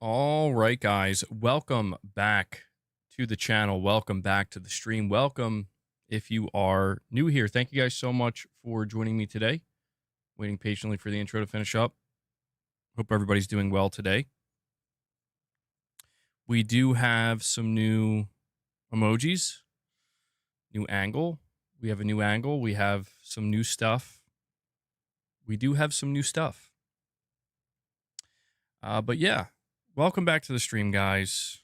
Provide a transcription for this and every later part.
All right, guys, welcome back to the channel. Welcome back to the stream. Welcome if you are new here. Thank you guys so much for joining me today. Waiting patiently for the intro to finish up. Hope everybody's doing well today. We do have some new emojis, new angle. We have a new angle. We have some new stuff. We do have some new stuff. But yeah, welcome back to the stream, guys.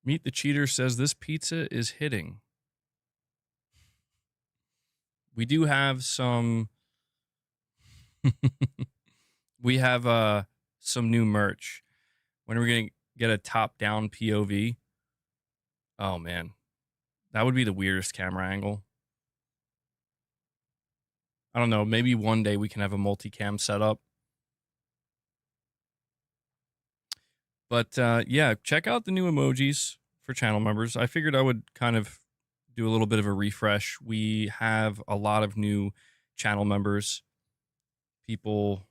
Meet the Cheater says this pizza is hitting. We do have some we have some new merch. When are we going to get a top-down POV? Oh man. That would be the weirdest camera angle. I don't know, maybe one day we can have a multicam setup. But yeah, check out the new emojis for channel members. I figured I would kind of do a little bit of a refresh. We have a lot of new channel members, people,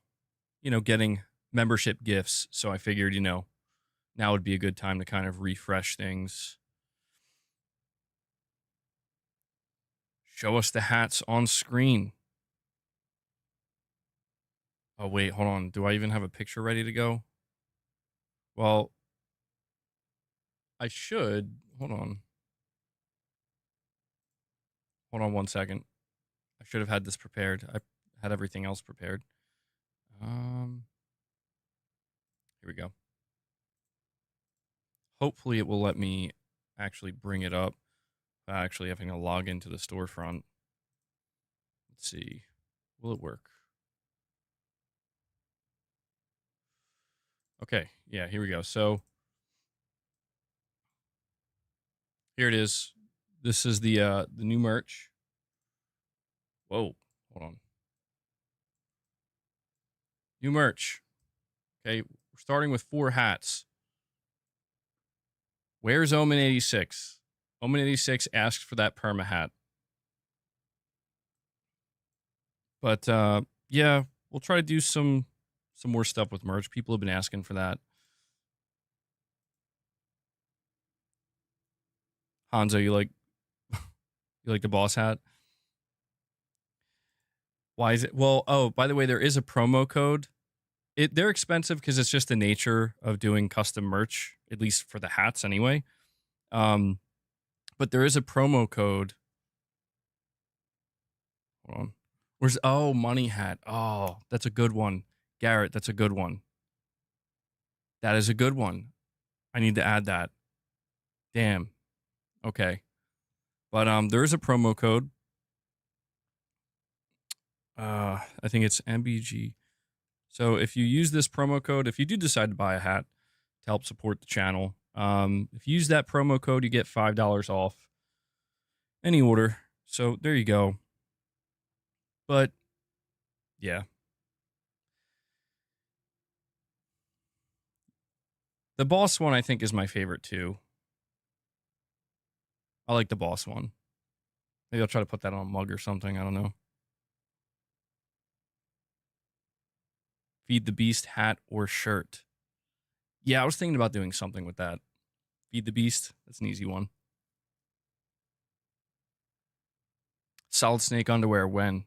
getting membership gifts. So I figured, now would be a good time to kind of refresh things. Show us the hats on screen. Oh, wait, hold on. Do I even have a picture ready to go? Well, I should. Hold on. Hold on 1 second. I should have had this prepared. I had everything else prepared. Here we go. Hopefully it will let me actually bring it up without actually having to log into the storefront. Let's see. Will it work? Okay. Yeah, here we go. So here it is. This is the new merch. Whoa. Hold on. New merch. Okay, we're starting with 4 hats. Where's Omen86? Omen86 asked for that perma hat. But yeah, we'll try to do some more stuff with merch. People have been asking for that. Hanzo, you like the boss hat? Why is it? Well, oh, by the way, there is a promo code. They're expensive because it's just the nature of doing custom merch, at least for the hats anyway. But there is a promo code. Hold on. Where's money hat? Oh, that's a good one. Garrett, that's a good one. That is a good one. I need to add that. Damn. Okay. But there is a promo code. I think it's MBG. So if you use this promo code, if you do decide to buy a hat to help support the channel, if you use that promo code, you get $5 off any order. So there you go. But yeah. The boss one, I think, is my favorite too. I like the boss one. Maybe I'll try to put that on a mug or something. I don't know. Feed the Beast hat or shirt. Yeah, I was thinking about doing something with that. Feed the Beast. That's an easy one. Solid Snake underwear when?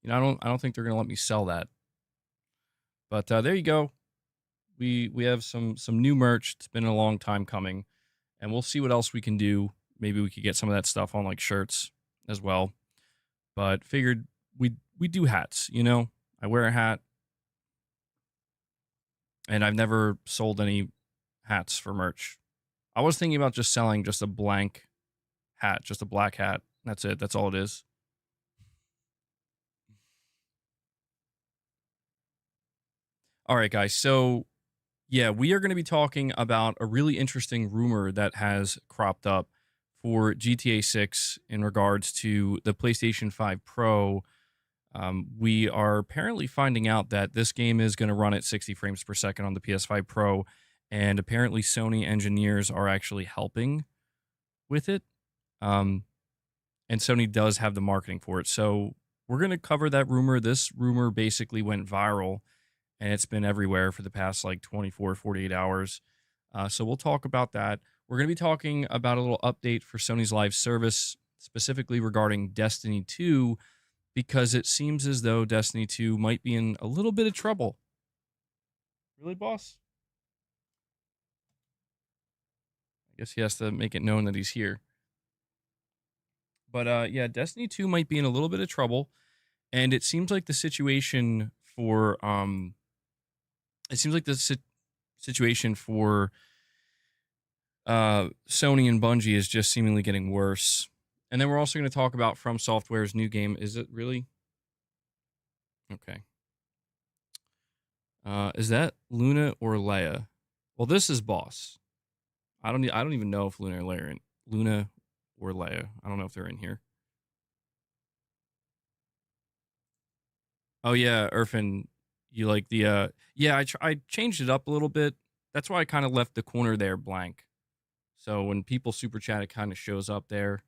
I don't think they're gonna let me sell that. But there you go. We have some new merch. It's been a long time coming, and we'll see what else we can do. Maybe we could get some of that stuff on like shirts as well. But figured we do hats. I wear a hat, and I've never sold any hats for merch. I was thinking about just selling just a blank hat, just a black hat. That's it. That's all it is. All right, guys. So, yeah, we are going to be talking about a really interesting rumor that has cropped up for GTA 6 in regards to the PlayStation 5 Pro. We are apparently finding out that this game is going to run at 60 frames per second on the PS5 Pro, and apparently Sony engineers are actually helping with it. And Sony does have the marketing for it. So we're going to cover that rumor. This rumor basically went viral, and it's been everywhere for the past like 24, 48 hours. So we'll talk about that. We're going to be talking about a little update for Sony's live service, specifically regarding Destiny 2, because it seems as though Destiny 2 might be in a little bit of trouble. Really, boss? I guess he has to make it known that he's here. But yeah, Destiny 2 might be in a little bit of trouble, and it seems like the situation for situation for Sony and Bungie is just seemingly getting worse. And then we're also going to talk about FromSoftware's new game. Is it really? Okay. Is that Luna or Leia? Well, this is Boss. I don't even know if Luna or Leia. I don't know if they're in here. Oh yeah, Irfan, you like the yeah, I changed it up a little bit. That's why I kind of left the corner there blank. So when people super chat, it kind of shows up there.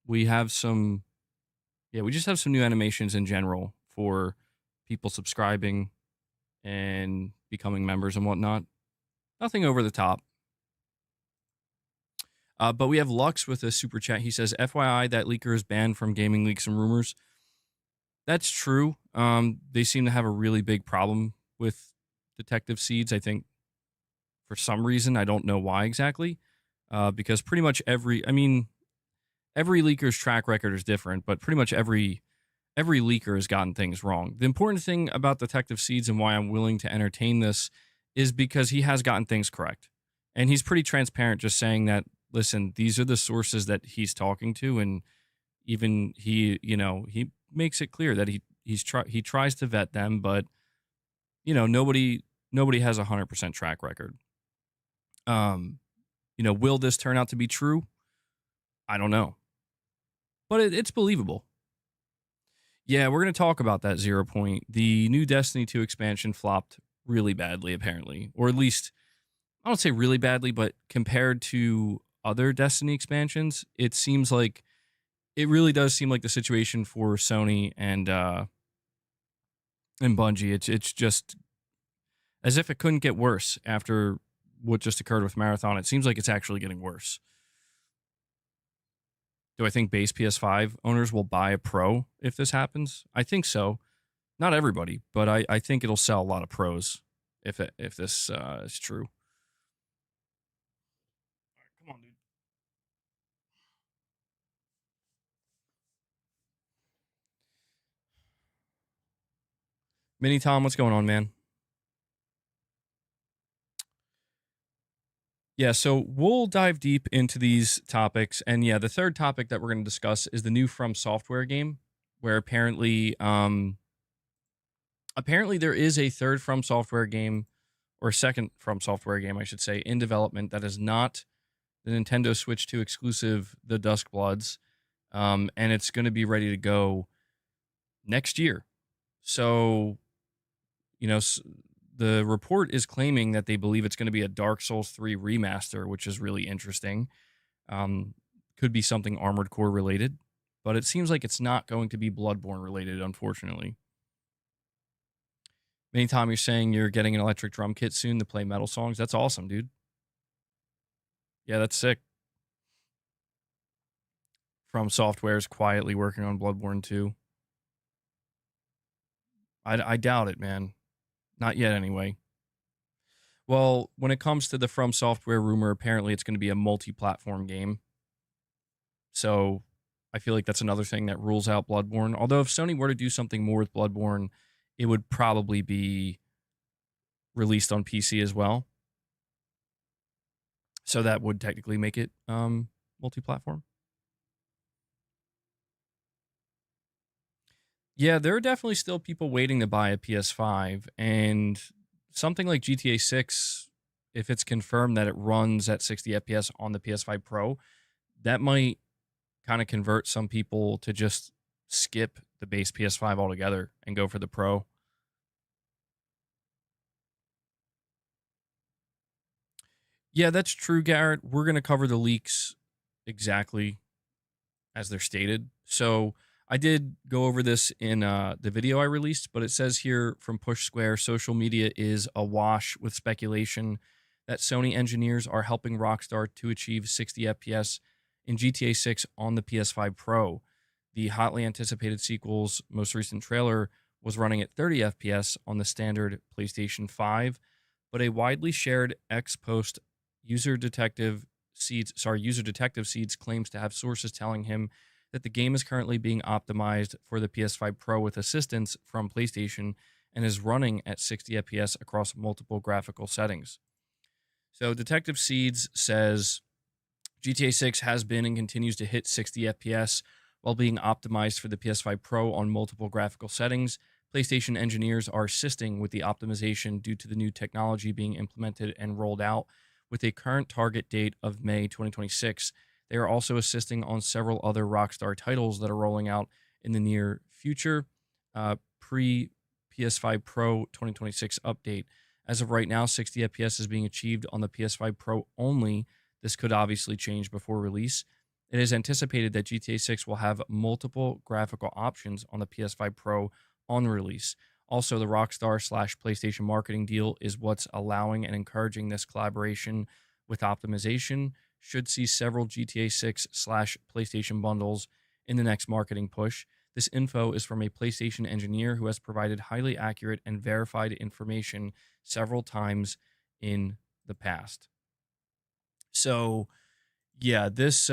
We have some, yeah, we just have some new animations in general for people subscribing and becoming members and whatnot. Nothing over the top. But we have Lux with a super chat. He says, FYI, that leaker is banned from gaming leaks and rumors. That's true. They seem to have a really big problem with Detective Seeds, I think, for some reason. I don't know why exactly. Because pretty much every leaker's track record is different, but pretty much every leaker has gotten things wrong. The important thing about Detective Seeds and why I'm willing to entertain this is because he has gotten things correct. And he's pretty transparent, just saying that, listen, these are the sources that he's talking to, and even he makes it clear that he tries to vet them, but nobody has 100% track record. Will this turn out to be true? I don't know, but it's believable. Yeah, we're going to talk about that 0 Point. The new Destiny 2 expansion flopped really badly, apparently, or at least I don't say really badly, but compared to other Destiny expansions, it really does seem like the situation for Sony and Bungie. It's just as if it couldn't get worse after what just occurred with Marathon. It seems like it's actually getting worse. Do I think base PS5 owners will buy a Pro if this happens? I think so. Not everybody, but I think it'll sell a lot of Pros if this is true. All right, come on, dude. Mini Tom, what's going on, man? Yeah, so we'll dive deep into these topics. And yeah, the third topic that we're going to discuss is the new FromSoftware game, where apparently there is a third FromSoftware game, or second FromSoftware game, I should say, in development that is not the Nintendo Switch 2 exclusive, The Duskbloods, and it's going to be ready to go next year. So, the report is claiming that they believe it's going to be a Dark Souls 3 remaster, which is really interesting. Could be something Armored Core related, but it seems like it's not going to be Bloodborne related, unfortunately. Anytime you're saying you're getting an electric drum kit soon to play metal songs, that's awesome, dude. Yeah, that's sick. FromSoftware is quietly working on Bloodborne 2. I doubt it, man. Not yet, anyway. Well, when it comes to the FromSoftware rumor, apparently it's going to be a multi-platform game. So I feel like that's another thing that rules out Bloodborne. Although if Sony were to do something more with Bloodborne, it would probably be released on PC as well. So that would technically make it multi-platform. Yeah, there are definitely still people waiting to buy a PS5, and something like GTA 6, if it's confirmed that it runs at 60 FPS on the PS5 Pro, that might kind of convert some people to just skip the base PS5 altogether and go for the Pro. Yeah, that's true, Garrett. We're going to cover the leaks exactly as they're stated. So I did go over this in the video I released, but it says here from Push Square, social media is awash with speculation that Sony engineers are helping Rockstar to achieve 60 FPS in GTA 6 on the PS5 Pro. The hotly anticipated sequel's most recent trailer was running at 30 FPS on the standard PlayStation 5, but a widely shared ex-post user detective seeds claims to have sources telling him that the game is currently being optimized for the PS5 Pro with assistance from PlayStation and is running at 60 FPS across multiple graphical settings. So Detective Seeds says GTA 6 has been and continues to hit 60 FPS while being optimized for the PS5 Pro on multiple graphical settings. PlayStation engineers are assisting with the optimization due to the new technology being implemented and rolled out with a current target date of May 2026. They are also assisting on several other Rockstar titles that are rolling out in the near future, pre PS5 Pro 2026 update. As of right now, 60 FPS is being achieved on the PS5 Pro only. This could obviously change before release. It is anticipated that GTA 6 will have multiple graphical options on the PS5 Pro on release. Also, the Rockstar / PlayStation marketing deal is what's allowing and encouraging this collaboration with optimization. Should see several GTA 6 / PlayStation bundles in the next marketing push. This info is from a PlayStation engineer who has provided highly accurate and verified information several times in the past. So, yeah, this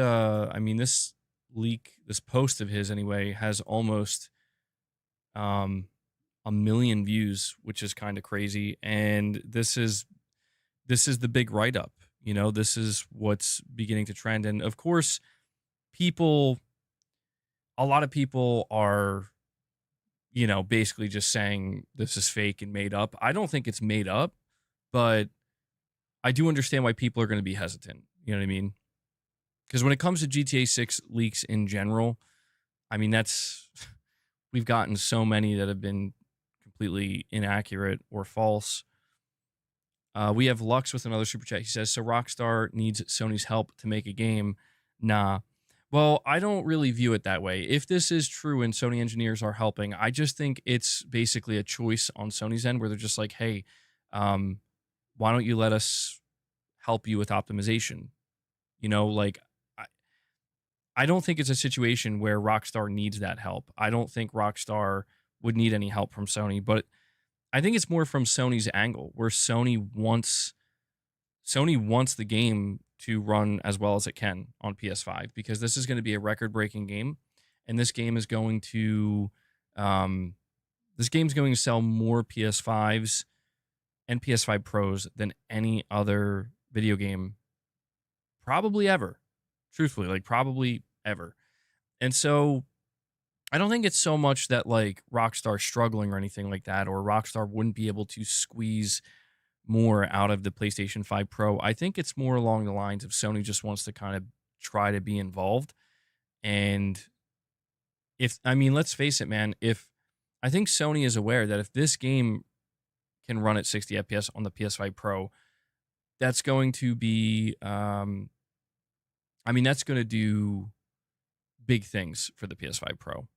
leak, this post of his anyway, has almost um, a million views, which is kind of crazy. And this is the big write up. You know, this is what's beginning to trend. And of course, a lot of people are, basically just saying this is fake and made up. I don't think it's made up, but I do understand why people are going to be hesitant. You know what I mean? Because when it comes to GTA 6 leaks in general, I mean, we've gotten so many that have been completely inaccurate or false. We have Lux with another super chat. He says, so Rockstar needs Sony's help to make a game. Nah. Well, I don't really view it that way. If this is true and Sony engineers are helping, I just think it's basically a choice on Sony's end where they're just like, hey, why don't you let us help you with optimization? Like, I don't think it's a situation where Rockstar needs that help. I don't think Rockstar would need any help from Sony, but I think it's more from Sony's angle where Sony wants the game to run as well as it can on PS5 because this is going to be a record-breaking game, and this game's going to sell more PS5s and PS5 Pros than any other video game probably ever. Truthfully, like probably ever. And so I don't think it's so much that like Rockstar's struggling or anything like that, or Rockstar wouldn't be able to squeeze more out of the PlayStation 5 Pro. I think it's more along the lines of Sony just wants to kind of try to be involved. And let's face it, man, I think Sony is aware that if this game can run at 60 FPS on the PS5 Pro, that's going to be, that's going to do big things for the PS5 Pro.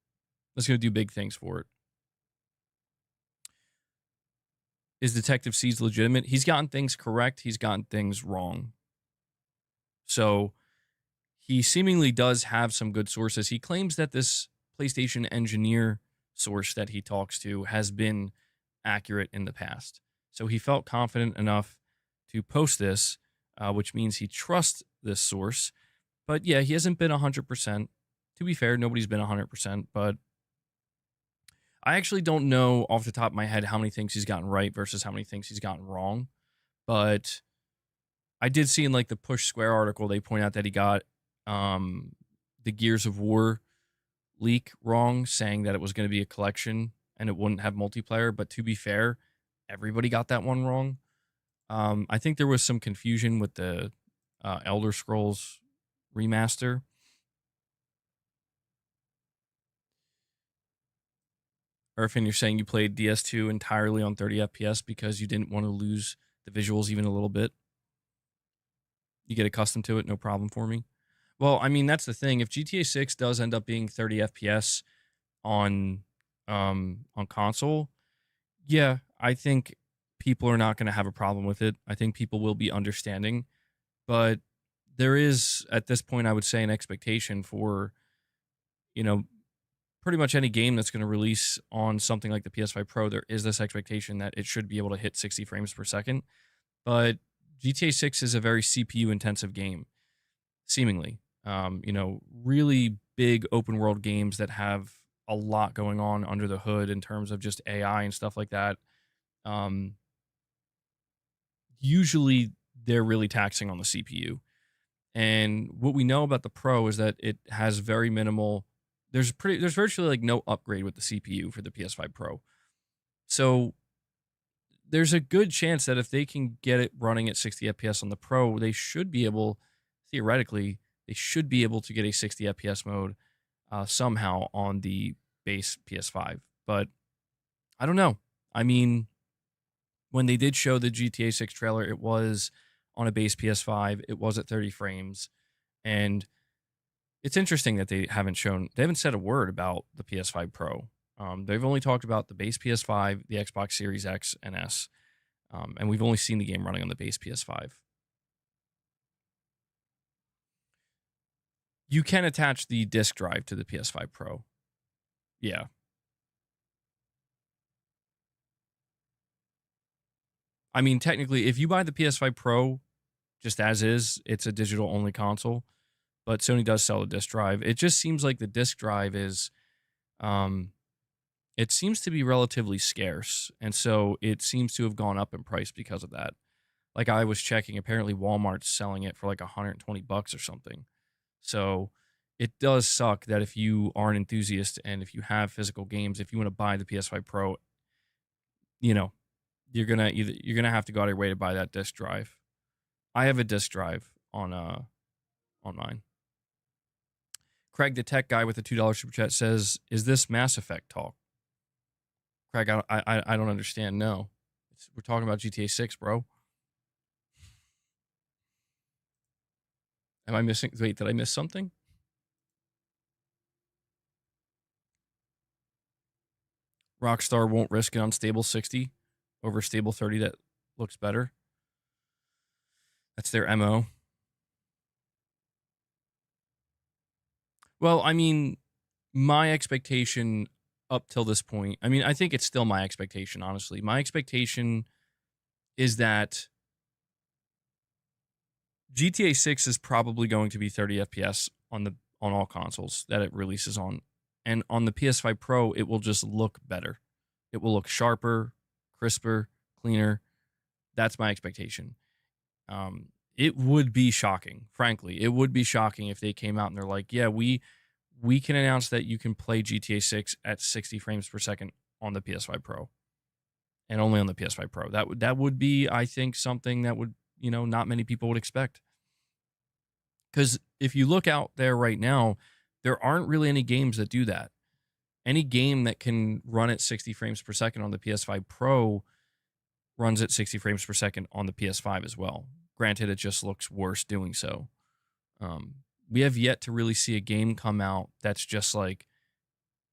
That's going to do big things for it. Is Detective Seeds legitimate? He's gotten things correct. He's gotten things wrong. So he seemingly does have some good sources. He claims that this PlayStation engineer source that he talks to has been accurate in the past. So he felt confident enough to post this, which means he trusts this source. But yeah, he hasn't been 100%. To be fair, nobody's been 100%, but I actually don't know off the top of my head how many things he's gotten right versus how many things he's gotten wrong. But I did see in like the Push Square article, they point out that he got the Gears of War leak wrong, saying that it was going to be a collection and it wouldn't have multiplayer. But to be fair, everybody got that one wrong. I think there was some confusion with the Elder Scrolls remaster. Irfan, you're saying you played DS2 entirely on 30 FPS because you didn't want to lose the visuals even a little bit. You get accustomed to it, no problem for me. Well, that's the thing. If GTA 6 does end up being 30 FPS, on console, yeah, I think people are not going to have a problem with it. I think people will be understanding, but there is at this point, I would say, an expectation for, you know, pretty much any game that's going to release on something like the PS5 Pro. There is this expectation that it should be able to hit 60 frames per second. But GTA 6 is a very CPU intensive game, seemingly. Really big open world games that have a lot going on under the hood in terms of just AI and stuff like that. Um, Usually they're really taxing on the CPU. And what we know about the Pro is that it has very minimal. There's virtually like no upgrade with the CPU for the PS5 Pro. So there's a good chance that if they can get it running at 60 FPS on the Pro, they should be able, theoretically, they should be able to get a 60 FPS mode somehow on the base PS5. But I don't know. I mean, when they did show the GTA 6 trailer, it was on a base PS5. It was at 30 frames. And it's interesting that they haven't said a word about the PS5 Pro. They've only talked about the base PS5, the Xbox Series X and S, and we've only seen the game running on the base PS5. You can attach the disk drive to the PS5 Pro. Yeah. I mean, technically, if you buy the PS5 Pro just as is, it's a digital only console, but Sony does sell a disk drive. It just seems like the disk drive is, it seems to be relatively scarce. And so it seems to have gone up in price because of that. Like I was checking, apparently Walmart's selling it for like $120 or something. So it does suck that if you are an enthusiast and if you have physical games, if you want to buy the PS5 Pro, you know, you're gonna have to go out of your way to buy that disk drive. I have a disk drive on mine. Craig, the tech guy with the $2 super chat says, "Is this Mass Effect talk?" Craig, I don't understand. No, we're talking about GTA 6, bro. Am I missing? Wait, did I miss something? Rockstar won't risk an unstable 60 over stable 30 that looks better. That's their MO. Well, I mean, my expectation up till this point, I mean, I think it's still my expectation, honestly. My expectation is that GTA 6 is probably going to be 30 FPS on all consoles that it releases on. And on the PS5 Pro, it will just look better. It will look sharper, crisper, cleaner. That's my expectation. It would be shocking, frankly. It would be shocking if they came out and they're like, yeah, we can announce that you can play GTA 6 at 60 frames per second on the PS5 Pro. And only on the PS5 Pro. That would be, I think, something that would, not many people would expect. Because if you look out there right now, there aren't really any games that do that. Any game that can run at 60 frames per second on the PS5 Pro runs at 60 frames per second on the PS5 as well. Granted, it just looks worse doing so. We have yet to really see a game come out that's just like,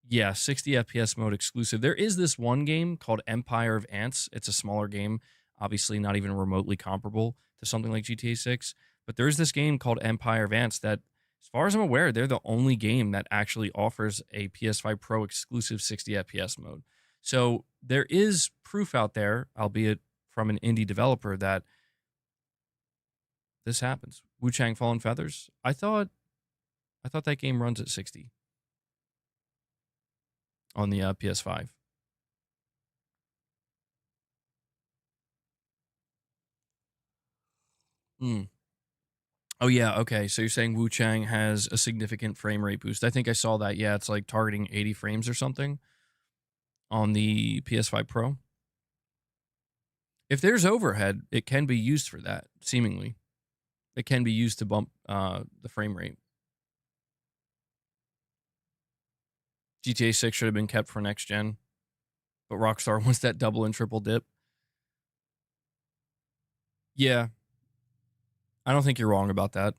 yeah, 60 FPS mode exclusive. There is this one game called Empire of Ants. It's a smaller game, obviously not even remotely comparable to something like GTA 6. But there is this game called Empire of Ants that, as far as I'm aware, they're the only game that actually offers a PS5 Pro exclusive 60 FPS mode. So there is proof out there, albeit from an indie developer, that this happens. Wu Chang Fallen Feathers. I thought that game runs at 60 on the PS5. Hmm. Oh yeah, okay. So you're saying Wu Chang has a significant frame rate boost. I think I saw that. Yeah, it's like targeting 80 frames or something on the PS5 Pro. If there's overhead, it can be used for that, seemingly. It can be used to bump the frame rate. GTA 6 should have been kept for next gen, but Rockstar wants that double and triple dip. Yeah, I don't think you're wrong about that.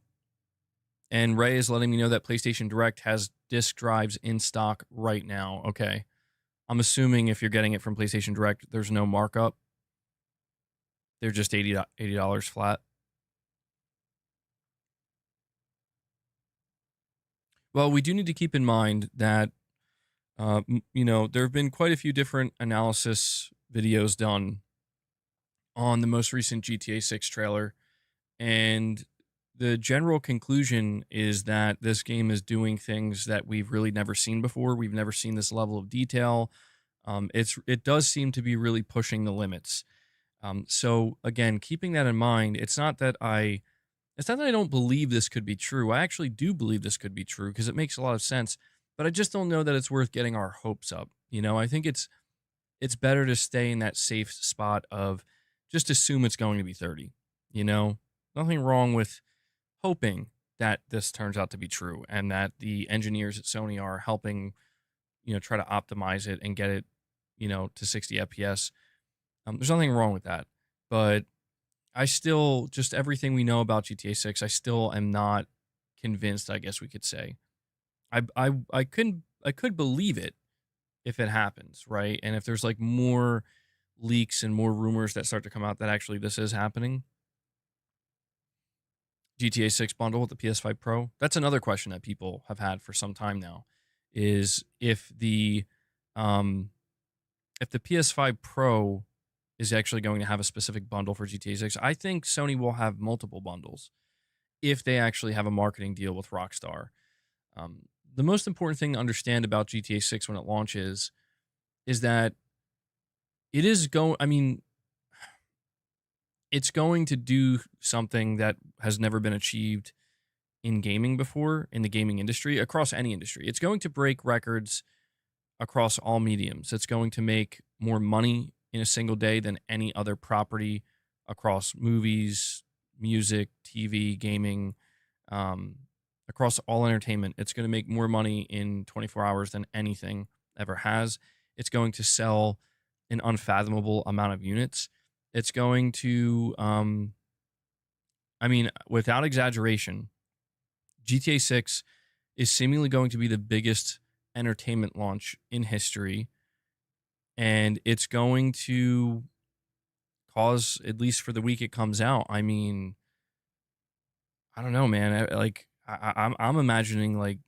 And Ray is letting me know that PlayStation Direct has disk drives in stock right now. Okay. I'm assuming if you're getting it from PlayStation Direct, there's no markup. They're just $80 flat. Well, we do need to keep in mind that, there have been quite a few different analysis videos done on the most recent GTA 6 trailer. And the general conclusion is that this game is doing things that we've really never seen before. We've never seen this level of detail. It does seem to be really pushing the limits. So again, keeping that in mind, it's not that I don't believe this could be true. I actually do believe this could be true because it makes a lot of sense. But I just don't know that it's worth getting our hopes up. I think it's better to stay in that safe spot of just assume it's going to be 30. Nothing wrong with hoping that this turns out to be true and that the engineers at Sony are helping, try to optimize it and get it, to 60 FPS. There's nothing wrong with that. But I still, just everything we know about GTA 6, I still am not convinced, I guess we could say. I could believe it if it happens, right? And if there's like more leaks and more rumors that start to come out that actually this is happening. GTA 6 bundle with the PS5 Pro. That's another question that people have had for some time now, is if the PS5 Pro is actually going to have a specific bundle for GTA 6. I think Sony will have multiple bundles if they actually have a marketing deal with Rockstar. The most important thing to understand about GTA 6 when it launches is that it's going to do something that has never been achieved in gaming before, in the gaming industry, across any industry. It's going to break records across all mediums. It's going to make more money in a single day than any other property across movies, music, TV, gaming, across all entertainment. It's going to make more money in 24 hours than anything ever has. It's going to sell an unfathomable amount of units. It's going to, without exaggeration, GTA 6 is seemingly going to be the biggest entertainment launch in history. And it's going to cause, at least for the week it comes out, I don't know, man. I'm imagining like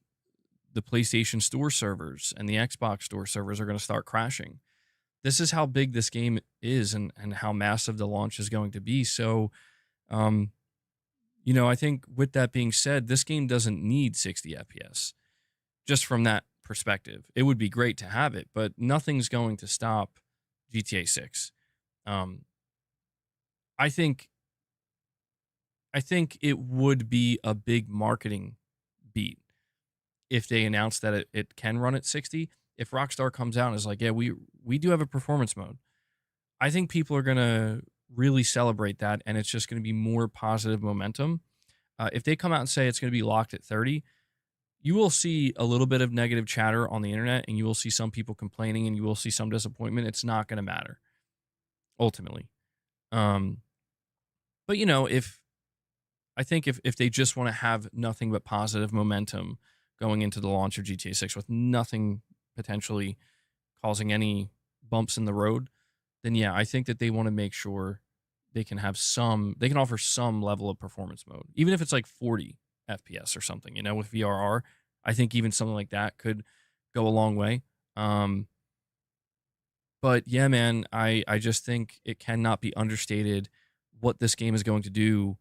the PlayStation Store servers and the Xbox Store servers are going to start crashing. This is how big this game is and how massive the launch is going to be. So, I think with that being said, this game doesn't need 60 FPS. Just from that perspective, it would be great to have it, but nothing's going to stop GTA 6. I think it would be a big marketing beat if they announced that it can run at 60. If Rockstar comes out and is like, yeah, we do have a performance mode, I think people are going to really celebrate that, and it's just going to be more positive momentum. If they come out and say it's going to be locked at 30, you will see a little bit of negative chatter on the internet, and you will see some people complaining, and you will see some disappointment. It's not going to matter, ultimately. But if they just want to have nothing but positive momentum going into the launch of GTA 6 with nothing potentially causing any bumps in the road, then yeah, I think that they want to make sure they can offer some level of performance mode, even if it's like 40 FPS or something, with VRR. I think even something like that could go a long way. But yeah, man, I just think it cannot be understated what this game is going to do,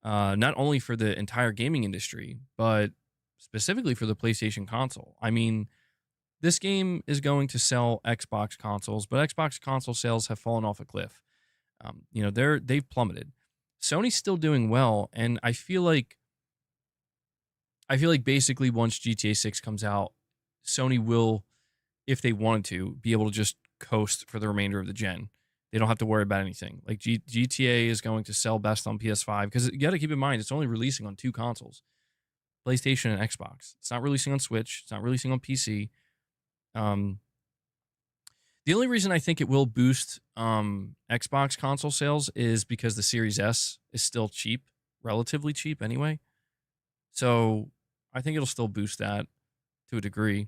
not only for the entire gaming industry, but specifically for the PlayStation console. This game is going to sell Xbox consoles, but Xbox console sales have fallen off a cliff. They've plummeted. Sony's still doing well, and I feel like basically once GTA 6 comes out, Sony will, if they wanted to, be able to just coast for the remainder of the gen. They don't have to worry about anything. Like GTA is going to sell best on PS5 because you got to keep in mind it's only releasing on two consoles, PlayStation and Xbox. It's not releasing on Switch. It's not releasing on PC. The only reason I think it will boost Xbox console sales is because the Series S is still cheap, relatively cheap anyway. So I think it'll still boost that to a degree.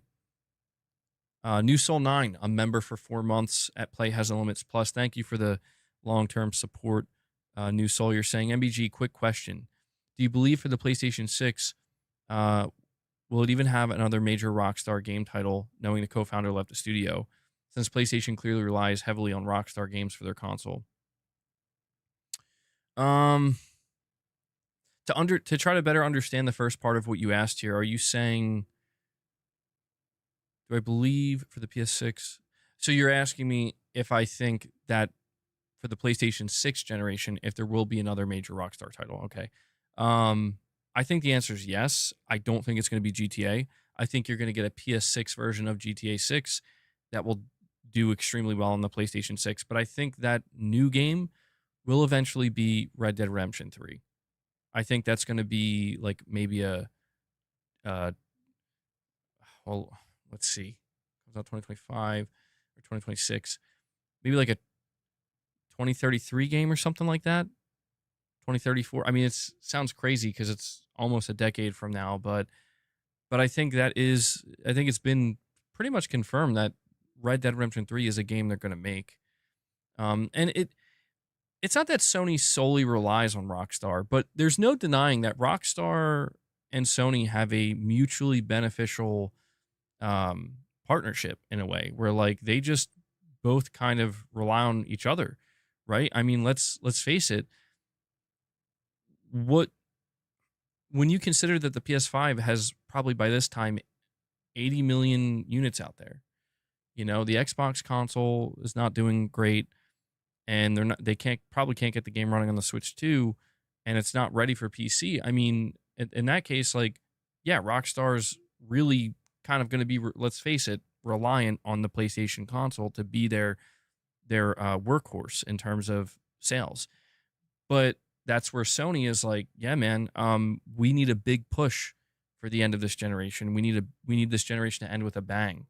New Soul 9, a member for 4 months at Play Has No Limits Plus. Thank you for the long-term support. New Soul, you're saying, MBG, quick question. Do you believe for the PlayStation 6, uh, will it even have another major Rockstar game title, knowing the co-founder left the studio, since PlayStation clearly relies heavily on Rockstar games for their console? Um, to try to better understand the first part of what you asked here, are you saying, do I believe for the PS6? So you're asking me if I think that for the PlayStation 6 generation, if there will be another major Rockstar title. Okay. I think the answer is yes. I don't think it's going to be GTA. I think you're going to get a PS6 version of GTA 6 that will do extremely well on the PlayStation 6. But I think that new game will eventually be Red Dead Redemption 3. I think that's going to be like maybe uh, well, let's see, comes out 2025 or 2026, maybe like a 2033 game or something like that. 2034. I mean, it sounds crazy because it's almost a decade from now, but I think I think it's been pretty much confirmed that Red Dead Redemption 3 is a game they're going to make. And it's not that Sony solely relies on Rockstar, but there's no denying that Rockstar and Sony have a mutually beneficial partnership in a way where like they just both kind of rely on each other, right? I mean, let's face it. What When you consider that the PS5 has probably by this time 80 million units out there, the Xbox console is not doing great, and they probably can't get the game running on the Switch too, and it's not ready for PC. I mean, in that case, like, yeah, Rockstar's really kind of going to be, let's face it, reliant on the PlayStation console to be their workhorse in terms of sales. But that's where Sony is like, yeah, man, we need a big push for the end of this generation. We need this generation to end with a bang.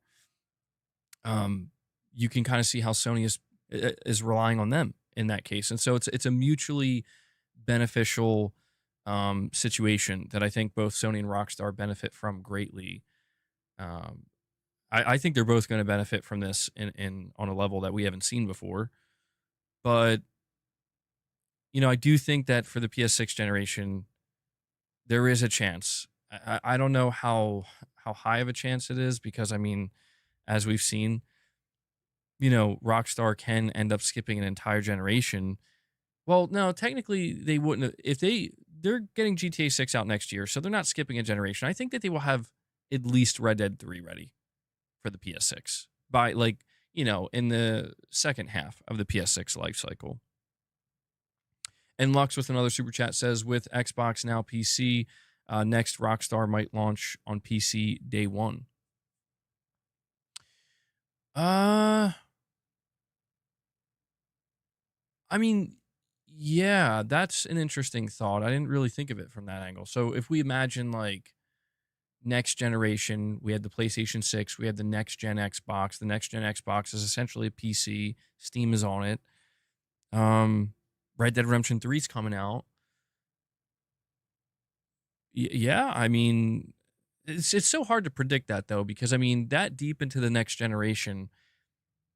You can kind of see how Sony is relying on them in that case, and so it's a mutually beneficial situation that I think both Sony and Rockstar benefit from greatly. Um, I think they're both going to benefit from this in on a level that we haven't seen before. But I do think that for the PS6 generation, there is a chance. I don't know how high of a chance it is because I mean, as we've seen, Rockstar can end up skipping an entire generation. Well, no, technically they wouldn't if they're getting GTA 6 out next year, so they're not skipping a generation. I think that they will have at least Red Dead 3 ready for the PS6 by like, in the second half of the PS6 life cycle. And Lux with another super chat says, with Xbox now PC, next Rockstar might launch on PC day one. I mean, yeah, that's an interesting thought. I didn't really think of it from that angle. So if we imagine like next generation, we had the PlayStation 6, we had the next gen Xbox. The next gen Xbox is essentially a PC. Steam is on it. Red Dead Redemption 3 is coming out. Yeah, I mean, it's so hard to predict that though, because I mean, that deep into the next generation,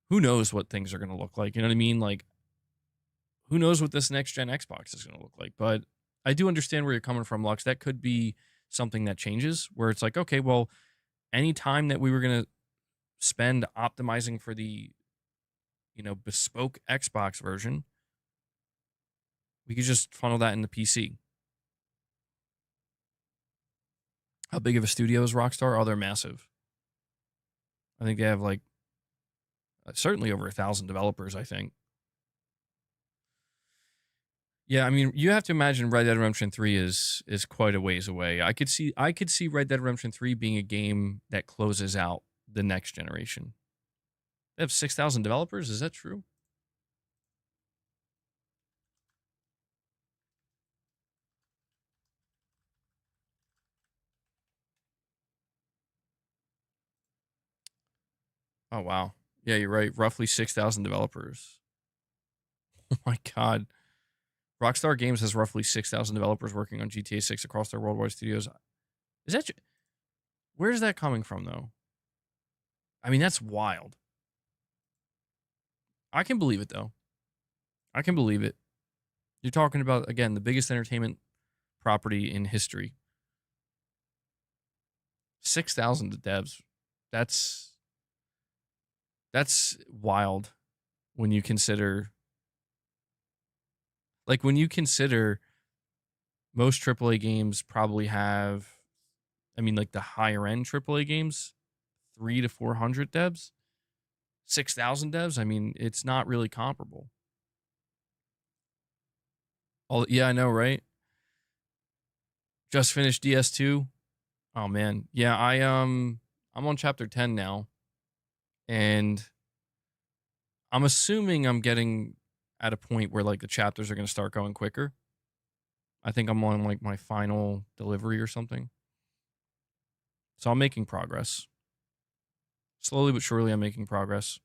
who knows what things are going to look like? You know what I mean? Like, who knows what this next gen Xbox is going to look like? But I do understand where you're coming from, Lux. That could be something that changes, where it's like, okay, well, any time that we were going to spend optimizing for the bespoke Xbox version, we could just funnel that into PC. How big of a studio is Rockstar? Oh, they're massive. I think they have like certainly over 1,000 developers, I think. Yeah, I mean, you have to imagine Red Dead Redemption 3 is quite a ways away. I could see Red Dead Redemption 3 being a game that closes out the next generation. They have 6,000 developers, is that true? Oh wow. Yeah, you're right. Roughly 6,000 developers. Oh my god. Rockstar Games has roughly 6,000 developers working on GTA 6 across their worldwide studios. Is that where's that coming from though? I mean, that's wild. I can believe it though. I can believe it. You're talking about, again, the biggest entertainment property in history. 6,000 devs. That's wild when you consider, like, when you consider most AAA games probably have, I mean, like the higher end AAA games, 300 to 400 devs, 6,000 devs. I mean, it's not really comparable. Yeah, I know, right? Just finished DS2. Oh man, yeah, I'm on chapter 10 now, and I'm assuming I'm getting at a point where like the chapters are going to start going quicker. I think I'm on like my final delivery or something. So I'm making progress. Slowly but surely I'm making progress.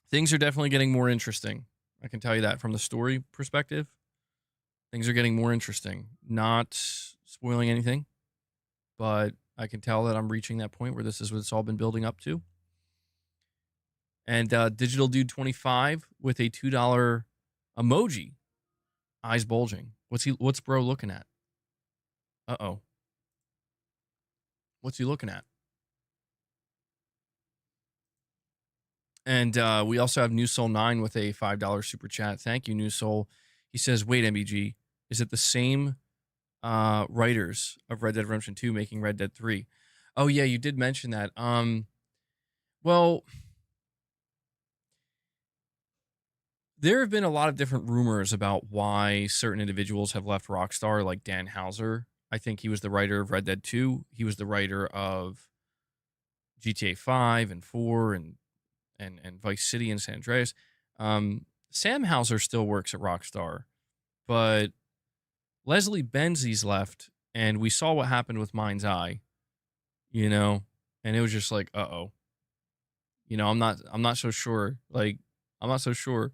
Things are definitely getting more interesting. I can tell you that from the story perspective. Things are getting more interesting. Not spoiling anything, but I can tell that I'm reaching that point where this is what it's all been building up to. And Digital Dude 25 with a $2 emoji, eyes bulging. What's bro looking at? Uh-oh. What's he looking at? And we also have New Soul 9 with a $5 super chat. Thank you, New Soul. He says, wait, MBG, is it the same writers of Red Dead Redemption 2 making Red Dead 3? Oh, yeah, you did mention that. Well, there have been a lot of different rumors about why certain individuals have left Rockstar, like Dan Houser. I think he was the writer of Red Dead 2. He was the writer of GTA 5 and 4 and Vice City and San Andreas. Sam Houser still works at Rockstar, but Leslie Benzies left, and we saw what happened with Mind's Eye, you know, and it was just like, uh-oh. You know, I'm not so sure. Like, I'm not so sure.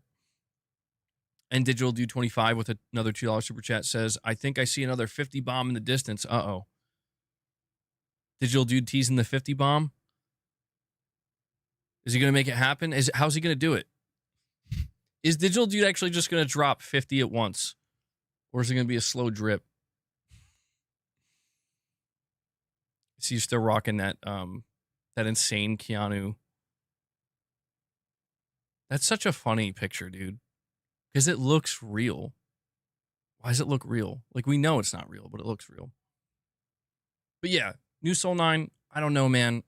And Digital Dude 25 with another $2 super chat says, I think I see another 50 bomb in the distance. Uh-oh. Digital Dude teasing the 50 bomb. Is he going to make it happen? How's he going to do it? Is Digital Dude actually just going to drop 50 at once? Or is it going to be a slow drip? So you're still rocking that insane Keanu. That's such a funny picture, dude. Because it looks real. Why does it look real? Like, we know it's not real, but it looks real. But yeah, New Soul 9, I don't know, man.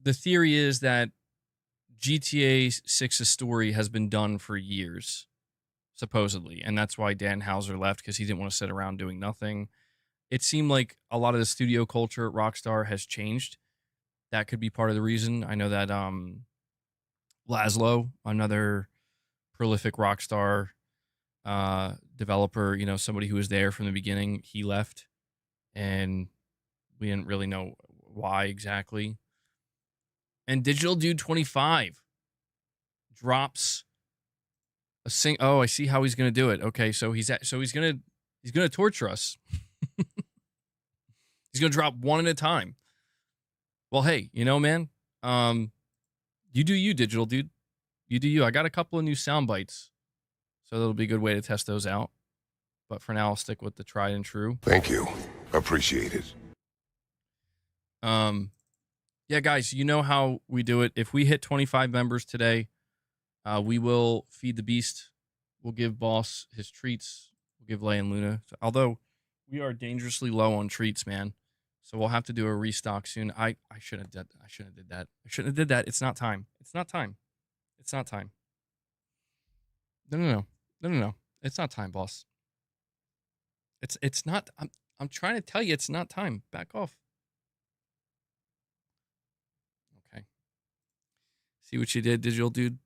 The theory is that GTA 6's story has been done for years, supposedly. And that's why Dan Houser left, because he didn't want to sit around doing nothing. It seemed like a lot of the studio culture at Rockstar has changed. That could be part of the reason. I know that Laszlo, another prolific Rockstar developer, you know, somebody who was there from the beginning, he left, and we didn't really know why exactly. And Digital Dude 25 drops a oh, I see how he's gonna do it. Okay, so he's gonna torture us. He's gonna drop one at a time. Well, hey, you know, man, you do you, Digital Dude. You do you. I got a couple of new sound bites, so that'll be a good way to test those out. But for now, I'll stick with the tried and true. Thank you. Appreciate it. Yeah, guys, you know how we do it. If we hit 25 members today, we will feed the beast. We'll give Boss his treats. We'll give Lay and Luna. Although we are dangerously low on treats, man. So we'll have to do a restock soon. I shouldn't have did that. I shouldn't have did that. It's not time. It's not time. It's not time. No. It's not time, boss. It's not. I'm trying to tell you, it's not time. Back off. Okay. See what you did, Digital Dude?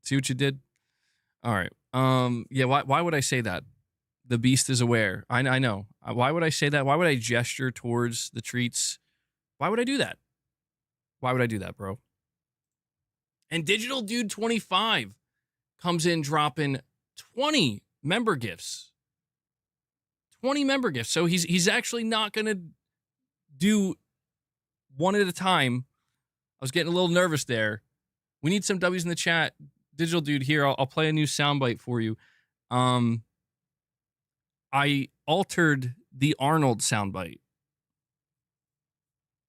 See what you did? All right. Yeah, why would I say that? The beast is aware. I know. Why would I say that? Why would I gesture towards the treats? Why would I do that? Why would I do that, bro? And Digital Dude 25 comes in dropping 20 member gifts. 20 member gifts. So he's actually not going to do one at a time. I was getting a little nervous there. We need some W's in the chat. Digital Dude, here, I'll play a new soundbite for you. I altered the Arnold soundbite.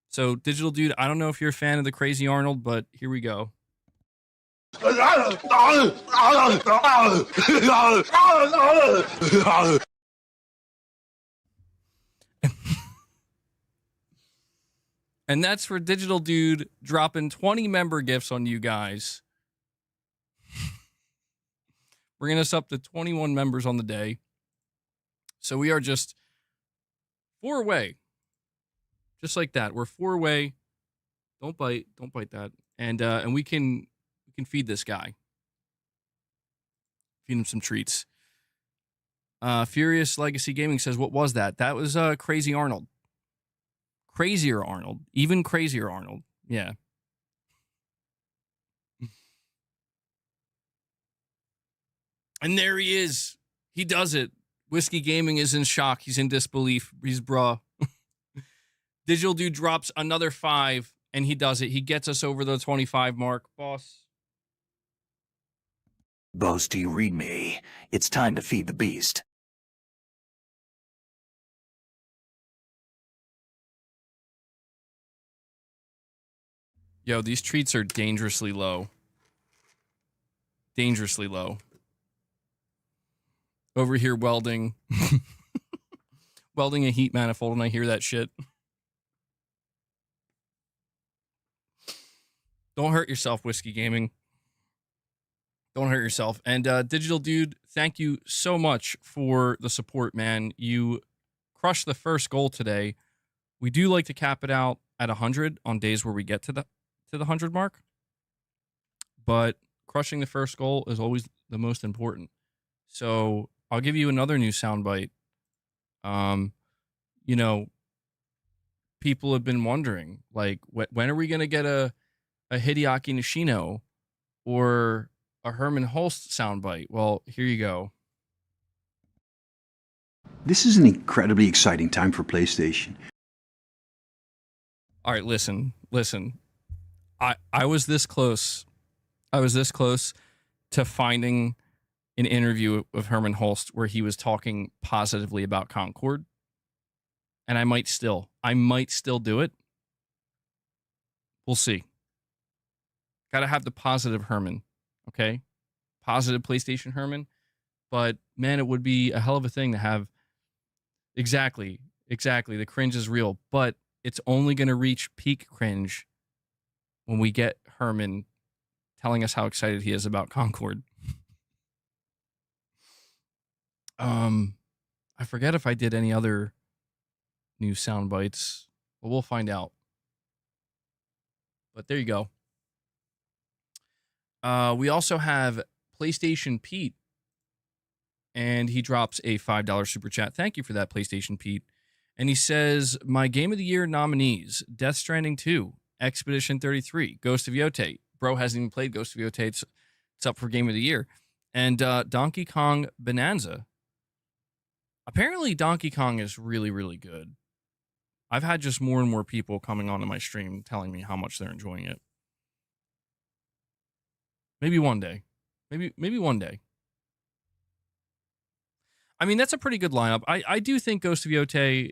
So, Digital Dude, I don't know if you're a fan of the Crazy Arnold, but here we go. And that's for Digital Dude dropping 20 member gifts on you guys. Bringing us up to 21 members on the day. So we are just 4 away. Just like that. We're 4 away. Don't bite that. And we can feed this guy. Feed him some treats. Furious Legacy Gaming says, what was that? That was Crazy Arnold. Crazier Arnold. Even crazier Arnold. Yeah. And there he is. He does it. Whiskey Gaming is in shock. He's in disbelief. He's bruh. Digital Dude drops another 5, and he does it. He gets us over the 25 mark. Boss. Boasty, read me. It's time to feed the beast. Yo, these treats are dangerously low. Dangerously low. Over here welding. Welding a heat manifold, and I hear that shit. Don't hurt yourself, Whiskey Gaming. Don't hurt yourself. And Digital Dude, thank you so much for the support, man. You crushed the first goal today. We do like to cap it out at 100 on days where we get to the 100 mark. But crushing the first goal is always the most important. So I'll give you another new soundbite. You know, people have been wondering, like, when are we going to get a Hideaki Nishino or a Herman Hulst soundbite? Well, here you go. This is an incredibly exciting time for PlayStation. All right, listen. I was this close. I was this close to finding an interview of Herman Hulst where he was talking positively about Concord. And I might still do it. We'll see. Got to have the positive Herman, okay? Positive PlayStation Herman. But, man, it would be a hell of a thing to have. Exactly. The cringe is real. But it's only going to reach peak cringe when we get Herman telling us how excited he is about Concord. I forget if I did any other new sound bites, but we'll find out. But there you go. We also have PlayStation Pete, and he drops a $5 super chat. Thank you for that, PlayStation Pete. And he says, my Game of the Year nominees, Death Stranding 2, Expedition 33, Ghost of Yotei. Bro hasn't even played Ghost of Yotei. It's up for Game of the Year. And Donkey Kong Bonanza. Apparently, Donkey Kong is really, really good. I've had just more and more people coming onto my stream telling me how much they're enjoying it. Maybe one day. Maybe one day. I mean, that's a pretty good lineup. I do think Ghost of Yotei,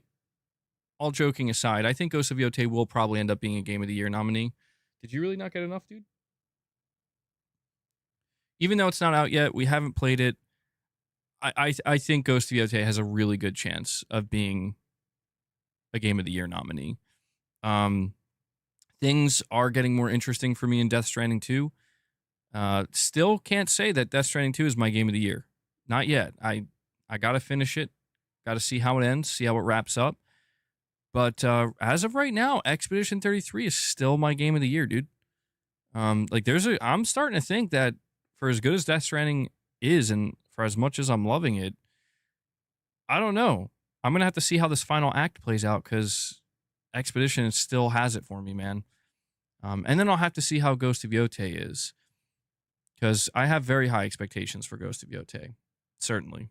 all joking aside, I think Ghost of Yotei will probably end up being a Game of the Year nominee. Did you really not get enough, dude? Even though it's not out yet, we haven't played it. I think Ghost of Yotei has a really good chance of being a Game of the Year nominee. Things are getting more interesting for me in Death Stranding 2. Still can't say that Death Stranding 2 is my Game of the Year. Not yet. I got to finish it. Got to see how it ends, see how it wraps up. But as of right now, Expedition 33 is still my Game of the Year, dude. I'm starting to think that for as good as Death Stranding is, and for as much as I'm loving it, I don't know. I'm going to have to see how this final act plays out, because Expedition still has it for me, man. And then I'll have to see how Ghost of Yotei is, because I have very high expectations for Ghost of Yotei. certainly.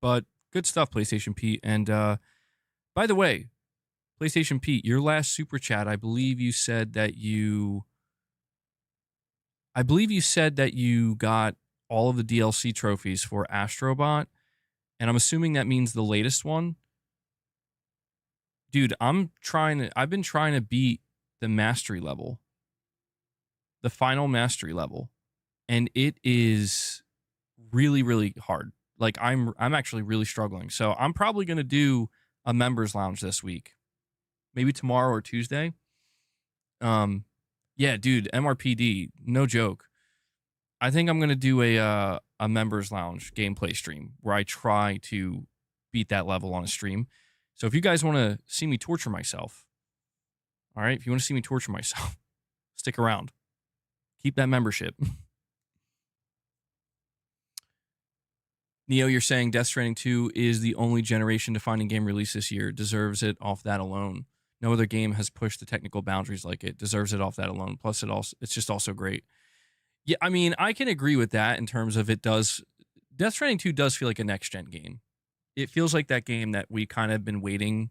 But good stuff, PlayStation Pete. And by the way, PlayStation Pete, your last super chat, I believe you said that you got all of the DLC trophies for Astrobot, and I'm assuming that means the latest one. Dude, I've been trying to beat the mastery level. The final mastery level, and it is really, really hard. Like I'm actually really struggling. So I'm probably going to do a members lounge this week. Maybe tomorrow or Tuesday. Yeah, dude, MRPD, no joke. I think I'm gonna do a members lounge gameplay stream where I try to beat that level on a stream. So if you guys want to see me torture myself, all right, if you want to see me torture myself, stick around. Keep that membership. Neo, you're saying Death Stranding 2 is the only generation-defining game released this year. Deserves it off that alone. No other game has pushed the technical boundaries like it. Deserves it off that alone. Plus, it's just also great. Yeah, I mean, I can agree with that in terms of it does. Death Stranding 2 does feel like a next-gen game. It feels like that game that we kind of been waiting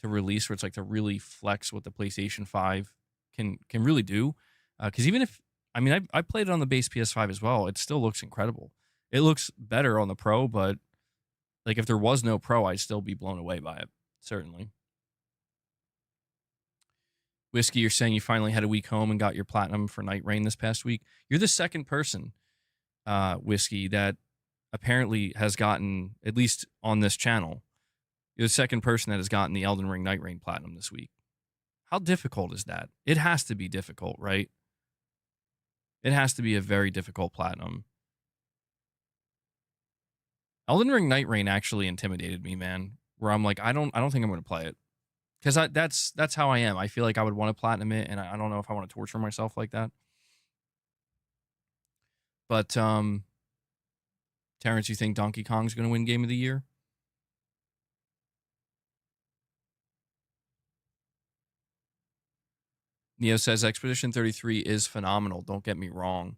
to release, where it's like to really flex what the PlayStation 5 can really do. Because even if, I mean, I played it on the base PS5 as well. It still looks incredible. It looks better on the Pro, but like if there was no Pro, I'd still be blown away by it. Certainly. Whiskey, you're saying you finally had a week home and got your platinum for Night Rain this past week. You're the second person, Whiskey, that apparently has gotten, at least on this channel, you're the second person that has gotten the Elden Ring Night Rain platinum this week. How difficult is that? It has to be difficult, right? It has to be a very difficult platinum. Elden Ring Night Rain actually intimidated me, man. Where I'm like, I don't think I'm going to play it, because that's how I am. I feel like I would want to platinum it, and I don't know if I want to torture myself like that. But Terrence, you think Donkey Kong's going to win Game of the Year? Neo says Expedition 33 is phenomenal. Don't get me wrong.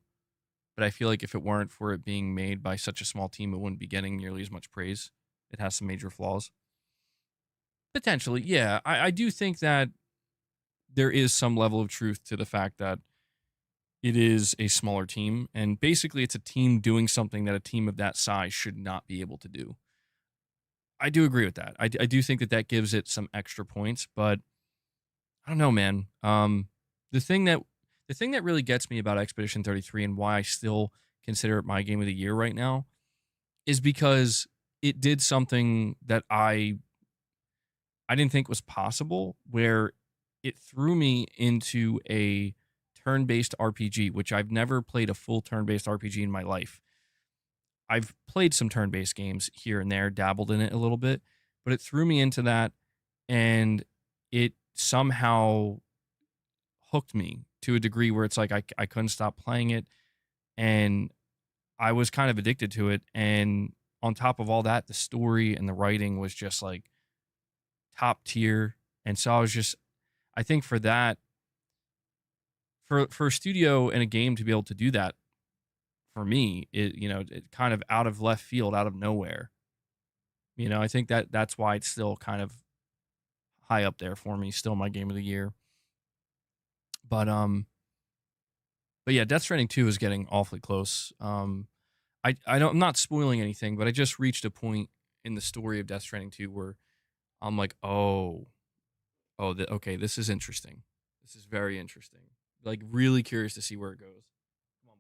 But I feel like if it weren't for it being made by such a small team, it wouldn't be getting nearly as much praise. It has some major flaws. Potentially, yeah. I do think that there is some level of truth to the fact that it is a smaller team. And basically, it's a team doing something that a team of that size should not be able to do. I do agree with that. I do think that gives it some extra points. But I don't know, man. The thing that really gets me about Expedition 33 and why I still consider it my game of the year right now is because it did something that I didn't think was possible, where it threw me into a turn-based RPG, which I've never played a full turn-based RPG in my life. I've played some turn-based games here and there, dabbled in it a little bit, but it threw me into that, and it somehow hooked me to a degree where it's like I couldn't stop playing it, and I was kind of addicted to it. And on top of all that, the story and the writing was just like top tier. And so I think for that, for a studio and a game to be able to do that, for me, it kind of out of left field, out of nowhere. I think that's why it's still kind of high up there for me, still my game of the year. But yeah, Death Stranding 2 is getting awfully close. I'm not spoiling anything, but I just reached a point in the story of Death Stranding 2 where I'm like, okay, this is interesting. This is very interesting. Like, really curious to see where it goes. Come on,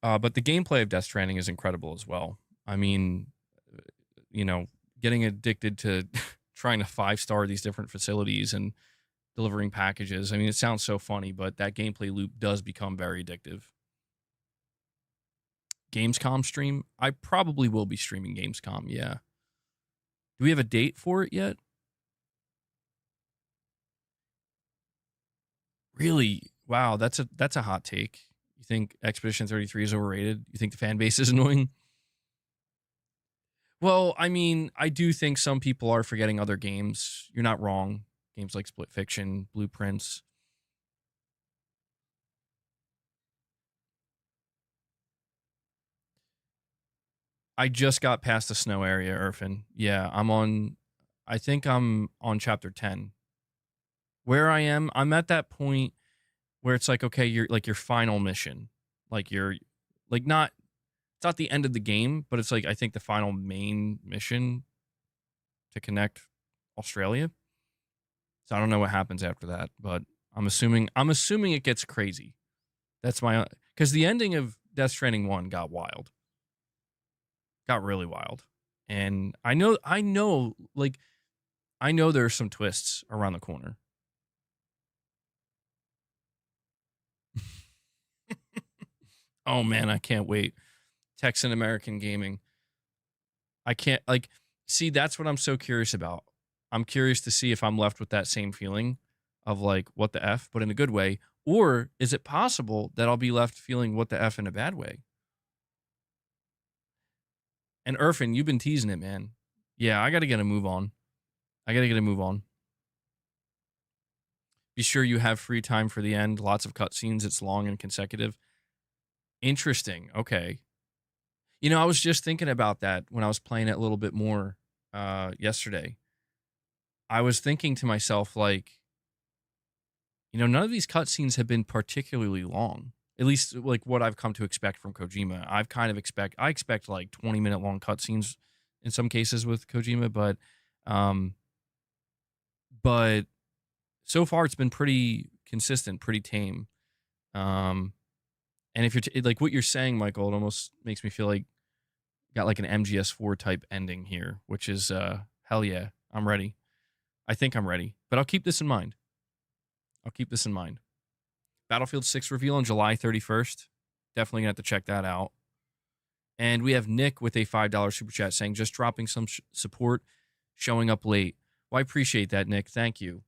boss. But the gameplay of Death Stranding is incredible as well. I mean, getting addicted to trying to 5-star these different facilities and delivering packages. I mean, it sounds so funny, but that gameplay loop does become very addictive. Gamescom stream? I probably will be streaming Gamescom, yeah. Do we have a date for it yet? Really? Wow, that's a hot take. You think Expedition 33 is overrated? You think the fan base is annoying? Well, I mean, I do think some people are forgetting other games. You're not wrong. games like Split Fiction, Blueprints. I just got past the snow area, Irfan. Yeah, I think I'm on chapter 10. Where I am, I'm at that point where it's like, okay, you're like your final mission. Like you're like not, it's not the end of the game, but it's like, I think the final main mission to connect Australia. So I don't know what happens after that, but I'm assuming it gets crazy. That's because the ending of Death Stranding 1 got wild. Got really wild. And I know there's some twists around the corner. Oh man, I can't wait. Texan American Gaming. I can't see, that's what I'm so curious about. I'm curious to see if I'm left with that same feeling of like, what the F, but in a good way. Or is it possible that I'll be left feeling what the F in a bad way? And Irfan, you've been teasing it, man. Yeah, I got to get a move on. Be sure you have free time for the end. Lots of cutscenes. It's long and consecutive. Interesting. Okay. You know, I was just thinking about that when I was playing it a little bit more yesterday. I was thinking to myself, like, you know, none of these cutscenes have been particularly long. At least like what I've come to expect from Kojima. I expect like 20-minute long cutscenes in some cases with Kojima, but so far it's been pretty consistent, pretty tame. And if you're like what you're saying, Michael, it almost makes me feel like got like an MGS4 type ending here, which is hell yeah, I'm ready. I think I'm ready, but I'll keep this in mind. Battlefield 6 reveal on July 31st. Definitely gonna have to check that out. And we have Nick with a $5 super chat saying, just dropping some support, showing up late. Well, I appreciate that, Nick. Thank you.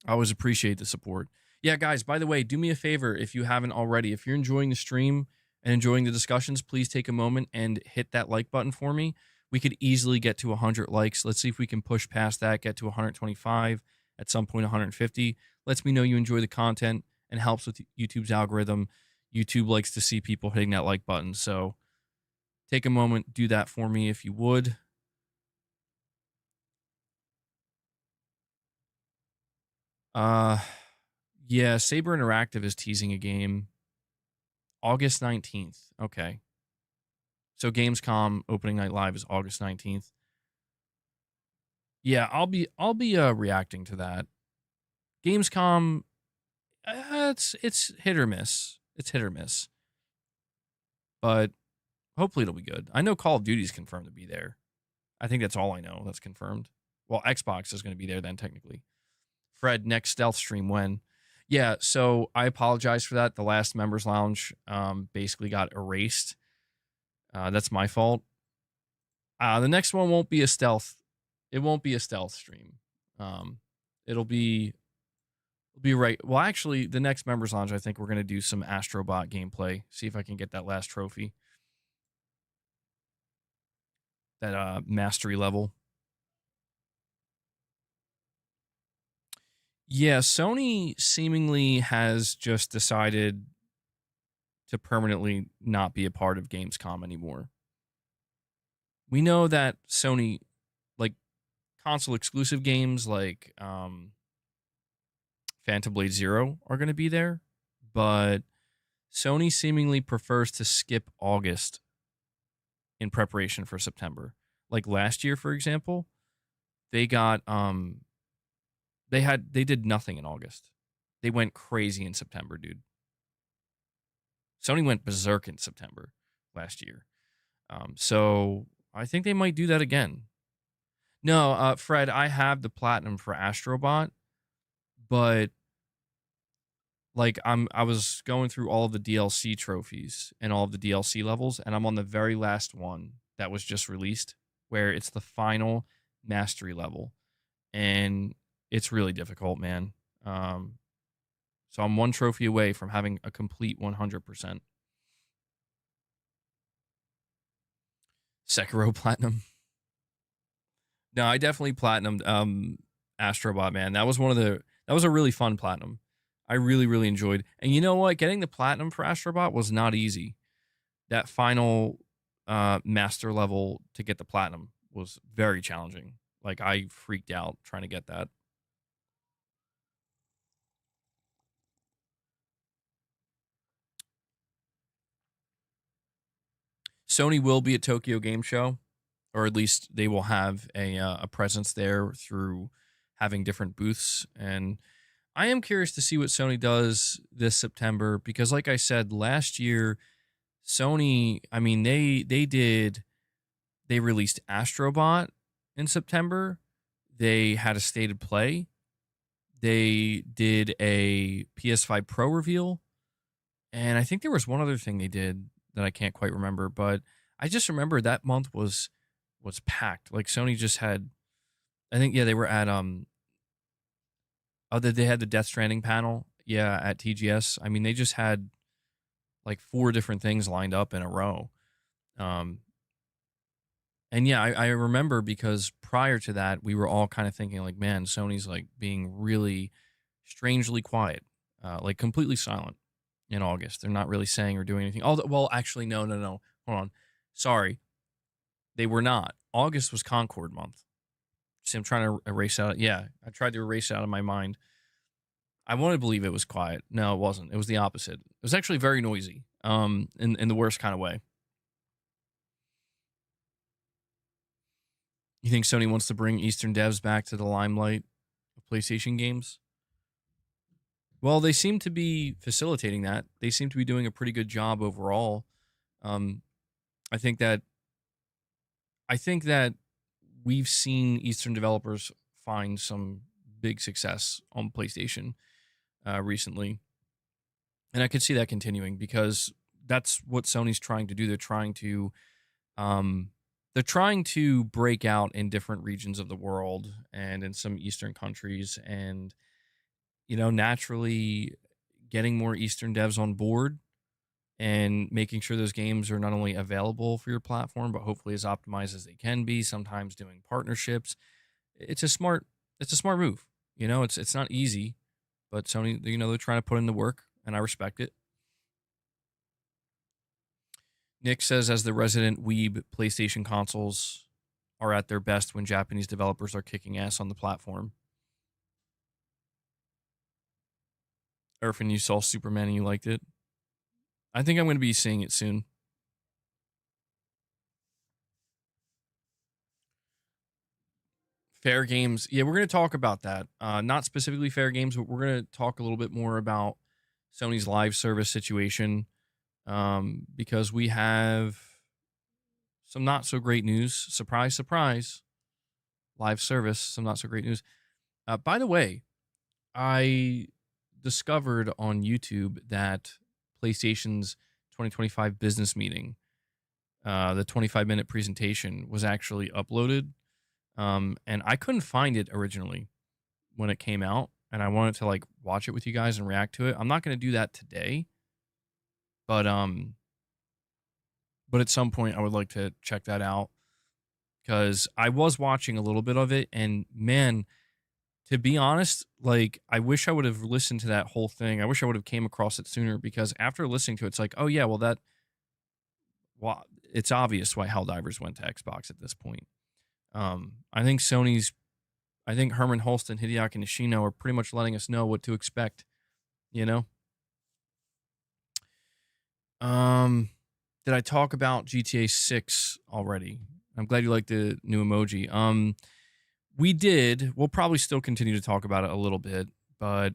I always appreciate the support. Yeah, guys, by the way, do me a favor if you haven't already. If you're enjoying the stream and enjoying the discussions, please take a moment and hit that like button for me. We could easily get to 100 likes. Let's see if we can push past that, get to 125, at some point 150. Lets me know you enjoy the content and helps with YouTube's algorithm. YouTube likes to see people hitting that like button. So take a moment, do that for me if you would. Yeah, Saber Interactive is teasing a game August 19th. Okay. So Gamescom opening night live is August 19th. Yeah, I'll be reacting to that. Gamescom, it's hit or miss. But hopefully it'll be good. I know Call of Duty's confirmed to be there. I think that's all I know that's confirmed. Well, Xbox is going to be there then technically. Fred, next stealth stream when? Yeah, so I apologize for that. The last members lounge basically got erased. That's my fault. The next one won't be a stealth. It won't be a stealth stream. It'll be right. Well, actually, the next members lounge, I think we're gonna do some Astrobot gameplay. See if I can get that last trophy. That mastery level. Yeah, Sony seemingly has just decided to permanently not be a part of Gamescom anymore. We know that Sony, like console exclusive games like Phantom Blade Zero are going to be there, but Sony seemingly prefers to skip August in preparation for September. Like last year, for example, they got they did nothing in August. They went crazy in September, dude. Sony went berserk in September last year. So I think they might do that again. No, Fred, I have the platinum for Astrobot, but like I was going through all of the DLC trophies and all of the DLC levels, and I'm on the very last one that was just released, where it's the final mastery level, and it's really difficult, man. So I'm one trophy away from having a complete 100%. Sekiro platinum. No, I definitely platinumed Astrobot, man. That was that was a really fun platinum. I really, really enjoyed. And you know what? Getting the platinum for Astrobot was not easy. That final master level to get the platinum was very challenging. Like, I freaked out trying to get that. Sony will be at Tokyo Game Show, or at least they will have a presence there through having different booths. And I am curious to see what Sony does this September because, like I said, last year, Sony, I mean, they released Astrobot in September. They had a state of play. They did a PS5 Pro reveal. And I think there was one other thing they did that I can't quite remember, but I just remember that month was packed. Like Sony just had, I think, yeah, they were at they had the Death Stranding panel, yeah, at TGS. I mean, they just had like 4 different things lined up in a row. And yeah, I remember because prior to that, we were all kind of thinking like, man, Sony's like being really strangely quiet, like completely silent in August. They're not really saying or doing anything. Although, well, actually, no. Hold on. Sorry. They were not. August was Concord month. See, I'm trying to erase out. Yeah, I tried to erase it out of my mind. I wanted to believe it was quiet. No, it wasn't. It was the opposite. It was actually very noisy, in the worst kind of way. You think Sony wants to bring Eastern devs back to the limelight of PlayStation games? Well, they seem to be facilitating that. They seem to be doing a pretty good job overall. I think that we've seen Eastern developers find some big success on PlayStation recently, and I could see that continuing because that's what Sony's trying to do. They're trying to break out in different regions of the world and in some Eastern countries, and naturally getting more Eastern devs on board and making sure those games are not only available for your platform, but hopefully as optimized as they can be. Sometimes doing partnerships. It's a smart move. It's not easy, but Sony, they're trying to put in the work, and I respect it. Nick says, as the resident weeb, PlayStation consoles are at their best when Japanese developers are kicking ass on the platform. Irfan, you saw Superman and you liked it. I think I'm going to be seeing it soon. Fair games. Yeah, we're going to talk about that. Not specifically fair games, but we're going to talk a little bit more about Sony's live service situation because we have some not so great news. Surprise, surprise. Live service, some not so great news. By the way, I discovered on YouTube that PlayStation's 2025 business meeting, the 25-minute presentation, was actually uploaded. And I couldn't find it originally when it came out, and I wanted to like watch it with you guys and react to it. I'm not going to do that today, but at some point I would like to check that out because I was watching a little bit of it, and man, to be honest, like I wish I would have listened to that whole thing. I wish I would have came across it sooner because after listening to it, it's like, oh yeah, well it's obvious why Helldivers went to Xbox at this point. I think Herman Holst and Hideaki Nishino are pretty much letting us know what to expect, Did I talk about GTA 6 already? I'm glad you like the new emoji. We did. We'll probably still continue to talk about it a little bit, but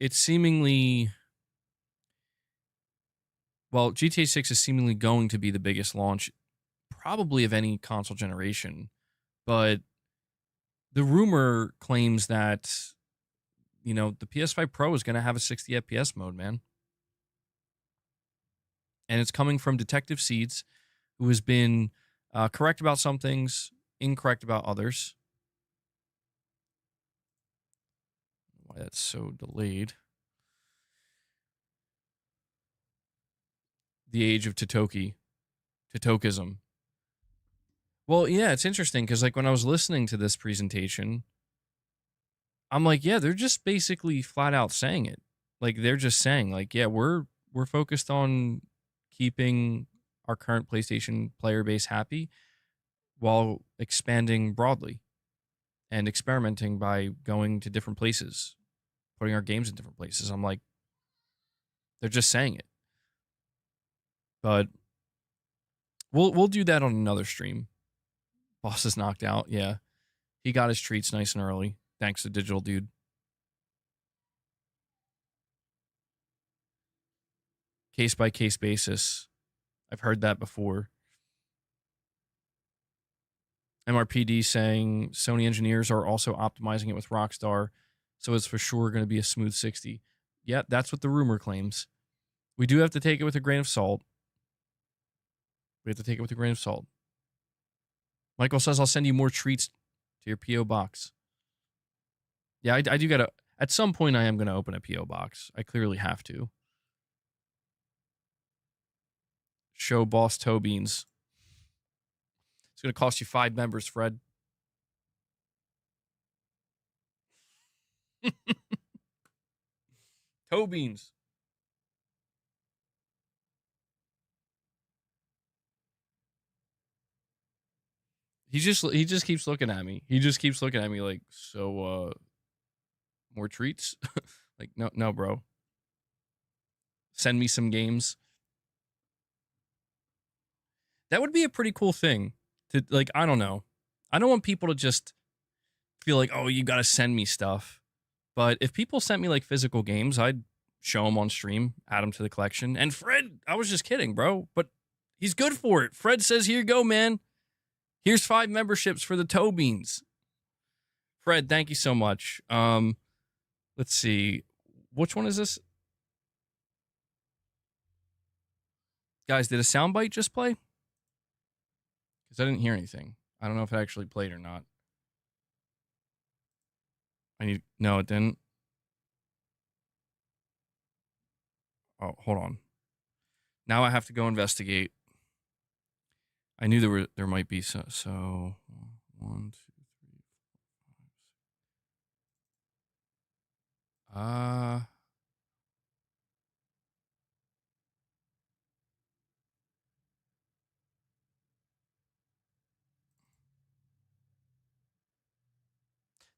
it's seemingly... Well, GTA 6 is seemingly going to be the biggest launch probably of any console generation, but the rumor claims that, the PS5 Pro is going to have a 60 FPS mode, man. And it's coming from Detective Seeds, who has been correct about some things, incorrect about others. Why that's so delayed. The age of Totokism. Well, yeah, it's interesting because like when I was listening to this presentation, I'm like, yeah, they're just basically flat out saying it. Like they're just saying, like, yeah, we're focused on keeping our current PlayStation player base happy while expanding broadly and experimenting by going to different places, putting our games in different places. I'm like, they're just saying it. But we'll do that on another stream. Boss is knocked out. Yeah. He got his treats nice and early. Thanks to Digital Dude. Case by case basis. I've heard that before. MRPD saying Sony engineers are also optimizing it with Rockstar, so it's for sure going to be a smooth 60. Yeah, that's what the rumor claims. We do have to take it with a grain of salt. We have to take it with a grain of salt. Michael says, I'll send you more treats to your P.O. box. Yeah, I do got to... At some point, I am going to open a P.O. box. I clearly have to. Show Boss Toe Beans. It's going to cost you 5 members, Fred. Toe Beans. He just keeps looking at me. He just keeps looking at me like, so more treats? Like, no, bro. Send me some games. That would be a pretty cool thing to, like, I don't know. I don't want people to just feel like, oh, you got to send me stuff. But if people sent me like physical games, I'd show them on stream, add them to the collection. And Fred, I was just kidding, bro, but he's good for it. Fred says, here you go, man. Here's 5 memberships for the Toe Beans. Fred, thank you so much. Let's see. Which one is this? Guys, did a soundbite just play? Because I didn't hear anything. I don't know if it actually played or not. No, it didn't. Oh, hold on. Now I have to go investigate. I knew there might be so 1, 2, 3, 4, 5.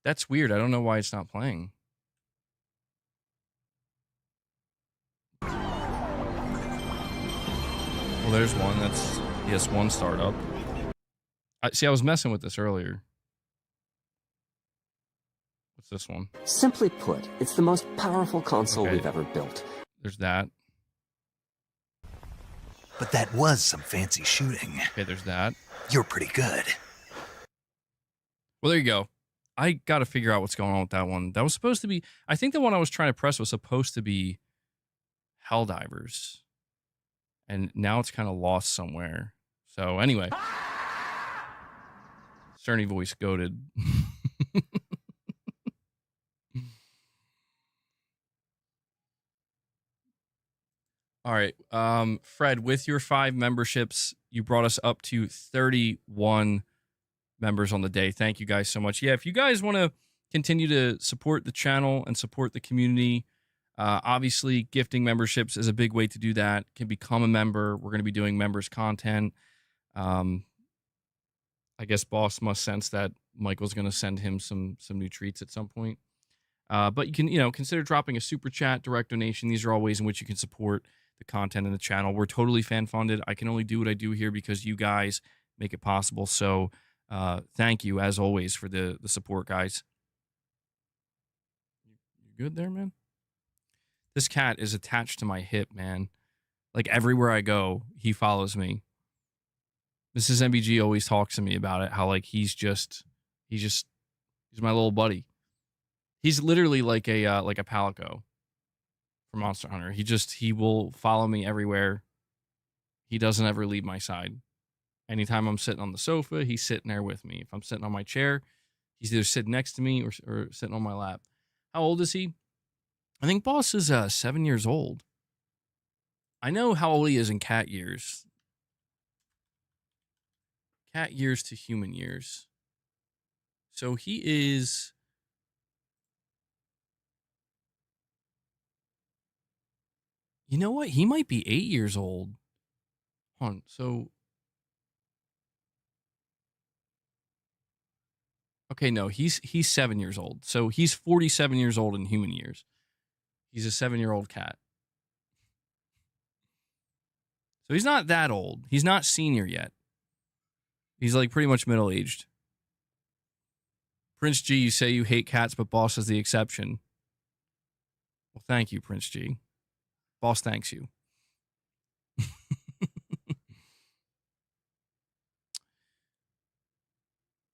That's weird. I don't know why it's not playing. Well, there's one. That's PS1 startup. I was messing with this earlier. What's this one? Simply put, it's the most powerful console we've ever built. There's that. But that was some fancy shooting. Okay, there's that. You're pretty good. Well, there you go. I got to figure out what's going on with that one. That was supposed to be... I think the one I was trying to press was supposed to be Helldivers. And now it's kind of lost somewhere. So, anyway. Cerny voice goated. All right. Fred, with your 5 memberships, you brought us up to 31 members on the day. Thank you guys so much. Yeah, if you guys want to continue to support the channel and support the community, obviously gifting memberships is a big way to do that. Can become a member. We're going to be doing members content. I guess Boss must sense that Michael's going to send him some new treats at some point. But you can, consider dropping a super chat, direct donation. These are all ways in which you can support the content in the channel. We're totally fan funded. I can only do what I do here because you guys make it possible. So thank you as always for the support, guys. You good there, man? This cat is attached to my hip, man. Like everywhere I go, he follows me. Mrs. MBG always talks to me about it. How like he's my little buddy. He's literally like a Palico from Monster Hunter. He will follow me everywhere. He doesn't ever leave my side. Anytime I'm sitting on the sofa, he's sitting there with me. If I'm sitting on my chair, he's either sitting next to me or sitting on my lap. How old is he? I think Boss is 7 years old. I know how old he is in cat years. Cat years to human years. So he is You know what? He might be 8 years old. Hold on. So, okay, no, he's 7 years old. So he's 47 years old in human years. He's a 7-year-old cat. So he's not that old. He's not senior yet. He's like pretty much middle-aged. Prince G, you say you hate cats, but Boss is the exception. Well, thank you, Prince G. Boss thanks you.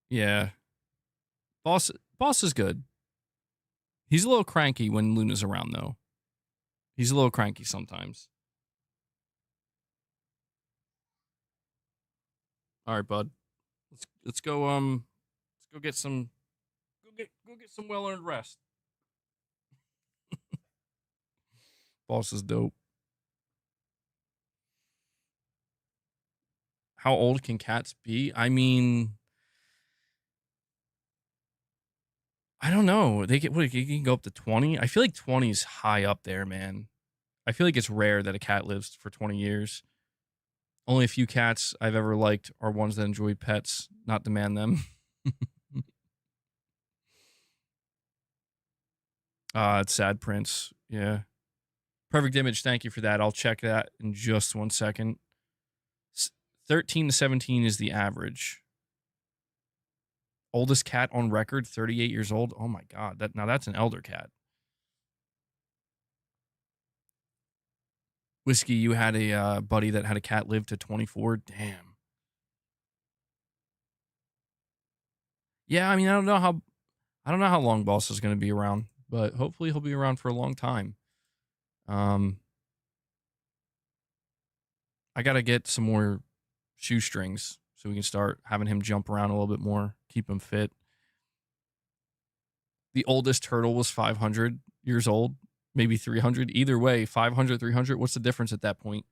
Yeah. Boss is good. He's a little cranky when Luna's around, though. He's a little cranky sometimes. All right, bud. Let's go get some well-earned rest. Boss is dope. How old can cats be? I mean, I don't know. They can go up to 20. I feel like 20 is high up there, man. I feel like it's rare that a cat lives for 20 years. Only a few cats I've ever liked are ones that enjoy pets, not demand them. It's sad, Prince. Yeah. Perfect image. Thank you for that. I'll check that in just 1 second. 13 to 17 is the average. Oldest cat on record, 38 years old. Oh my God. Now that's an elder cat. Whiskey, you had a buddy that had a cat live to 24. Damn. Yeah, I mean, I don't know how long Boss is going to be around, but hopefully he'll be around for a long time. I got to get some more shoestrings so we can start having him jump around a little bit more, keep him fit. The oldest turtle was 500 years old, maybe 300. Either way, 500, 300, what's the difference at that point?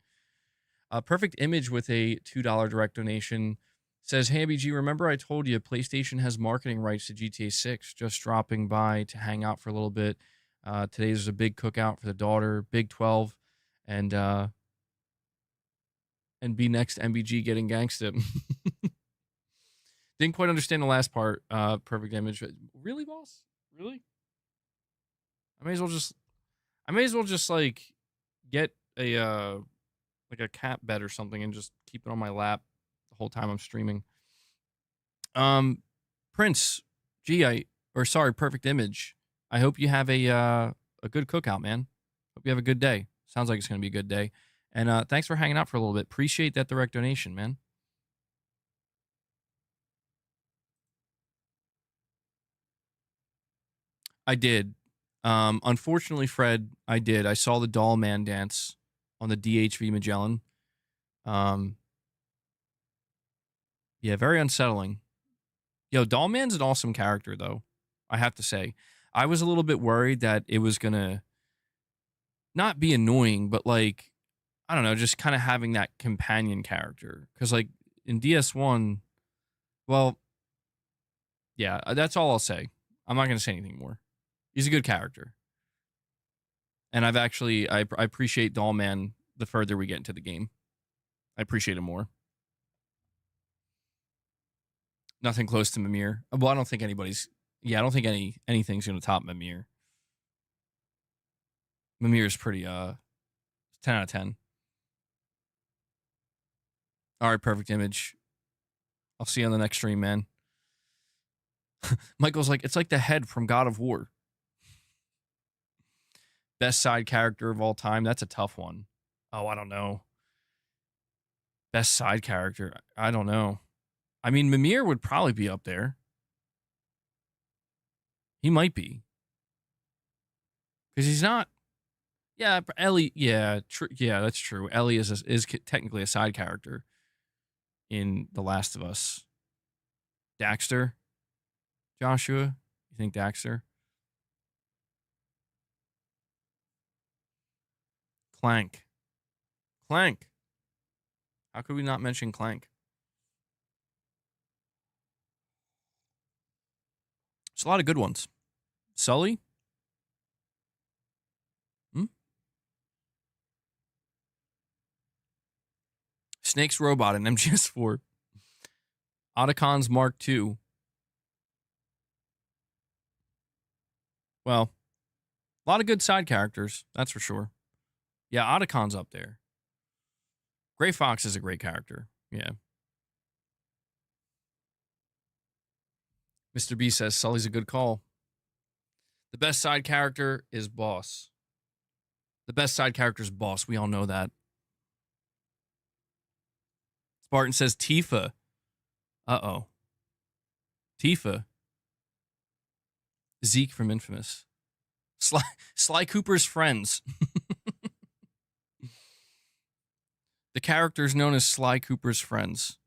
Perfect image with a $2 direct donation says, hey, BG, remember I told you PlayStation has marketing rights to GTA 6, just dropping by to hang out for a little bit. Today there's a big cookout for the daughter, Big 12, and be next MBG getting gangsta. Didn't quite understand the last part. Perfect image. Really, boss? Really? I may as well just like get a like a cat bed or something and just keep it on my lap the whole time I'm streaming. Prince, perfect image. I hope you have a good cookout, man. Hope you have a good day. Sounds like it's gonna be a good day. And thanks for hanging out for a little bit. Appreciate that direct donation, man. I did. Unfortunately, Fred, I did. I saw the Doll Man dance on the DHV Magellan. Yeah, very unsettling. Yo, Doll Man's an awesome character, though. I have to say. I was a little bit worried that it was gonna not be annoying, but like, I don't know, just kind of having that companion character. Because like in DS1, well, yeah, that's all I'll say. I'm not gonna say anything more. He's a good character. And I appreciate Doll Man the further we get into the game. I appreciate him more. Nothing close to Mimir. Well, I don't think anything's going to top Mimir. Mimir is pretty 10 out of 10. All right, perfect image. I'll see you on the next stream, man. Michael's like, it's like the head from God of War. Best side character of all time. That's a tough one. Oh, I don't know. Best side character. I don't know. I mean, Mimir would probably be up there. He might be. Because he's not. Yeah, Ellie. Yeah, yeah, that's true. Ellie is technically a side character in The Last of Us. Daxter? Joshua? You think Daxter? Clank. How could we not mention Clank? It's a lot of good ones. Sully? Snake's robot in MGS4. Otacon's Mark II. Well, a lot of good side characters, that's for sure. Yeah, Otacon's up there. Gray Fox is a great character. Yeah. Mr. B says Sully's a good call. The best side character is Boss. The best side character is Boss. We all know that. Spartan says Tifa. Uh-oh. Tifa. Zeke from Infamous. Sly Cooper's friends. The character is known as Sly Cooper's friends.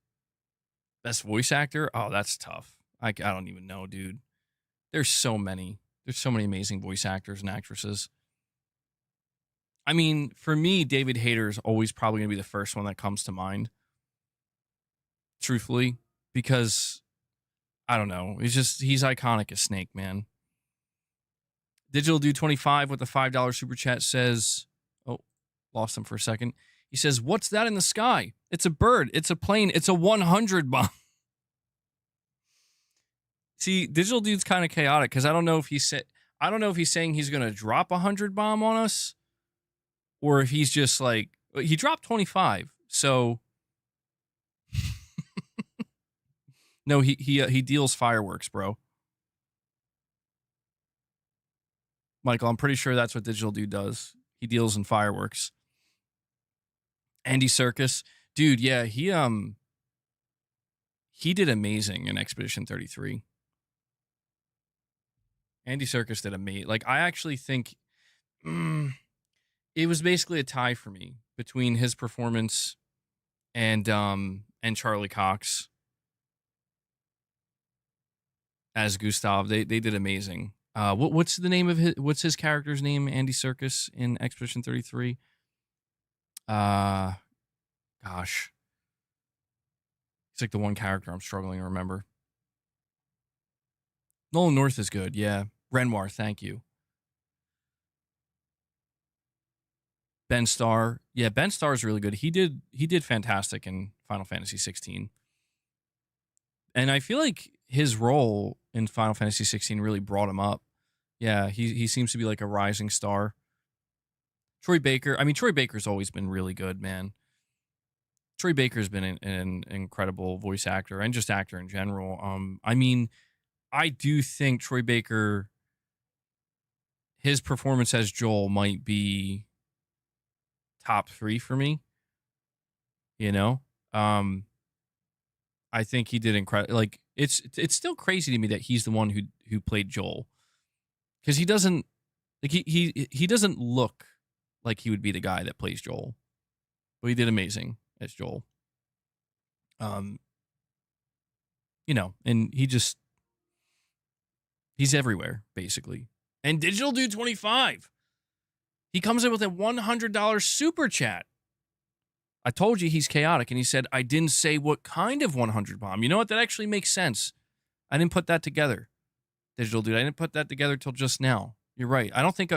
Best voice actor? Oh, that's tough. I don't even know, dude. There's so many. There's so many amazing voice actors and actresses. I mean, for me, David Hayter is always probably going to be the first one that comes to mind. Truthfully. Because, I don't know. He's iconic as Snake, man. Digital Dude 25 with the $5 super chat says, oh, lost him for a second. He says, what's that in the sky? It's a bird. It's a plane. It's a 100 bomb. See, Digital Dude's kind of chaotic because I don't know if he's saying he's going to drop a 100 bomb on us or if he's just like, he dropped 25. So no, he deals fireworks, bro. Michael, I'm pretty sure that's what Digital Dude does. He deals in fireworks. Andy Serkis, dude, yeah, he did amazing in Expedition 33. Andy Serkis did amazing. Like, I actually think it was basically a tie for me between his performance and Charlie Cox as Gustav. They did amazing. What's the name of what's his character's name? Andy Serkis in Expedition 33. Gosh, he's like the one character I'm struggling to remember. Nolan North is good, yeah. Renoir, thank you. Ben Starr, yeah, Ben Starr is really good. He did fantastic in Final Fantasy 16, and I feel like his role in Final Fantasy 16 really brought him up. Yeah, he seems to be like a rising star. Troy Baker, I mean, Troy Baker's always been really good, man. Troy Baker's been an incredible voice actor and just actor in general. I mean, I do think Troy Baker, his performance as Joel might be top 3 for me. You know, I think he did incredible. Like, it's still crazy to me that he's the one who played Joel, because he doesn't like he doesn't look like he would be the guy that plays Joel, but he did amazing as Joel. You know, and he's everywhere basically. And Digital Dude 25, he comes in with a $100 super chat. I told you he's chaotic, and he said, I didn't say what kind of 100 bomb. You know what? That actually makes sense. I didn't put that together, Digital Dude. I didn't put that together till just now. You're right. I don't think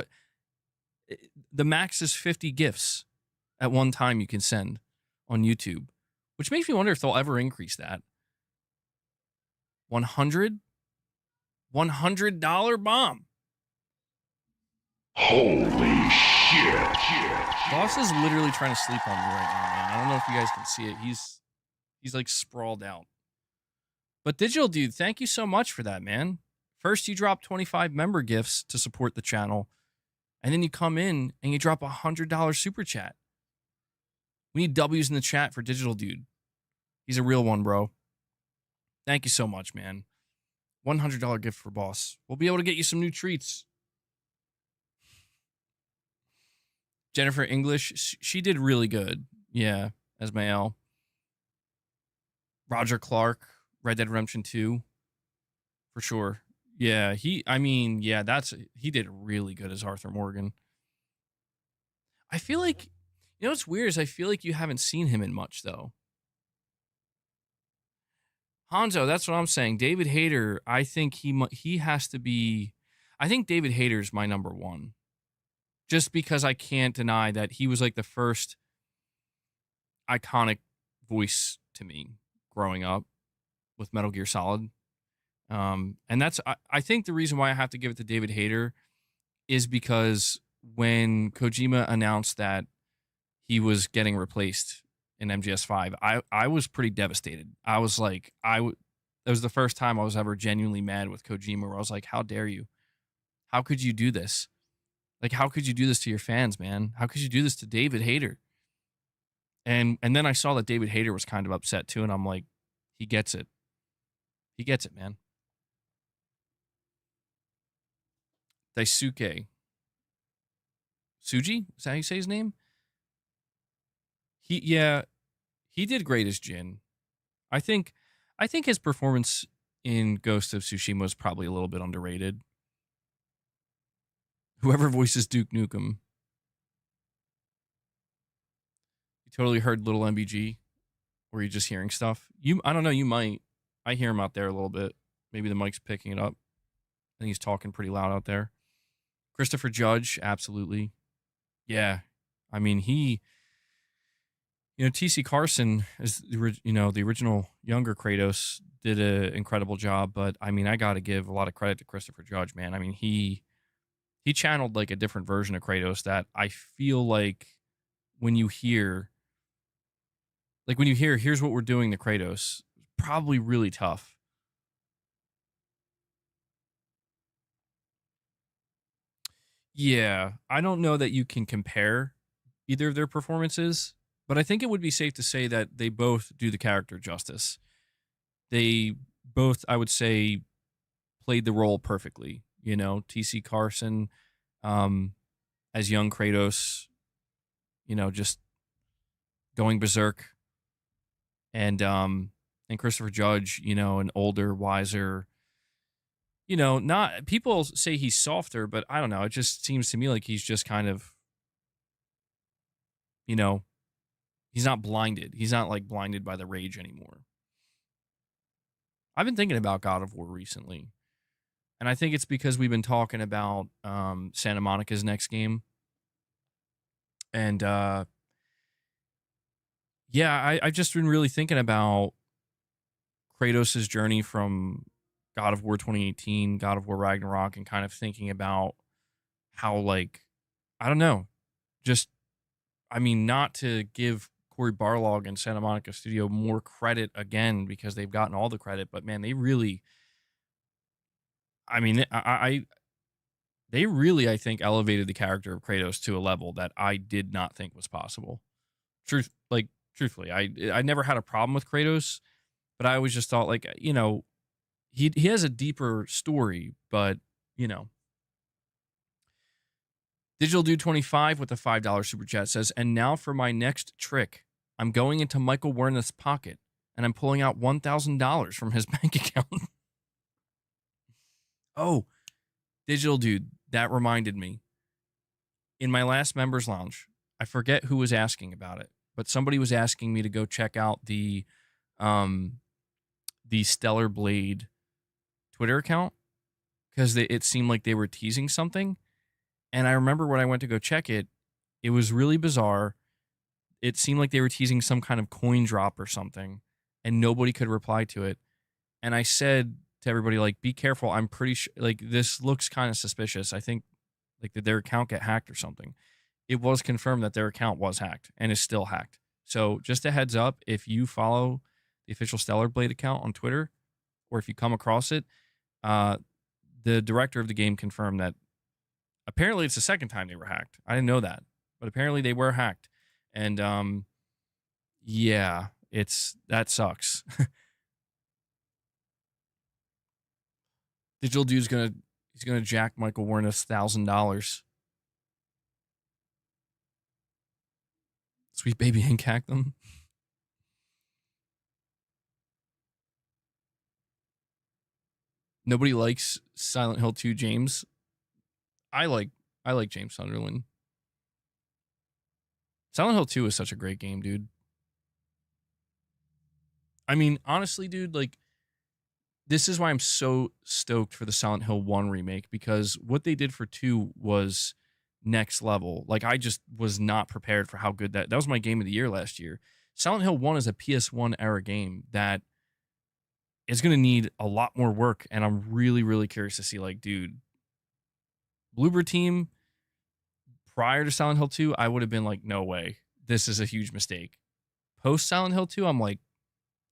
the max is 50 gifts at one time you can send on YouTube, which makes me wonder if they'll ever increase that. 100? $100 bomb. Holy shit. Boss is literally trying to sleep on me right now, man. I don't know if you guys can see it. He's like sprawled out. But Digital Dude, thank you so much for that, man. First, you drop 25 member gifts to support the channel, and then you come in and you drop a $100 super chat. We need W's in the chat for Digital Dude. He's a real one, bro. Thank you so much, man. $100 gift for Boss. We'll be able to get you some new treats. Jennifer English, she did really good. Yeah, as Mael. Roger Clark, Red Dead Redemption 2. For sure. Yeah, he did really good as Arthur Morgan. I feel like, you know what's weird is I feel like you haven't seen him in much, though. Hanzo, that's what I'm saying. David Hayter, I think he has to be, I think David Hayter's my number one. Just because I can't deny that he was like the first iconic voice to me growing up with Metal Gear Solid. And that's, I think the reason why I have to give it to David Hayter is because when Kojima announced that he was getting replaced in MGS5, I was pretty devastated. I was like, it was the first time I was ever genuinely mad with Kojima, where I was like, how dare you? How could you do this? Like, how could you do this to your fans, man? How could you do this to David Hayter? And then I saw that David Hayter was kind of upset too, and I'm like, he gets it. He gets it, man. Daisuke Suji? Is that how you say his name? He did great as Jin. I think his performance in Ghost of Tsushima was probably a little bit underrated. Whoever voices Duke Nukem. You totally heard Little MBG? Or are you just hearing stuff? I don't know, you might. I hear him out there a little bit. Maybe the mic's picking it up. I think he's talking pretty loud out there. Christopher Judge, absolutely. Yeah. I mean, T.C. Carson is, the original younger Kratos, did an incredible job. But, I mean, I got to give a lot of credit to Christopher Judge, man. I mean, he channeled like a different version of Kratos that I feel like when you hear, here's what we're doing to Kratos, probably really tough. Yeah, I don't know that you can compare either of their performances, but I think it would be safe to say that they both do the character justice. They both, I would say, played the role perfectly. T.C. Carson as young Kratos, just going berserk, and Christopher Judge, an older, wiser. Not, people say he's softer, but I don't know. It just seems to me like he's just kind of, he's not blinded. He's not like blinded by the rage anymore. I've been thinking about God of War recently, and I think it's because we've been talking about Santa Monica's next game. And I've just been really thinking about Kratos' journey from God of War 2018, God of War Ragnarok, and kind of thinking about how, like, I don't know, just, I mean, not to give Cory Barlog and Santa Monica Studio more credit again, because they've gotten all the credit, but man, they really, I mean, they really, I think, elevated the character of Kratos to a level that I did not think was possible. Truthfully, I never had a problem with Kratos, but I always just thought, like, he has a deeper story, but, Digital Dude 25 with a $5 super chat says, and now for my next trick. I'm going into Michael Werner's pocket, and I'm pulling out $1,000 from his bank account. Oh, Digital Dude, that reminded me. In my last members lounge, I forget who was asking about it, but somebody was asking me to go check out the Stellar Blade Twitter account, because it seemed like they were teasing something. And I remember when I went to go check it, it was really bizarre. It seemed like they were teasing some kind of coin drop or something, and nobody could reply to it. And I said to everybody, like, be careful. I'm pretty sure, like, this looks kind of suspicious. I think, like, did their account get hacked or something? It was confirmed that their account was hacked and is still hacked. So just a heads up, if you follow the official Stellar Blade account on Twitter, or if you come across it, the director of the game confirmed that apparently it's the second time they were hacked. I didn't know that, but apparently they were hacked. And yeah, that sucks. Digital Dude's he's gonna jack Michael Werner's $1,000. Sweet Baby Hank hacked them. Nobody likes Silent Hill 2 James. I like James Sunderland. Silent Hill 2 is such a great game, dude. I mean, honestly, dude, like, this is why I'm so stoked for the Silent Hill 1 remake, because what they did for 2 was next level. Like, I just was not prepared for how good that was my game of the year last year. Silent Hill 1 is a PS1 era game that is going to need a lot more work. And I'm really, really curious to see, like, dude, Bloober Team, prior to Silent Hill 2, I would have been like, no way. This is a huge mistake. Post Silent Hill 2, I'm like,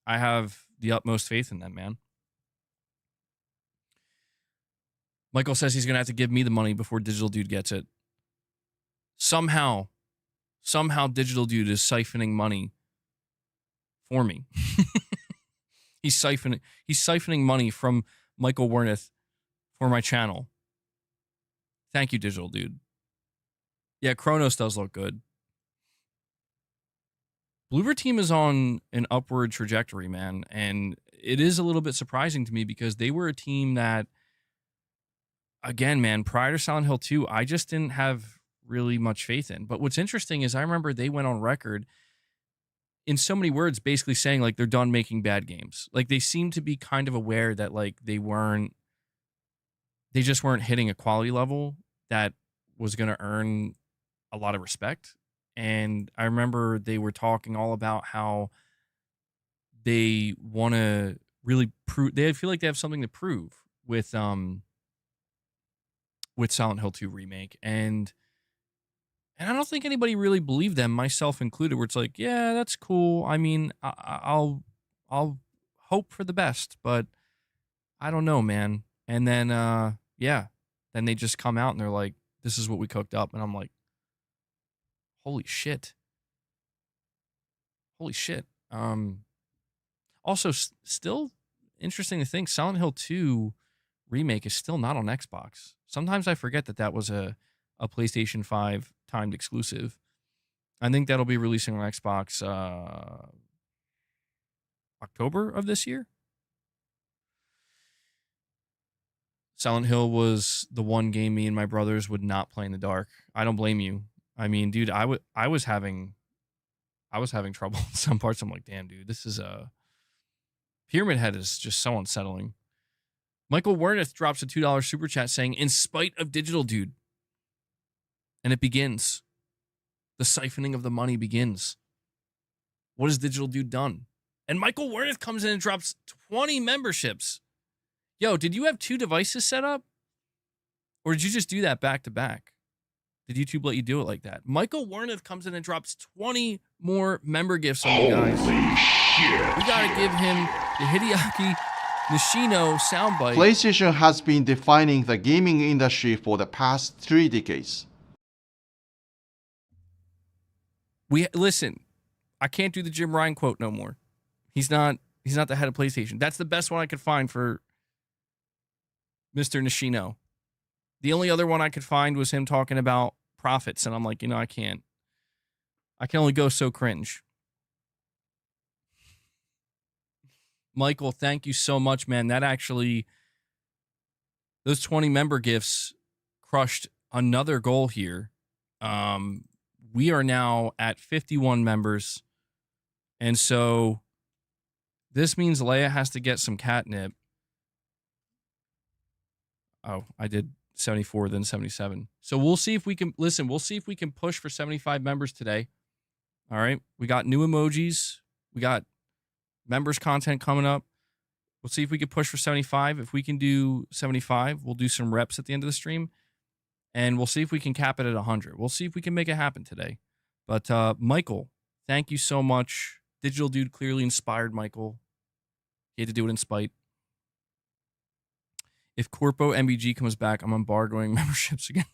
I have the utmost faith in them, man. Michael says he's going to have to give me the money before Digital Dude gets it. Somehow Digital Dude is siphoning money for me. He's siphoning money from Michael Wernick for my channel. Thank you, Digital Dude. Yeah, Kronos does look good. Bloober Team is on an upward trajectory, man. And it is a little bit surprising to me because they were a team that, again, man, prior to Silent Hill 2, I just didn't have really much faith in. But what's interesting is I remember they went on record in so many words basically saying, like, they're done making bad games. Like, they seem to be kind of aware that, like, they just weren't hitting a quality level that was going to earn a lot of respect. And I remember they were talking all about how they want to really prove, they feel like they have something to prove with Silent Hill 2 Remake. And I don't think anybody really believed them, myself included, where it's like, yeah, that's cool. I mean, I'll hope for the best, but I don't know, man. And then, then they just come out and they're like, this is what we cooked up. And I'm like, holy shit. Holy shit. Also, still interesting to think, Silent Hill 2 Remake is still not on Xbox. Sometimes I forget that was a PlayStation 5 timed exclusive. I think that'll be releasing on Xbox October of this year. Silent Hill was the one game me and my brothers would not play in the dark. I don't blame you. I mean, dude, I was having trouble in some parts. I'm like, damn, dude, this is Pyramid Head is just so unsettling. Michael Wernick drops a $2 super chat saying, in spite of Digital Dude. And it begins. The siphoning of the money begins. What has Digital Dude done? And Michael Wernick comes in and drops 20 memberships. Yo, did you have 2 devices set up? Or did you just do that back to back? Did YouTube let you do it like that? Michael Wernick comes in and drops 20 more member gifts on you guys. Holy shit. We gotta give him the Hideaki Nishino soundbite. PlayStation has been defining the gaming industry for the past 3 decades. Listen, I can't do the Jim Ryan quote no more. He's not the head of PlayStation. That's the best one I could find for Mr. Nishino. The only other one I could find was him talking about profits, and I'm like, I can't. I can only go so cringe. Michael, thank you so much, man. That actually, those 20 member gifts crushed another goal here. We are now at 51 members. And so this means Leia has to get some catnip. Oh, I did 74, then 77. So we'll see if we can, we'll see if we can push for 75 members today. All right. We got new emojis. We got members content coming up. We'll see if we can push for 75. If we can do 75, we'll do some reps at the end of the stream. And we'll see if we can cap it at 100. We'll see if we can make it happen today. But Michael, thank you so much. Digital Dude clearly inspired Michael. He had to do it in spite. If Corpo MBG comes back, I'm embargoing memberships again.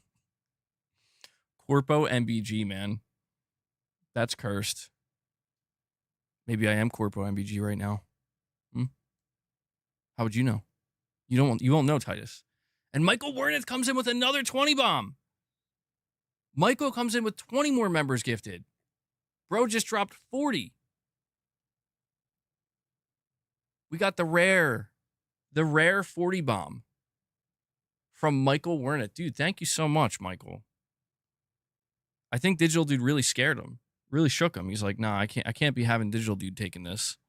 Corpo MBG, man. That's cursed. Maybe I am Corpo MBG right now. How would you know? You won't know, Titus. And Michael Wernick comes in with another 20 bomb. Michael comes in with 20 more members gifted. Bro just dropped 40. We got the rare 40 bomb from Michael Wernick. Dude, thank you so much, Michael. I think Digital Dude really scared him. Really shook him. He's like, nah, I can't be having Digital Dude taking this.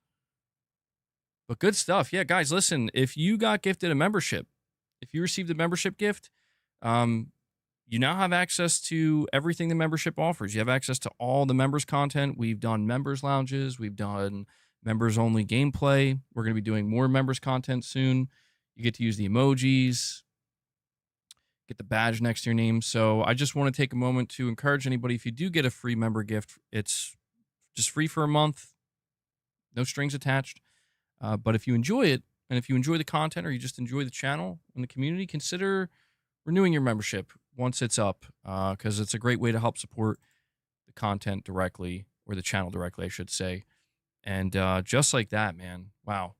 But good stuff. Yeah, guys, you got gifted a membership, if you received a membership gift, you now have access to everything the membership offers. You have access to all the members content. We've done members lounges. We've done members only gameplay. We're going to be doing more members content soon. You get to use the emojis, get the badge next to your name. So I just want to take a moment to encourage anybody, if you do get a free member gift, it's just free for a month, no strings attached. But if you enjoy it, and if you enjoy the content, or you just enjoy the channel and the community, consider renewing your membership once it's up, because it's a great way to help support the content directly, or the channel directly, I should say. And just like that, man, wow.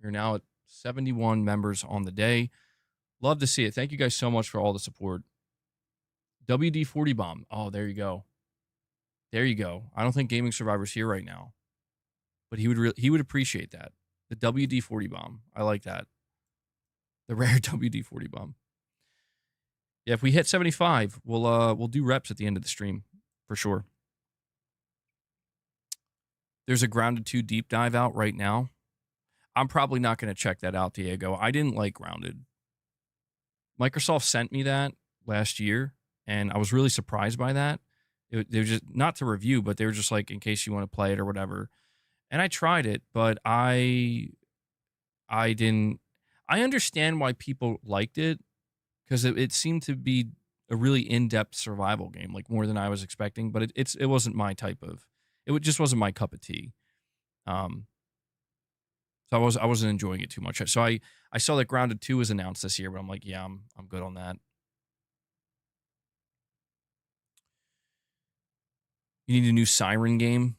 You're now at 71 members on the day. Love to see it. Thank you guys so much for all the support. WD-40 Bomb. Oh, there you go. There you go. I don't think Gaming Survivor's here right now, but he would appreciate that. The WD-40 Bomb. I like that. The rare WD-40 Bomb. Yeah, if we hit 75, we'll do reps at the end of the stream for sure. There's a Grounded 2 deep dive out right now. I'm probably not going to check that out, Diego. I didn't like Grounded. Microsoft sent me that last year, and I was really surprised by that. They were just, not to review, but they were just like, in case you want to play it or whatever. And I tried it, but I didn't. I understand why people liked it, because it seemed to be a really in-depth survival game, like more than I was expecting. But it wasn't my type of. It just wasn't my cup of tea. So I wasn't enjoying it too much. So I saw that Grounded 2 was announced this year, but I'm like, yeah, I'm good on that. You need a new Siren game.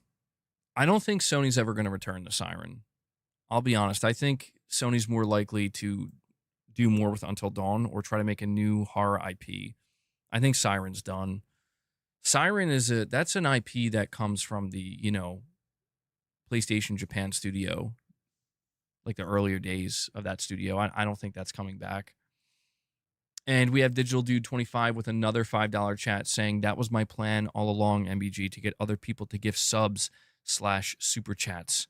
I don't think Sony's ever going to return to Siren. I'll be honest. I think Sony's more likely to do more with Until Dawn, or try to make a new horror IP. I think Siren's done. Siren that's an IP that comes from the, PlayStation Japan studio, like the earlier days of that studio. I don't think that's coming back. And we have Digital Dude 25 with another $5 chat saying, that was my plan all along, MBG, to get other people to gift subs / super chats.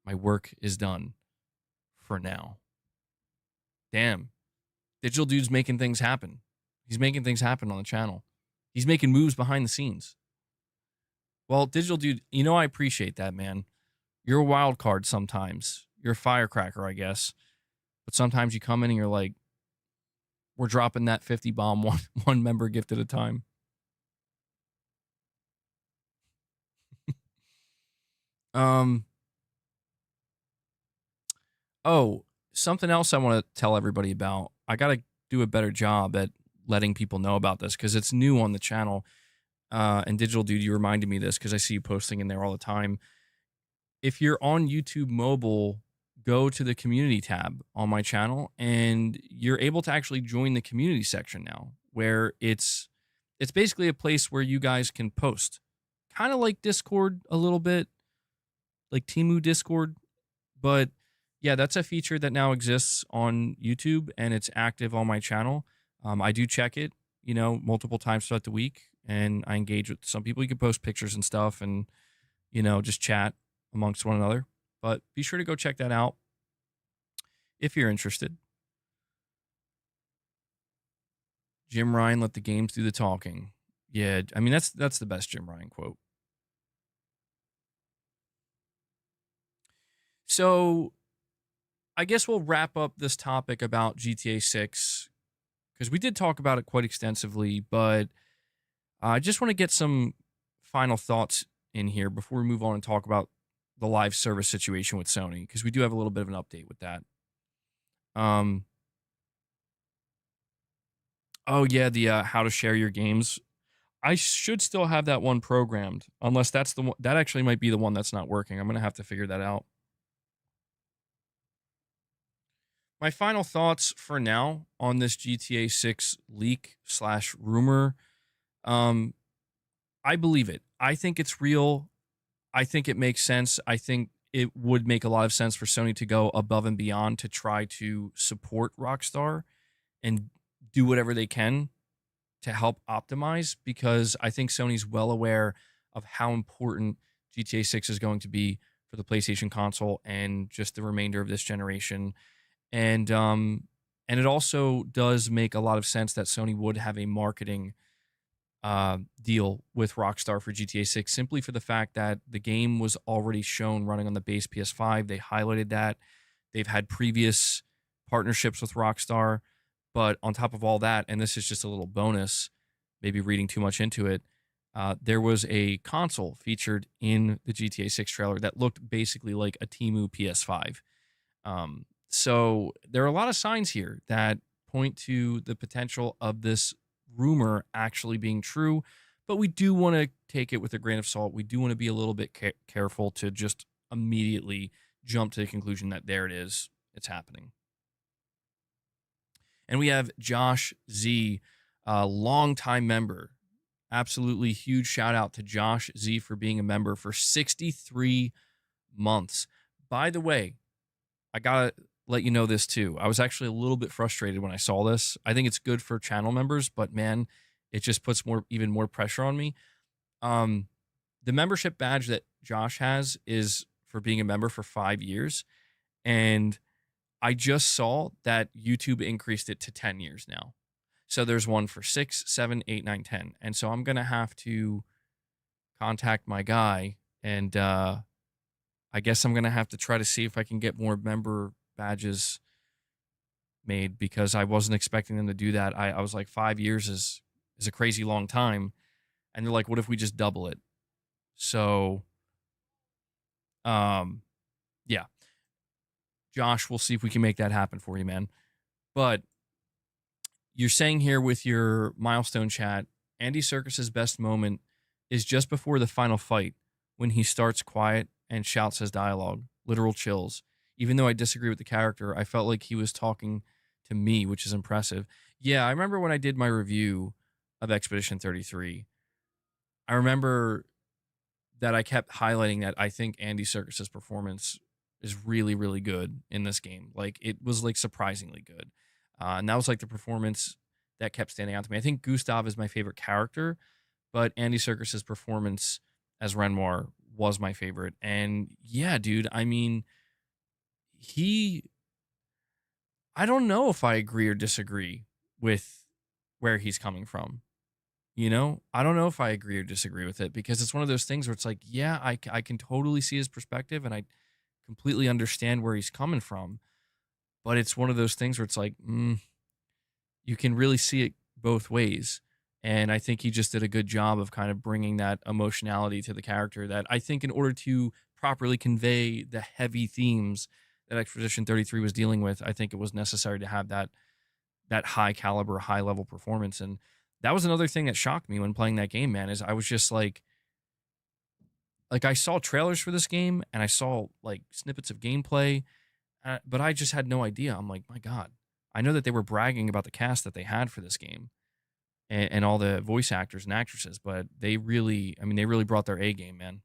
My work is done for now. Damn. Digital Dude's making things happen. He's making things happen on the channel. He's making moves behind the scenes. Well, Digital Dude, I appreciate that, man. You're a wild card sometimes. You're a firecracker, I guess. But sometimes you come in and you're like, we're dropping that 50 bomb one member gift at a time. Oh, something else I want to tell everybody about. I got to do a better job at letting people know about this, because it's new on the channel. And Digital Dude, you reminded me of this because I see you posting in there all the time. If you're on YouTube mobile, go to the community tab on my channel, and you're able to actually join the community section now, where it's basically a place where you guys can post, kind of like Discord a little bit, like Temu Discord. But yeah, that's a feature that now exists on YouTube, and it's active on my channel. I do check it, multiple times throughout the week, and I engage with some people. You can post pictures and stuff, and just chat amongst one another. But be sure to go check that out if you're interested. Jim Ryan, let the games do the talking. Yeah, I mean, that's the best Jim Ryan quote. So I guess we'll wrap up this topic about GTA 6, because we did talk about it quite extensively, but I just want to get some final thoughts in here before we move on and talk about the live service situation with Sony, because we do have a little bit of an update with that. Oh yeah, the how to share your games. I should still have that one programmed, unless that's the one that actually might be the one that's not working. I'm gonna have to figure that out. My final thoughts for now on this GTA 6 leak / rumor. I believe it. I think it's real. I think it makes sense. I think it would make a lot of sense for Sony to go above and beyond to try to support Rockstar and do whatever they can to help optimize, because I think Sony's well aware of how important GTA 6 is going to be for the PlayStation console and just the remainder of this generation. And And it also does make a lot of sense that Sony would have a marketing deal with Rockstar for GTA 6, simply for the fact that the game was already shown running on the base PS5. They highlighted that. They've had previous partnerships with Rockstar. But on top of all that, and this is just a little bonus, maybe reading too much into it, there was a console featured in the GTA 6 trailer that looked basically like a Temu PS5. So there are a lot of signs here that point to the potential of this rumor actually being true, but we do want to take it with a grain of salt. We do want to be a little bit careful to just immediately jump to the conclusion that there it is, it's happening. And we have Josh Z, a longtime member. Absolutely huge shout out to Josh Z for being a member for 63 months. By the way, I got to let you know this too. I was actually a little bit frustrated when I saw this. I think it's good for channel members, but man, it just puts even more pressure on me. The membership badge that Josh has is for being a member for 5 years. And I just saw that YouTube increased it to 10 years now. So there's one for 6, 7, 8, 9, 10. And so I'm going to have to contact my guy. And I guess I'm going to have to try to see if I can get more member badges made, because I wasn't expecting them to do that. I was like, 5 years is a crazy long time. And they're like, what if we just double it? So, yeah. Josh, we'll see if we can make that happen for you, man. But you're saying here with your milestone chat, Andy Serkis's best moment is just before the final fight when he starts quiet and shouts his dialogue. Literal chills. Even though I disagree with the character, I felt like he was talking to me, which is impressive. Yeah, I remember when I did my review of Expedition 33, I remember that I kept highlighting that I think Andy Serkis's performance is really, really good in this game. Like, it was like surprisingly good. And that was like the performance that kept standing out to me. I think Gustav is my favorite character, but Andy Serkis's performance as Renoir was my favorite. And yeah, dude, I mean, I don't know if I agree or disagree with where he's coming from. You know, I don't know if I agree or disagree with it, because it's one of those things where it's like, yeah, I can totally see his perspective and I completely understand where he's coming from. But it's one of those things where it's like, you can really see it both ways. And I think he just did a good job of kind of bringing that emotionality to the character that I think, in order to properly convey the heavy themes that Expedition 33 was dealing with, I think it was necessary to have that high caliber, high level performance. And that was another thing that shocked me when playing that game, man, is I was just like I saw trailers for this game and I saw like snippets of gameplay, but I just had no idea. I'm like, my God, I know that they were bragging about the cast that they had for this game and all the voice actors and actresses, but they really brought their A game, man.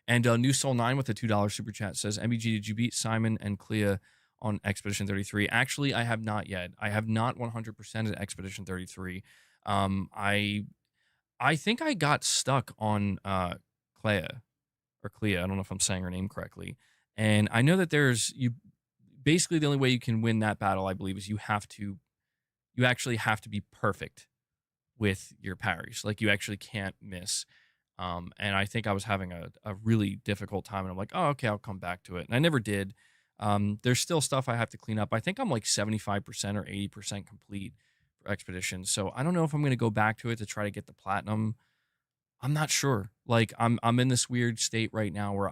And New Soul 9 with a $2 super chat says, MBG, did you beat Simon and Clea on Expedition 33? Actually, I have not yet. I have not 100% at Expedition 33. I think I got stuck on Clea. I don't know if I'm saying her name correctly. And I know that basically the only way you can win that battle, I believe, is you actually have to be perfect with your parries. Like, you actually can't miss. And I think I was having a really difficult time, and I'm like, oh, okay, I'll come back to it. And I never did. There's still stuff I have to clean up. I think I'm like 75% or 80% complete for Expedition. So I don't know if I'm going to go back to it to try to get the platinum. I'm not sure. Like, I'm in this weird state right now where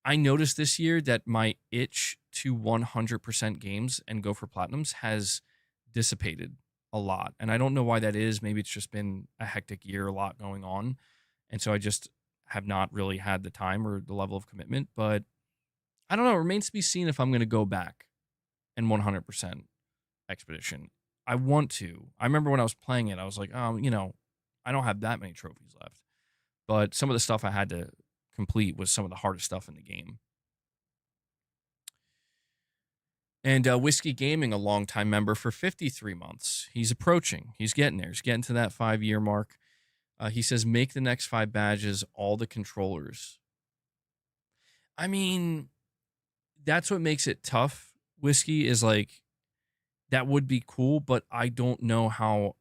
I noticed this year that my itch to 100% games and go for platinums has dissipated a lot. And I don't know why that is. Maybe it's just been a hectic year, a lot going on. And so I just have not really had the time or the level of commitment. But I don't know. It remains to be seen if I'm going to go back and 100% Expedition. I want to. I remember when I was playing it, I was like, oh, I don't have that many trophies left. But some of the stuff I had to complete was some of the hardest stuff in the game. And Whiskey Gaming, a longtime member for 53 months. He's approaching. He's getting there. He's getting to that 5-year mark. He says, make the next 5 badges all the controllers. I mean, that's what makes it tough whiskey is like, that would be cool, but I don't know how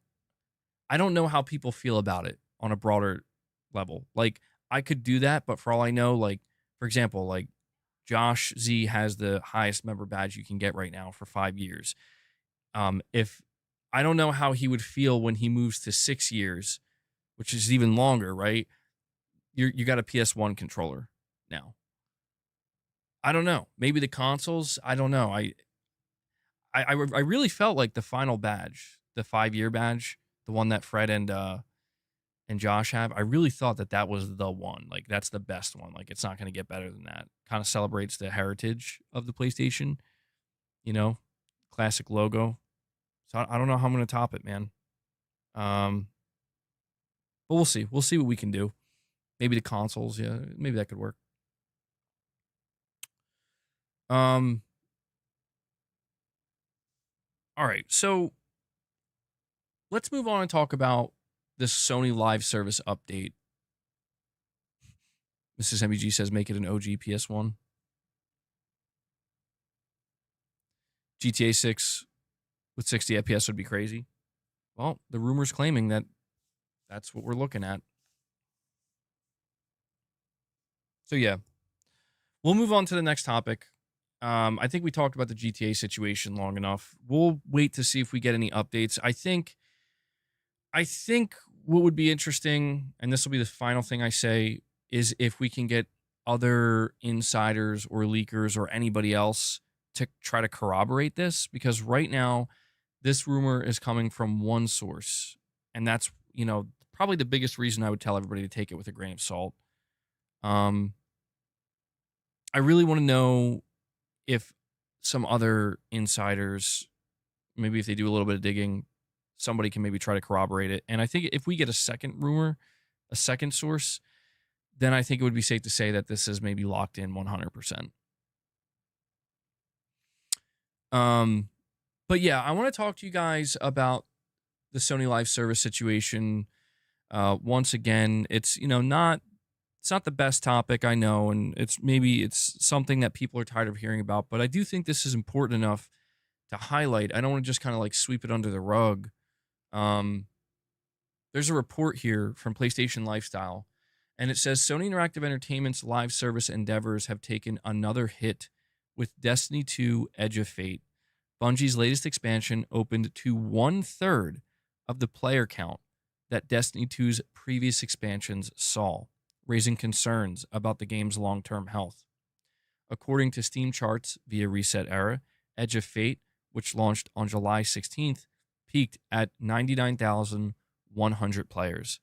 people feel about it on a broader level. Like, I could do that, but for all I know, like, for example, like Josh Z has the highest member badge you can get right now for 5 years. If I don't know how he would feel when he moves to 6 years, which is even longer, right? You got a PS1 controller now. I don't know. Maybe the consoles. I don't know. I really felt like the final badge, the 5-year badge, the one that Fred and Josh have. I really thought that was the one. Like, that's the best one. Like, it's not going to get better than that. Kind of celebrates the heritage of the PlayStation. You know, classic logo. So I don't know how I'm going to top it, man. But we'll see. We'll see what we can do. Maybe the consoles. Yeah, maybe that could work. All right, so let's move on and talk about this Sony live service update. Mrs. MBG says make it an OG PS1. GTA 6 with 60 FPS would be crazy. Well, the rumor's claiming that that's what we're looking at. So yeah, we'll move on to the next topic. I think we talked about the GTA situation long enough. We'll wait to see if we get any updates. I think what would be interesting, and this will be the final thing I say, is if we can get other insiders or leakers or anybody else to try to corroborate this, because right now this rumor is coming from one source, and that's, you know, probably the biggest reason I would tell everybody to take it with a grain of salt. I really want to know if some other insiders, maybe if they do a little bit of digging, somebody can maybe try to corroborate it. And I think if we get a second rumor, a second source, then I think it would be safe to say that this is maybe locked in 100%. But yeah, I want to talk to you guys about the Sony Live Service situation. Once again, it's, you know, it's not the best topic, I know, and it's something that people are tired of hearing about, but I do think this is important enough to highlight. I don't want to just kind of like sweep it under the rug. There's a report here from PlayStation Lifestyle, and it says Sony Interactive Entertainment's live service endeavors have taken another hit with Destiny 2 Edge of Fate. Bungie's latest expansion opened to 1/3 of the player count that Destiny 2's previous expansions saw, raising concerns about the game's long-term health. According to Steam charts via Reset Era, Edge of Fate, which launched on July 16th, peaked at 99,100 players.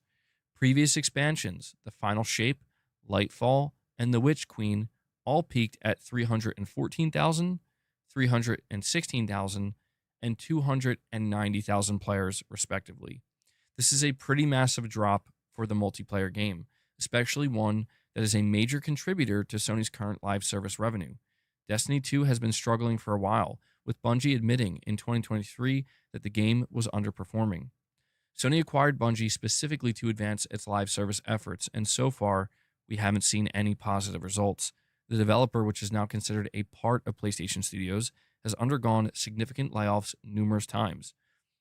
Previous expansions, The Final Shape, Lightfall, and The Witch Queen, all peaked at 314,000, 316,000, and 290,000 players, respectively. This is a pretty massive drop for the multiplayer game, especially one that is a major contributor to Sony's current live service revenue. Destiny 2 has been struggling for a while, with Bungie admitting in 2023 that the game was underperforming. Sony acquired Bungie specifically to advance its live service efforts, and so far, we haven't seen any positive results. The developer, which is now considered a part of PlayStation Studios, has undergone significant layoffs numerous times.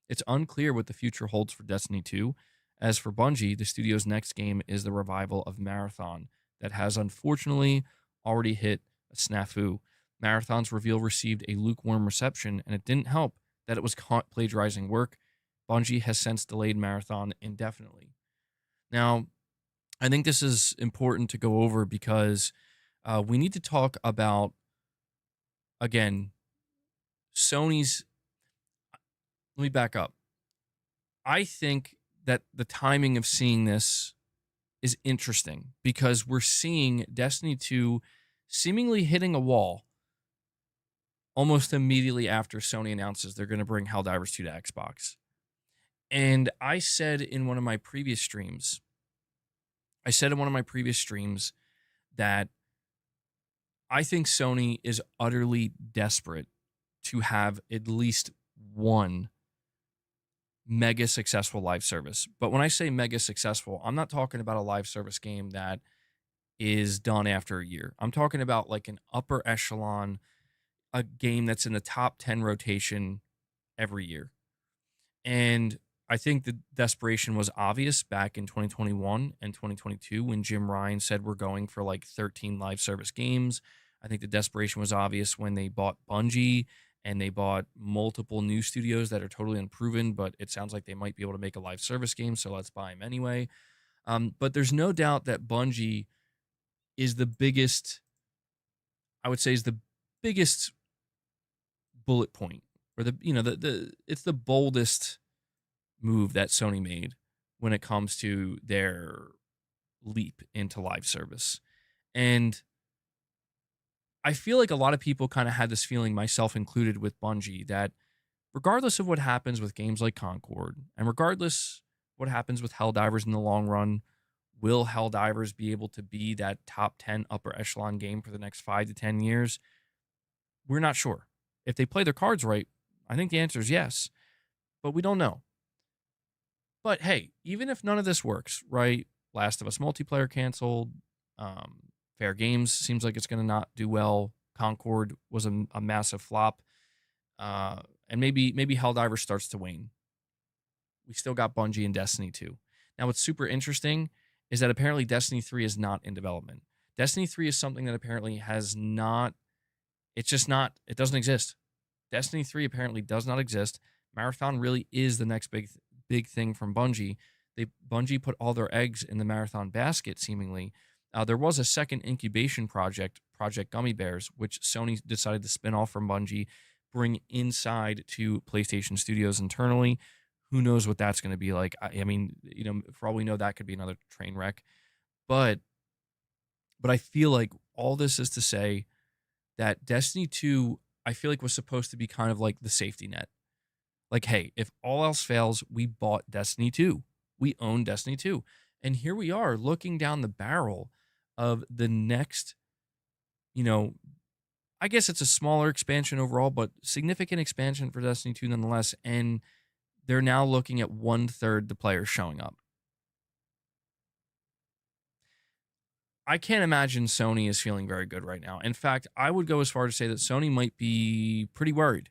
It's unclear what the future holds for Destiny 2. As for Bungie, the studio's next game is the revival of Marathon that has unfortunately already hit a snafu. Marathon's reveal received a lukewarm reception, and it didn't help that it was caught plagiarizing work. Bungie has since delayed Marathon indefinitely. Now, I think this is important to go over because we need to talk about, again, Sony's. Let me back up. I think that the timing of seeing this is interesting because we're seeing Destiny 2 seemingly hitting a wall almost immediately after Sony announces they're going to bring Helldivers 2 to Xbox. And I said in one of my previous streams that I think Sony is utterly desperate to have at least one mega successful live service. But when I say mega successful, I'm not talking about a live service game that is done after a year. I'm talking about like an upper echelon. a game that's in the top 10 rotation every year. And I think the desperation was obvious back in 2021 and 2022 when Jim Ryan said we're going for like 13 live service games. I think the desperation was obvious when they bought Bungie and they bought multiple new studios that are totally unproven, but it sounds like they might be able to make a live service game, so let's buy them anyway. But there's no doubt that Bungie is the biggest, I would say, is the biggest bullet point, or it's the boldest move that Sony made when it comes to their leap into live service. And I feel like a lot of people kind of had this feeling, myself included, with Bungie, that regardless of what happens with games like Concord, and regardless what happens with Helldivers in the long run, will Helldivers be able to be that top 10 upper echelon game for the next 5 to 10 years? We're not sure. If they play their cards right, I think the answer is yes, but we don't know. But hey, even if none of this works, right? Last of Us multiplayer canceled. Fair Games seems like it's going to not do well. Concord was a massive flop. And maybe Helldivers starts to wane. We still got Bungie and Destiny 2. Now, what's super interesting is that apparently Destiny 3 is not in development. Destiny 3 is something that apparently has not, it's just not, it doesn't exist. Destiny 3 apparently does not exist. Marathon really is the next big thing from Bungie. Bungie put all their eggs in the Marathon basket, seemingly. There was a second incubation project, Project Gummy Bears, which Sony decided to spin off from Bungie, bring inside to PlayStation Studios internally. Who knows what that's going to be like? I mean, for all we know, that could be another train wreck. But I feel like all this is to say that Destiny 2, I feel like, was supposed to be kind of like the safety net. Like, hey, if all else fails, we bought Destiny 2. We own Destiny 2. And here we are looking down the barrel of the next, I guess it's a smaller expansion overall, but significant expansion for Destiny 2 nonetheless. And they're now looking at 1/3 the players showing up. I can't imagine Sony is feeling very good right now. In fact, I would go as far to say that Sony might be pretty worried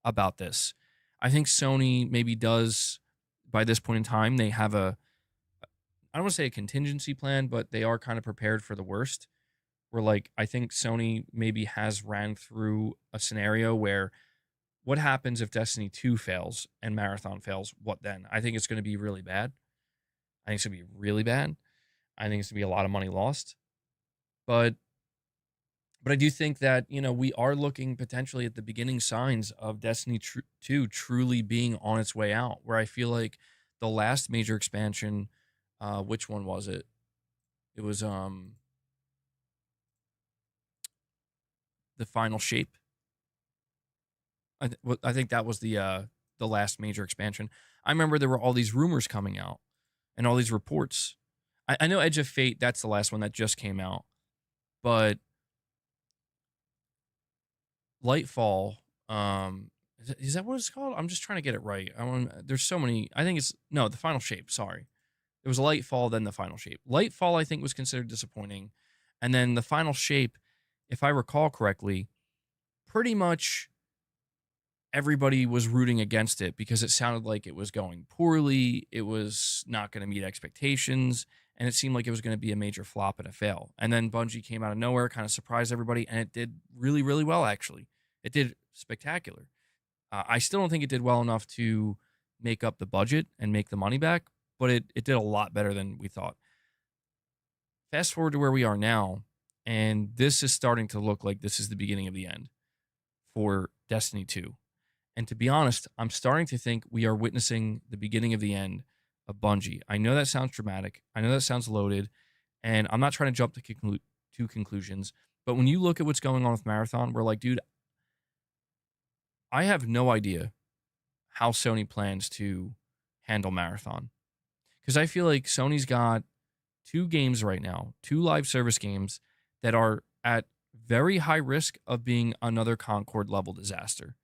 about this. I think Sony maybe does, by this point in time, they have I don't want to say a contingency plan, but they are kind of prepared for the worst. Where, like, I think Sony maybe has ran through a scenario where, what happens if Destiny 2 fails and Marathon fails? What then? I think it's going to be really bad. I think it's going to be really bad. I think it's going to be a lot of money lost. But I do think that, we are looking potentially at the beginning signs of Destiny 2 truly being on its way out, where I feel like the last major expansion, which one was it? It was the Final Shape. I think that was the last major expansion. I remember there were all these rumors coming out and all these reports. I know Edge of Fate, that's the last one that just came out. But Lightfall, is that what it's called? I'm just trying to get it right. There's so many. I think it's, no, the Final Shape, sorry. There was Lightfall, then the Final Shape. Lightfall, I think, was considered disappointing. And then the Final Shape, if I recall correctly, pretty much everybody was rooting against it because it sounded like it was going poorly. It was not going to meet expectations. And it seemed like it was going to be a major flop and a fail. And then Bungie came out of nowhere, kind of surprised everybody, and it did really, really well, actually. It did spectacular. I still don't think it did well enough to make up the budget and make the money back, but it did a lot better than we thought. Fast forward to where we are now, and this is starting to look like this is the beginning of the end for Destiny 2. And to be honest, I'm starting to think we are witnessing the beginning of the end of Bungie. I know that sounds dramatic. I know that sounds loaded. And I'm not trying to jump to conclusions. But when you look at what's going on with Marathon, we're like, dude, I have no idea how Sony plans to handle Marathon. Because I feel like Sony's got 2 games right now, 2 live service games that are at very high risk of being another Concord level disaster.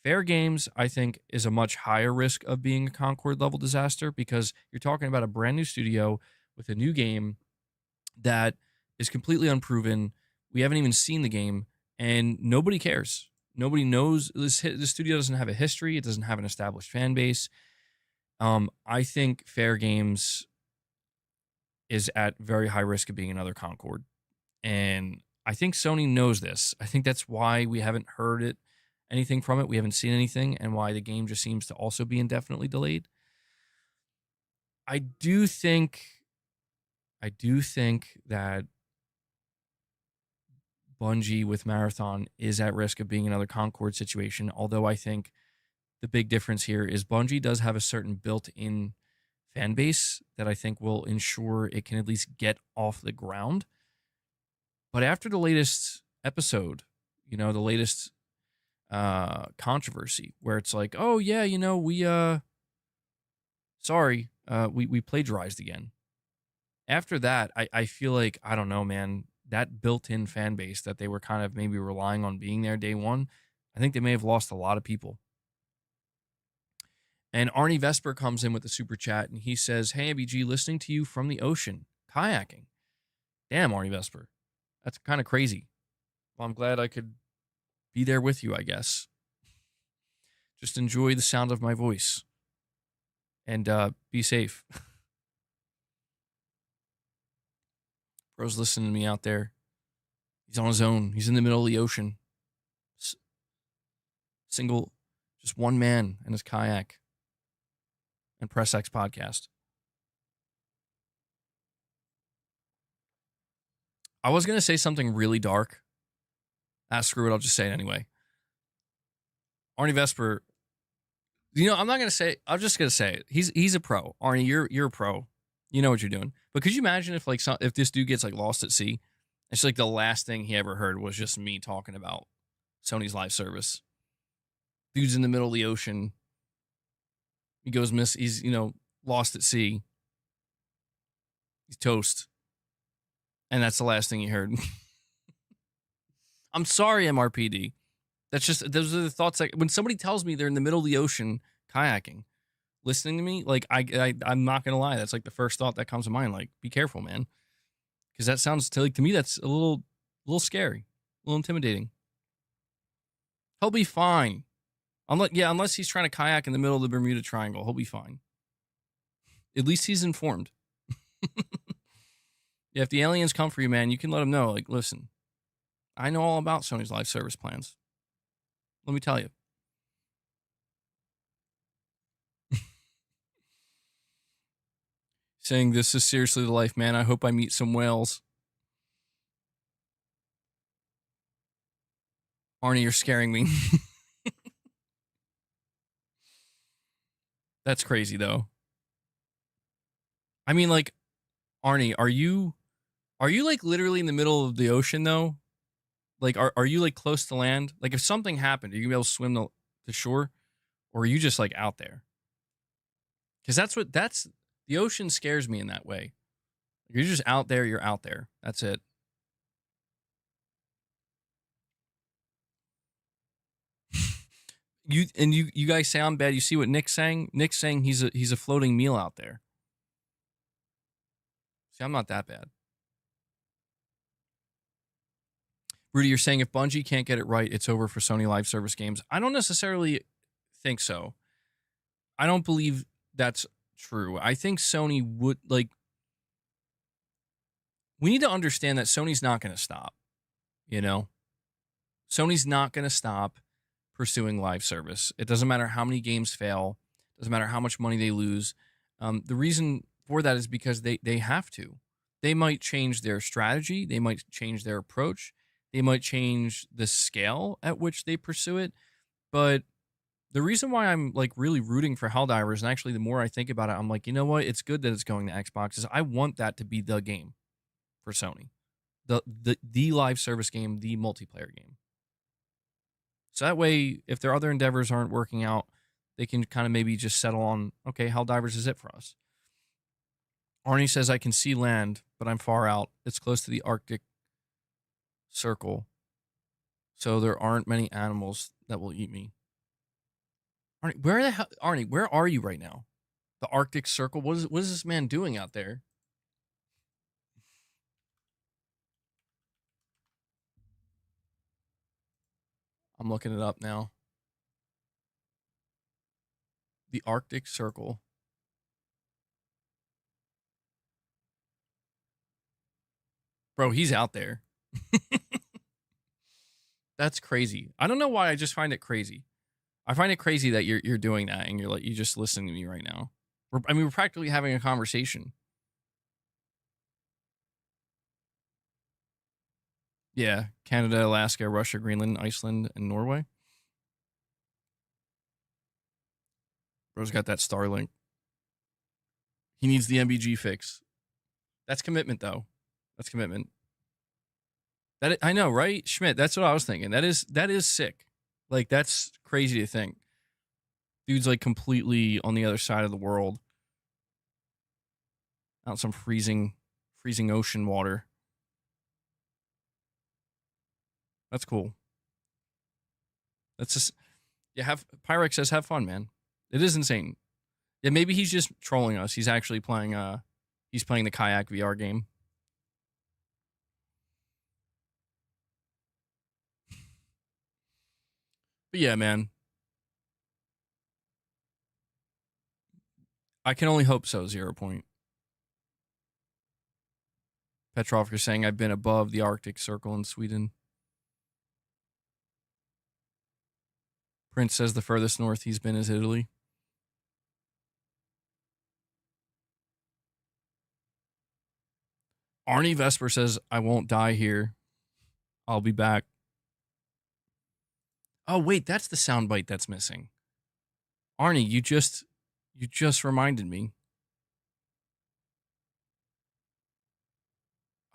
Fair Games, I think, is a much higher risk of being a Concord level disaster because you're talking about a brand new studio with a new game that is completely unproven. We haven't even seen the game. and nobody cares. Nobody knows this studio doesn't have a history. It doesn't have an established fan base. I think Fair Games is at very high risk of being another Concord. And I think Sony knows this. I think that's why we haven't heard anything from it. We haven't seen anything, and why the game just seems to also be indefinitely delayed. I do think that Bungie with Marathon is at risk of being another Concord situation, although I think the big difference here is Bungie does have a certain built-in fan base that I think will ensure it can at least get off the ground. But after the latest episode, the latest controversy where it's like, oh yeah, we plagiarized again. After that, I feel like, I don't know, man, that built-in fan base that they were kind of maybe relying on being there day one, I think they may have lost a lot of people. And Arnie Vesper comes in with the super chat, and he says, hey, ABG, listening to you from the ocean, kayaking. Damn, Arnie Vesper. That's kind of crazy. Well, I'm glad I could be there with you, I guess. Just enjoy the sound of my voice. And be safe. Bro's listening to me out there. He's on his own. He's in the middle of the ocean. Single, just one man and his kayak. And Press X podcast. I was going to say something really dark. Screw it. I'll just say it anyway. Arnie Vesper. I'm not going to say, I'm just going to say it. He's a pro. Arnie, you're a pro. You know what you're doing. But could you imagine if this dude gets lost at sea? It's like the last thing he ever heard was just me talking about Sony's live service. Dude's in the middle of the ocean. He goes he's, lost at sea. He's toast. And that's the last thing he heard. I'm sorry, MRPD. Those are the thoughts. When somebody tells me they're in the middle of the ocean kayaking, listening to me, I'm not gonna lie, that's the first thought that comes to mind. Be careful, man, because that sounds to me that's a little scary, a little intimidating. He'll be fine, unless he's trying to kayak in the middle of the Bermuda Triangle. He'll be fine. At least he's informed. Yeah, if the aliens come for you, man, you can let them know. Listen, I know all about Sony's live service plans. Let me tell you. Saying this is seriously the life, man. I hope I meet some whales. Arnie, you're scaring me. That's crazy, though. I mean, Arnie, are you literally in the middle of the ocean, though? Are you close to land? If something happened, are you gonna be able to swim to shore? Or are you just out there? Because the ocean scares me in that way. You're just out there, you're out there. That's it. You guys sound bad. You see what Nick's saying? Nick's saying he's a floating meal out there. See, I'm not that bad. Rudy, you're saying if Bungie can't get it right, it's over for Sony live service games. I don't necessarily think so. I don't believe that's true. I think Sony would we need to understand that Sony's not going to stop. Sony's not going to stop pursuing live service. It doesn't matter how many games fail. It doesn't matter how much money they lose. The reason for that is because they have to. They might change their strategy. They might change their approach. They might change the scale at which they pursue it. But the reason why I'm really rooting for Helldivers, and actually the more I think about it, I'm you know what? It's good that it's going to Xbox, is I want that to be the game for Sony. The live service game, the multiplayer game. So that way, if their other endeavors aren't working out, they can kind of maybe just settle on, okay, Helldivers is it for us. Arnie says, I can see land, but I'm far out. It's close to the Arctic Circle, so there aren't many animals that will eat me. Arnie, where are you right now? The Arctic Circle? What is this man doing out there? I'm looking it up now. The Arctic Circle. Bro, he's out there. That's crazy. I don't know why. I just find it crazy. I find it crazy that you're doing that and you're just listening to me right now. We're practically having a conversation. Yeah, Canada, Alaska, Russia, Greenland, Iceland, and Norway. Bro's got that Starlink. He needs the MBG fix. That's commitment, though. That's commitment. I know, right, Schmidt? That's what I was thinking. That is sick. Like, that's crazy to think. Dude's like completely on the other side of the world, out in some freezing ocean water. That's cool. That's just, yeah. Pyrex says have fun, man. It is insane. Yeah, maybe he's just trolling us. He's actually playing. He's playing the kayak VR game. But yeah, man. I can only hope so. 0 point. Petrov, you're saying I've been above the Arctic Circle in Sweden. Prince says the furthest north he's been is Italy. Arnie Vesper says, I won't die here. I'll be back. Oh, wait, that's the soundbite that's missing. Arnie, you just reminded me.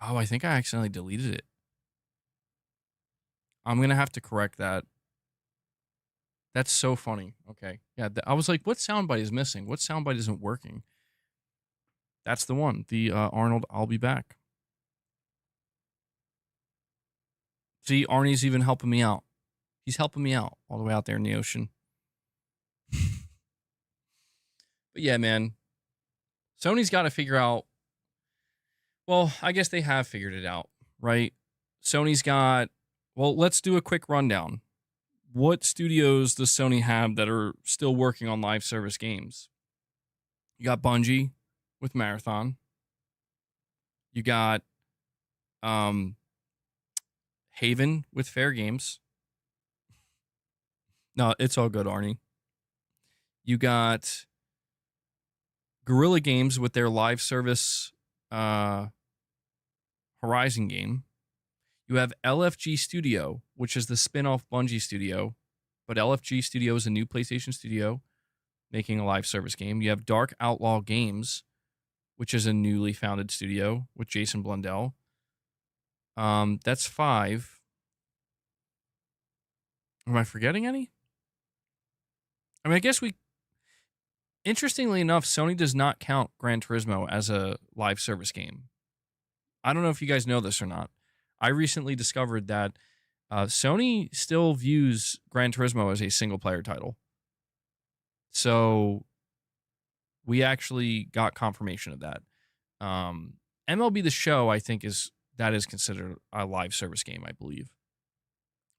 Oh, I think I accidentally deleted it. I'm going to have to correct that. That's so funny. Okay. Yeah, I was like, what soundbite is missing? What soundbite isn't working? That's the one. The Arnold, I'll be back. See, Arnie's even helping me out. He's helping me out all the way out there in the ocean. But yeah, man. Sony's got to figure out. Well, I guess they have figured it out, right? Sony's got. Well, let's do a quick rundown. What studios does Sony have that are still working on live service games? You got Bungie with Marathon. You got Haven with Fair Games. No, it's all good, Arnie. You got Guerrilla Games with their live service Horizon game. You have LFG Studio, which is the spin-off Bungie studio, but LFG Studio is a new PlayStation studio making a live service game. You have Dark Outlaw Games, which is a newly founded studio with Jason Blundell. That's 5. Am I forgetting any? I mean, I guess interestingly enough, Sony does not count Gran Turismo as a live service game. I don't know if you guys know this or not. I recently discovered that Sony still views Gran Turismo as a single-player title. So we actually got confirmation of that. MLB The Show, I think, is considered a live service game, I believe.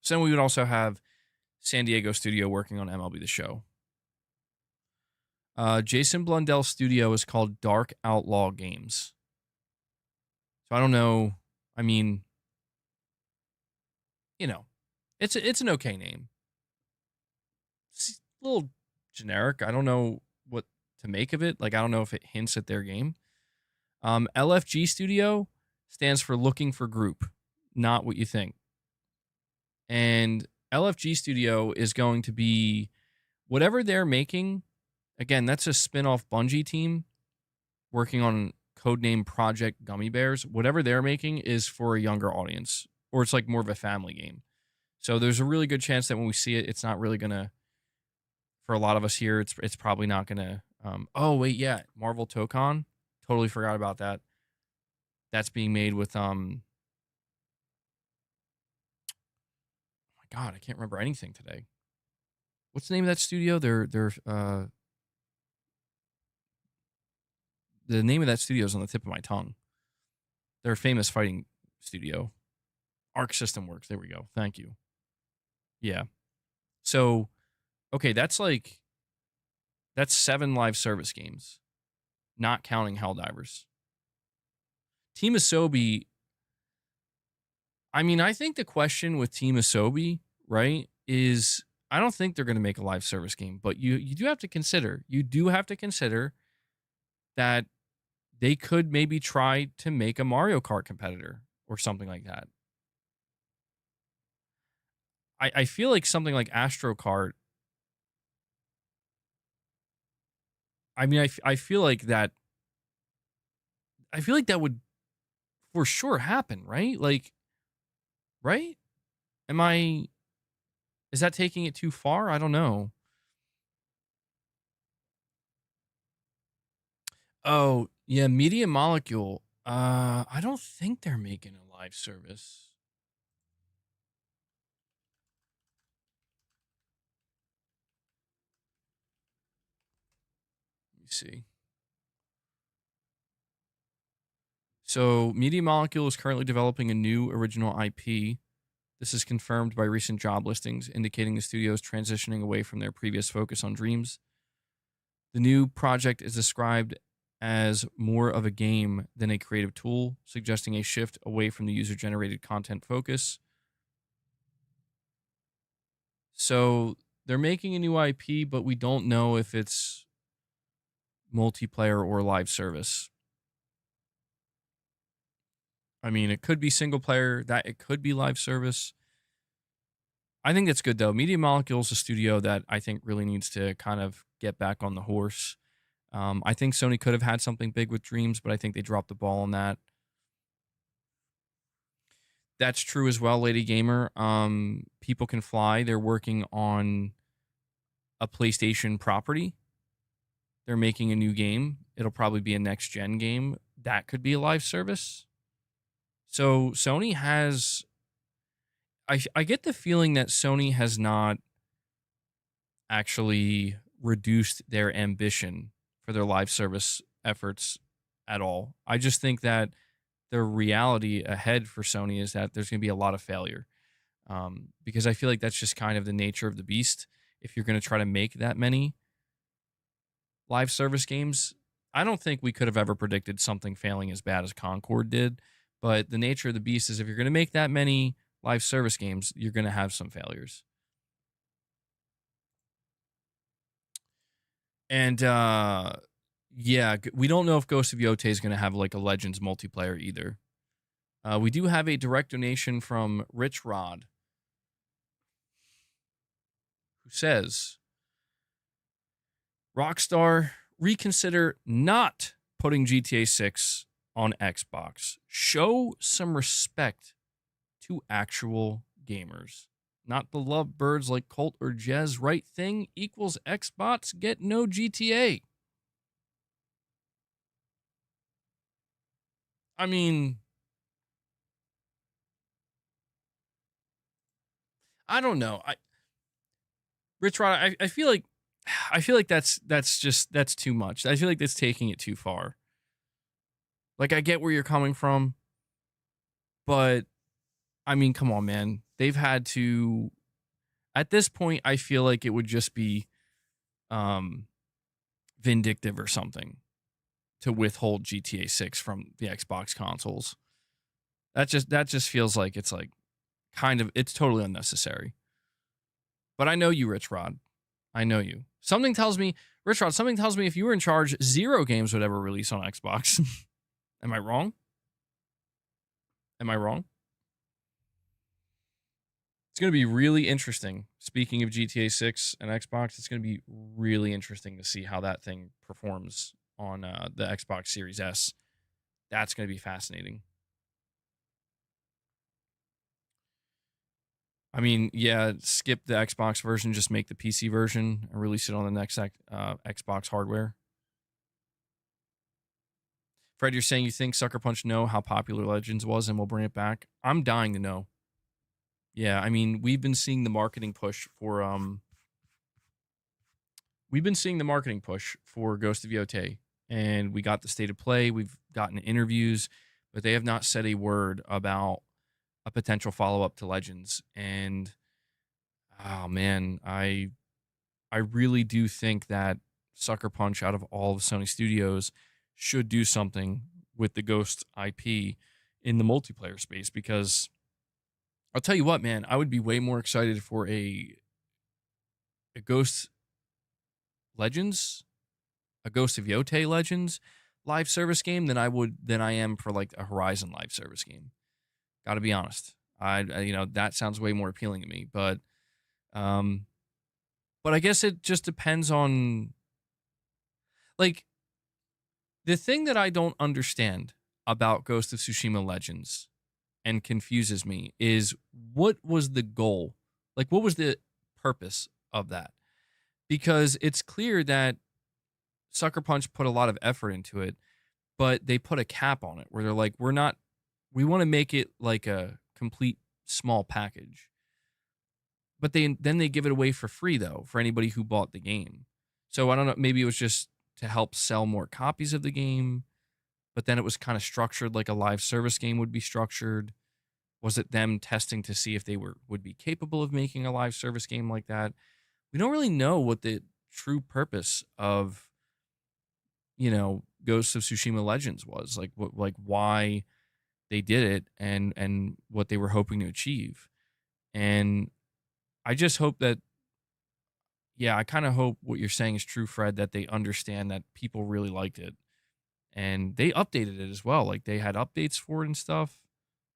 So then we would also have San Diego studio working on MLB The Show. Jason Blundell's studio is called Dark Outlaw Games. So I don't know. I mean, you know, it's an okay name. It's a little generic. I don't know what to make of it. Like, I don't know if it hints at their game. LFG Studio stands for Looking for Group, not what you think. And LFG Studio is going to be whatever they're making. Again, that's a spin-off Bungie team working on codename Project Gummy Bears. Whatever they're making is for a younger audience, or it's like more of a family game. So there's a really good chance that when we see it, it's not really gonna. For a lot of us here, it's probably not gonna. Oh wait, yeah, Marvel Tokon. Totally forgot about that. That's being made with Oh my God, I can't remember anything today. What's the name of that studio? The name of that studio is on the tip of my tongue. They're a famous fighting studio. Arc System Works. There we go. Thank you. Yeah. So, okay, that's 7 live service games, not counting Helldivers. Team Asobi, I mean, I think the question with Team Asobi, right, is I don't think they're going to make a live service game, but you do have to consider, that they could maybe try to make a Mario Kart competitor or something like that. I feel like something like Astro Kart, I mean, I feel like that would for sure happen, right? Like, right? Is that taking it too far? I don't know. Oh, yeah, Media Molecule. I don't think they're making a live service. Let me see. So, Media Molecule is currently developing a new original IP. This is confirmed by recent job listings, indicating the studio is transitioning away from their previous focus on Dreams. The new project is described as more of a game than a creative tool, suggesting a shift away from the user-generated content focus. So they're making a new IP, but we don't know if it's multiplayer or live service. I mean, it could be single player, that it could be live service. I think that's good though. Media Molecule is a studio that I think really needs to kind of get back on the horse. I think Sony could have had something big with Dreams, but I think they dropped the ball on that. That's true as well, Lady Gamer. People Can Fly. They're working on a PlayStation property. They're making a new game. It'll probably be a next-gen game. That could be a live service. So Sony has... I get the feeling that Sony has not actually reduced their ambition for their live service efforts at all. I just think that the reality ahead for Sony is that there's going to be a lot of failure, because I feel like that's just kind of the nature of the beast. If you're going to try to make that many live service games, I don't think we could have ever predicted something failing as bad as Concord did. But the nature of the beast is if you're going to make that many live service games, you're going to have some failures. And yeah, we don't know if Ghost of Yotei is going to have like a Legends multiplayer either. We do have a direct donation from RichRod, who says, Rockstar, reconsider not putting GTA 6 on Xbox. Show some respect to actual gamers. Not the lovebirds like Colt or Jez. Right thing equals Xbox. Get no GTA. I mean, I don't know. RichRod, I feel like that's too much. I feel like that's taking it too far. Like, I get where you're coming from, but I mean, come on, man. They've had to, at this point, I feel like it would just be vindictive or something to withhold GTA 6 from the Xbox consoles. That just feels like it's like it's totally unnecessary. But I know you, RichRod. I know you. Something tells me, RichRod, if you were in charge, 0 games would ever release on Xbox. Am I wrong? Am I wrong? It's going to be really interesting. Speaking of GTA 6 and Xbox, it's going to be really interesting to see how that thing performs on the Xbox Series S. That's going to be fascinating. I mean, yeah, skip the Xbox version, just make the PC version and release it on the next Xbox hardware. Fred, you're saying you think Sucker Punch know how popular Legends was and will bring it back? I'm dying to know. Yeah, I mean, we've been seeing the marketing push for Ghost of Yotei, and we got the state of play, we've gotten interviews, but they have not said a word about a potential follow-up to Legends. And Oh man, I really do think that Sucker Punch, out of all of Sony Studios, should do something with the Ghost IP in the multiplayer space, because I'll tell you what, man, I would be way more excited for a Ghost Legends, a Ghost of Yotei Legends live service game than I am for like a Horizon live service game. Got to be honest. That sounds way more appealing to me, um but I guess it just depends on, like, the thing that I don't understand about Ghost of Tsushima Legends and confuses me is, what was the goal? Like, what was the purpose of that? Because it's clear that Sucker Punch put a lot of effort into it, but they put a cap on it where they're like, we want to make it like a complete small package. But then they give it away for free, though, for anybody who bought the game. So I don't know, maybe it was just to help sell more copies of the game, but then it was kind of structured like a live service game would be structured. Was it them testing to see if they would be capable of making a live service game like that? We don't really know what the true purpose of, Ghost of Tsushima Legends was, like why they did it, and what they were hoping to achieve. And I just hope that, yeah, I kind of hope what you're saying is true, Fred, that they understand that people really liked it. And they updated it as well. Like, they had updates for it and stuff.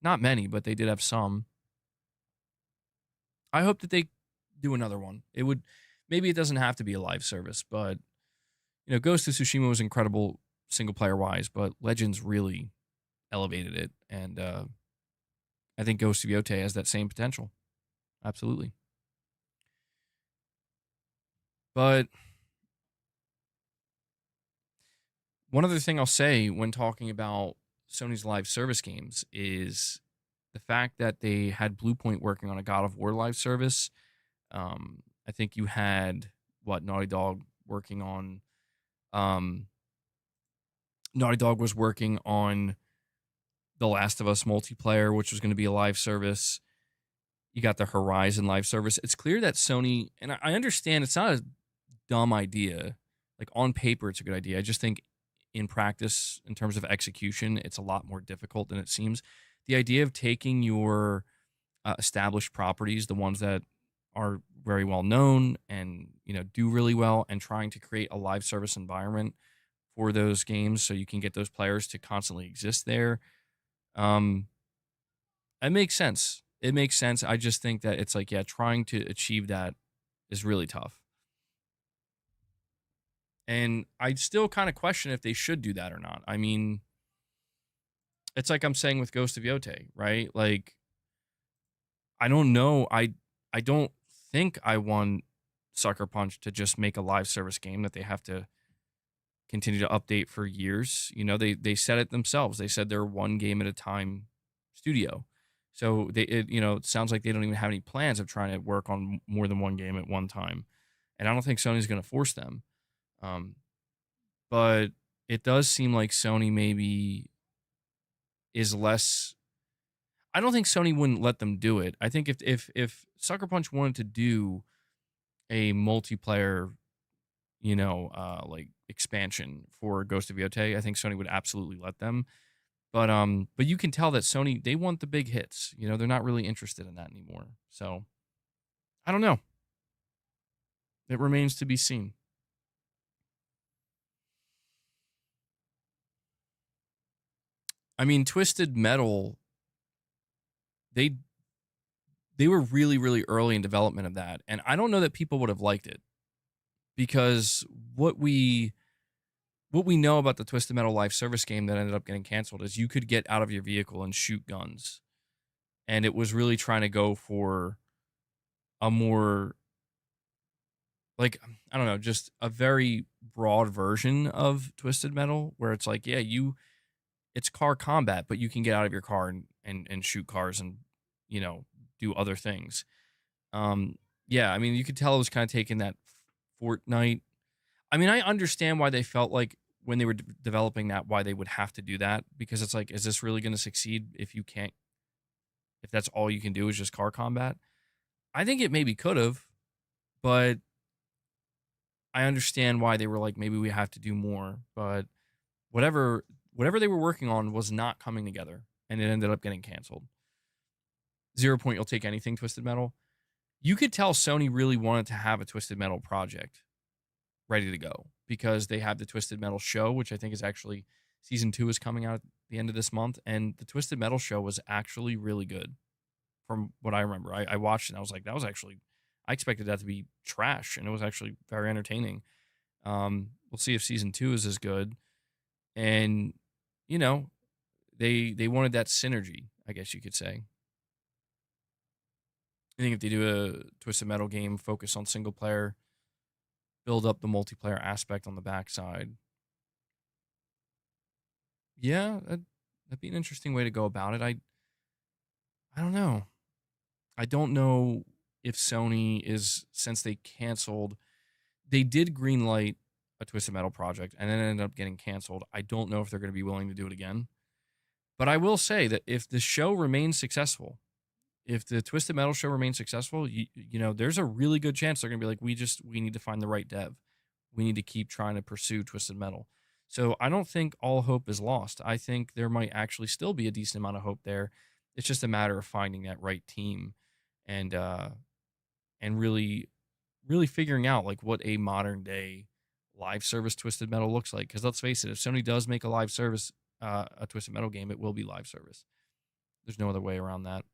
Not many, but they did have some. I hope that they do another one. Maybe it doesn't have to be a live service, but, Ghost of Tsushima was incredible single player wise, but Legends really elevated it. And I think Ghost of Yotei has that same potential. Absolutely. But one other thing I'll say when talking about Sony's live service games is the fact that they had Bluepoint working on a God of War live service. I think you had Naughty Dog working on. Naughty Dog was working on The Last of Us multiplayer, which was going to be a live service. You got the Horizon live service. It's clear that Sony, and I understand it's not a dumb idea. Like, on paper, it's a good idea. I just think in practice, in terms of execution, it's a lot more difficult than it seems. The idea of taking your established properties, the ones that are very well known and do really well, and trying to create a live service environment for those games so you can get those players to constantly exist there. It makes sense. It makes sense. I just think that it's like, yeah, trying to achieve that is really tough. And I still kind of question if they should do that or not. I mean, it's like I'm saying with Ghost of Yotei, right? Like, I don't know. I don't think I want Sucker Punch to just make a live service game that they have to continue to update for years. They said it themselves. They said they're one game at a time studio. So it sounds like they don't even have any plans of trying to work on more than one game at one time. And I don't think Sony's going to force them. But it does seem like Sony maybe is less. I don't think Sony wouldn't let them do it. I think if Sucker Punch wanted to do a multiplayer, like expansion for Ghost of Yotei, I think Sony would absolutely let them. But you can tell that Sony, they want the big hits. They're not really interested in that anymore. So I don't know. It remains to be seen. I mean, Twisted Metal, they were really, really early in development of that. And I don't know that people would have liked it, because what we know about the Twisted Metal live service game that ended up getting canceled is you could get out of your vehicle and shoot guns. And it was really trying to go for a more, like, I don't know, just a very broad version of Twisted Metal, where it's like, yeah, it's car combat, but you can get out of your car and shoot cars and, do other things. Yeah, I mean, you could tell it was kind of taking that Fortnite. I mean, I understand why they felt like when they were developing that, why they would have to do that, because it's like, is this really going to succeed if that's all you can do is just car combat? I think it maybe could have, but I understand why they were like, maybe we have to do more. But whatever they were working on was not coming together, and it ended up getting canceled. 0 Point, you'll take anything, Twisted Metal. You could tell Sony really wanted to have a Twisted Metal project ready to go because they have the Twisted Metal show, which I think is actually season 2 is coming out at the end of this month, and the Twisted Metal show was actually really good from what I remember. I watched it and I was like, that was actually, I expected that to be trash, and it was actually very entertaining. We'll see if season 2 is as good. And, you know, they wanted that synergy, I guess you could say. I think if they do a Twisted Metal game, focus on single player, build up the multiplayer aspect on the backside. Yeah, that'd be an interesting way to go about it. I don't know. I don't know if Sony is, since they canceled, they did greenlight a Twisted Metal project and then it ended up getting canceled. I don't know if they're going to be willing to do it again. But I will say that if the show remains successful, if the Twisted Metal show remains successful, you know, there's a really good chance they're going to be like, we need to find the right dev. We need to keep trying to pursue Twisted Metal. So I don't think all hope is lost. I think there might actually still be a decent amount of hope there. It's just a matter of finding that right team and really figuring out like what a modern day live service Twisted Metal looks like. Because let's face it, if Sony does make a live service, a Twisted Metal game, it will be live service. There's no other way around that.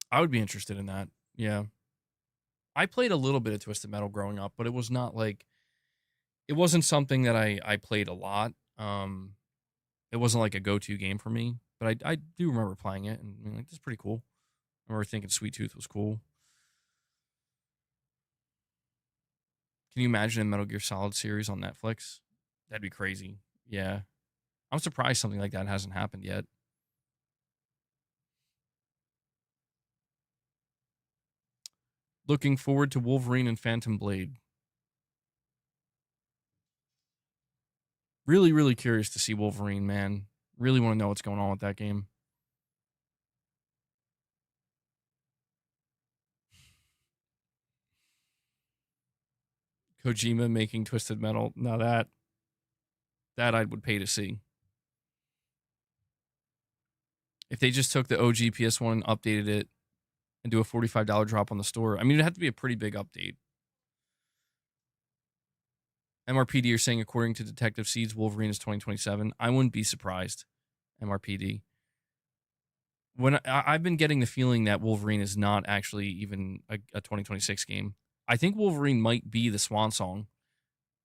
I would be interested in that. Yeah. I played a little bit of Twisted Metal growing up, but it was not like, it wasn't something that I played a lot. It wasn't like a go-to game for me, but I do remember playing it and being like, this is pretty cool. I remember thinking Sweet Tooth was cool. Can you imagine a Metal Gear Solid series on Netflix? That'd be crazy. Yeah. I'm surprised something like that hasn't happened yet. Looking forward to Wolverine and Phantom Blade. Really, really curious to see Wolverine, man. Really want to know what's going on with that game. Kojima making Twisted Metal. Now that I would pay to see. If they just took the OG PS1 and updated it and do a $45 drop on the store, I mean, it'd have to be a pretty big update. MRPD are saying, according to Detective Seeds, Wolverine is 2027. I wouldn't be surprised, MRPD. When I've been getting the feeling that Wolverine is not actually even a 2026 game. I think Wolverine might be the swan song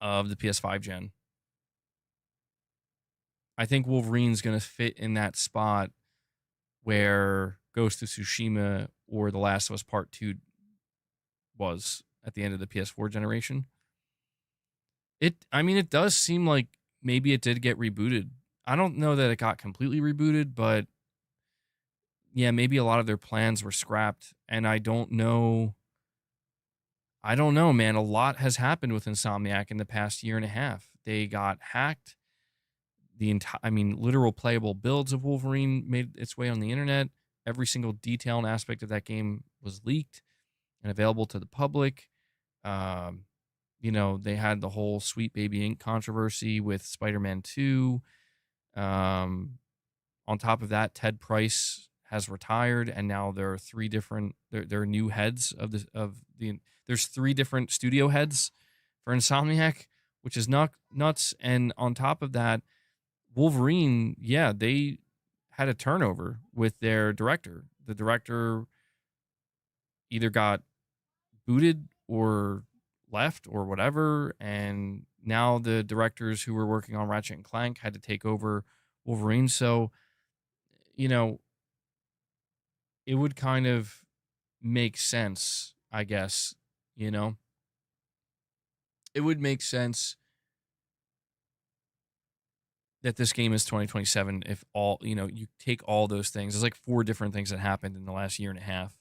of the PS5 gen. I think Wolverine's going to fit in that spot where Ghost of Tsushima or The Last of Us Part 2 was at the end of the PS4 generation. It does seem like maybe it did get rebooted. I don't know that it got completely rebooted, but yeah, maybe a lot of their plans were scrapped. And I don't know, man. A lot has happened with Insomniac in the past year and a half. They got hacked. Literal playable builds of Wolverine made its way on the internet. Every single detail and aspect of that game was leaked and available to the public. They had the whole Sweet Baby Inc. controversy with Spider-Man 2. On top of that, Ted Price has retired, and now there are there are new heads there's 3 different studio heads for Insomniac, which is nuts. And on top of that, Wolverine, yeah, they had a turnover with their director. The director either got booted or left or whatever, and now the directors who were working on Ratchet and Clank had to take over Wolverine. So, it would kind of make sense, I guess, It would make sense that this game is 2027 if all, you take all those things. There's like 4 different things that happened in the last year and a half.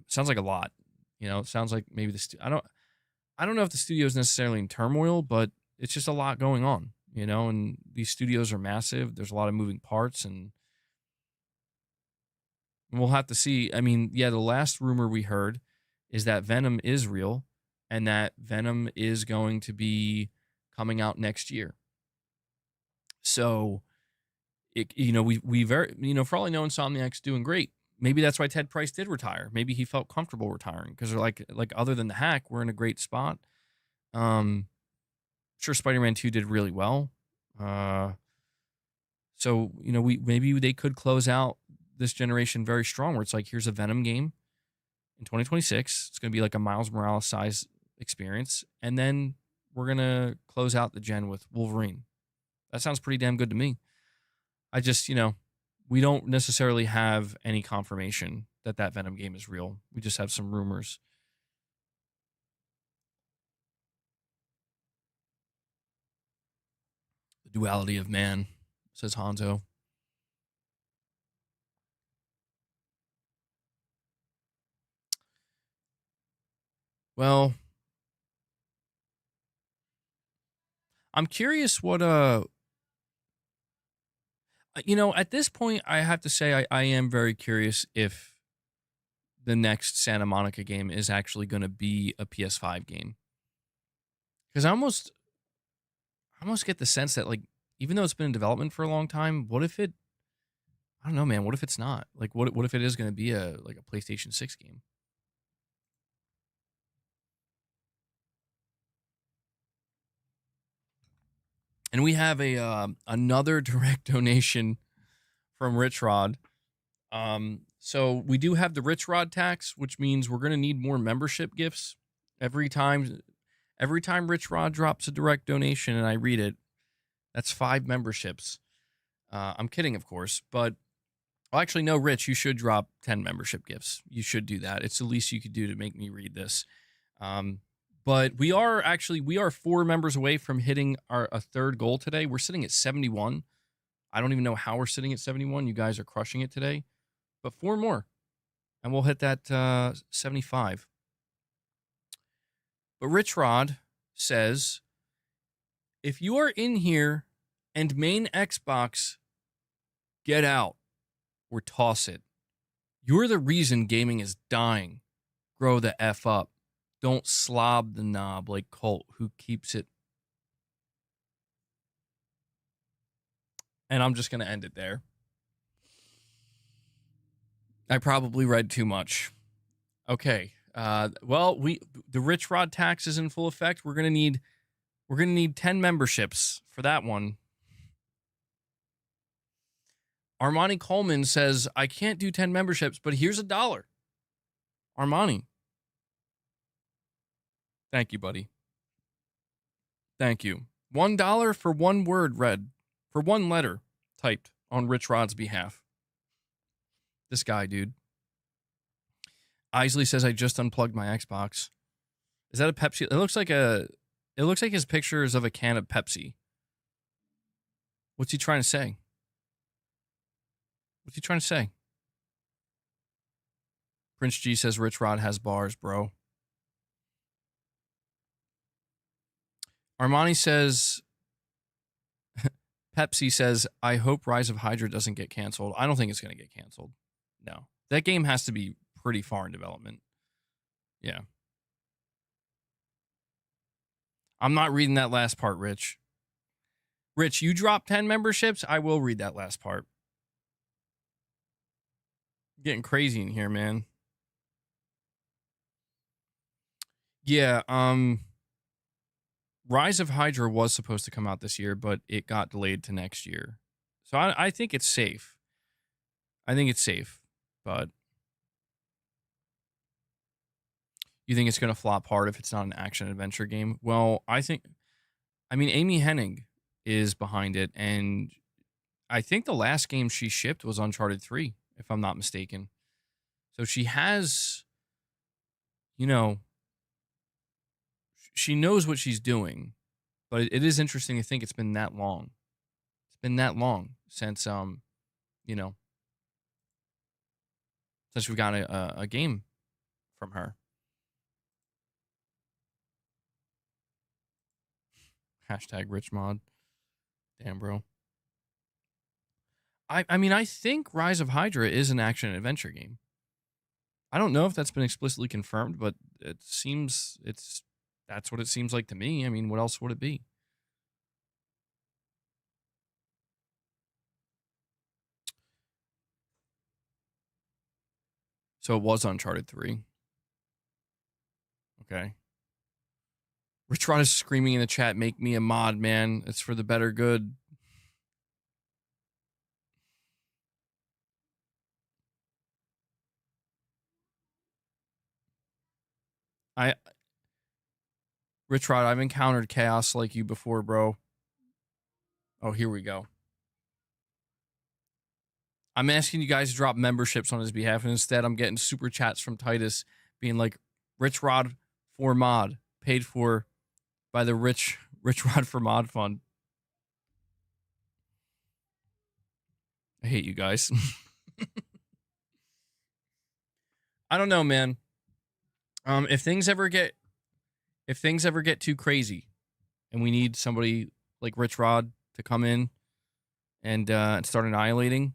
Sounds like a lot. It sounds like maybe I don't know if the studio is necessarily in turmoil, but it's just a lot going on, and these studios are massive. There's a lot of moving parts, and We'll have to see. I mean, yeah, the last rumor we heard is that Venom is real and that Venom is going to be coming out next year. So, we very, for all I know, Insomniac's doing great. Maybe that's why Ted Price did retire. Maybe he felt comfortable retiring because they're like other than the hack, we're in a great spot. Sure, Spider-Man 2 did really well. So, maybe they could close out this generation very strong where it's like, here's a Venom game in 2026. It's going to be like a Miles Morales size experience. And then we're going to close out the gen with Wolverine. That sounds pretty damn good to me. I just, we don't necessarily have any confirmation that Venom game is real. We just have some rumors. The duality of man, says Hanzo. Well, I'm curious what at this point I have to say I am very curious if the next Santa Monica game is actually going to be a PS5 game. Cuz I almost get the sense that, like, even though it's been in development for a long time, what if it, I don't know, man, what if it's not? Like, what if it is going to be a PlayStation 6 game? And we have another direct donation from RichRod. So we do have the RichRod tax, which means we're going to need more membership gifts every time RichRod drops a direct donation and I read it. That's 5 memberships. I'm kidding, of course, but actually, no, Rich, you should drop 10 membership gifts. You should do that. It's the least you could do to make me read this. But we are 4 members away from hitting a third goal today. We're sitting at 71. I don't even know how we're sitting at 71. You guys are crushing it today. But 4 more, and we'll hit that 75. But RichRod says, if you are in here and main Xbox, get out or toss it. You're the reason gaming is dying. Grow the F up. Don't slob the knob like Colt, who keeps it. And I'm just going to end it there. I probably read too much. Okay. Well, the RichRod tax is in full effect. We're gonna need 10 memberships for that one. Armani Coleman says, I can't do 10 memberships, but here's $1. Armani. Thank you, buddy. Thank you. $1 for one word read, for one letter typed on RichRod's behalf. This guy, dude. Isley says, I just unplugged my Xbox. Is that a Pepsi? It looks like his picture is of a can of Pepsi. What's he trying to say? What's he trying to say? Prince G says RichRod has bars, bro. Armani says, Pepsi says, I hope Rise of Hydra doesn't get canceled. I don't think it's going to get canceled. No. That game has to be pretty far in development. Yeah. I'm not reading that last part, Rich. Rich, you drop 10 memberships, I will read that last part. Getting crazy in here, man. Yeah, Rise of Hydra was supposed to come out this year, but it got delayed to next year. So I think it's safe. But you think it's going to flop hard if it's not an action-adventure game? Well, Amy Hennig is behind it, and I think the last game she shipped was Uncharted 3, if I'm not mistaken. So she has, she knows what she's doing, but it is interesting to think it's been that long. It's been that long since, since we got a game from her. #RichMod. Damn, bro. I mean, I think Rise of Hydra is an action and adventure game. I don't know if that's been explicitly confirmed, but that's what it seems like to me. I mean, what else would it be? So it was Uncharted 3. Okay. RichRod is screaming in the chat, make me a mod, man. It's for the better good. RichRod, I've encountered chaos like you before, bro. Oh, here we go. I'm asking you guys to drop memberships on his behalf, and instead I'm getting super chats from Titus being like, RichRod for mod, paid for by the RichRod for mod fund. I hate you guys. I don't know, man. If things ever get too crazy, and we need somebody like RichRod to come in and start annihilating,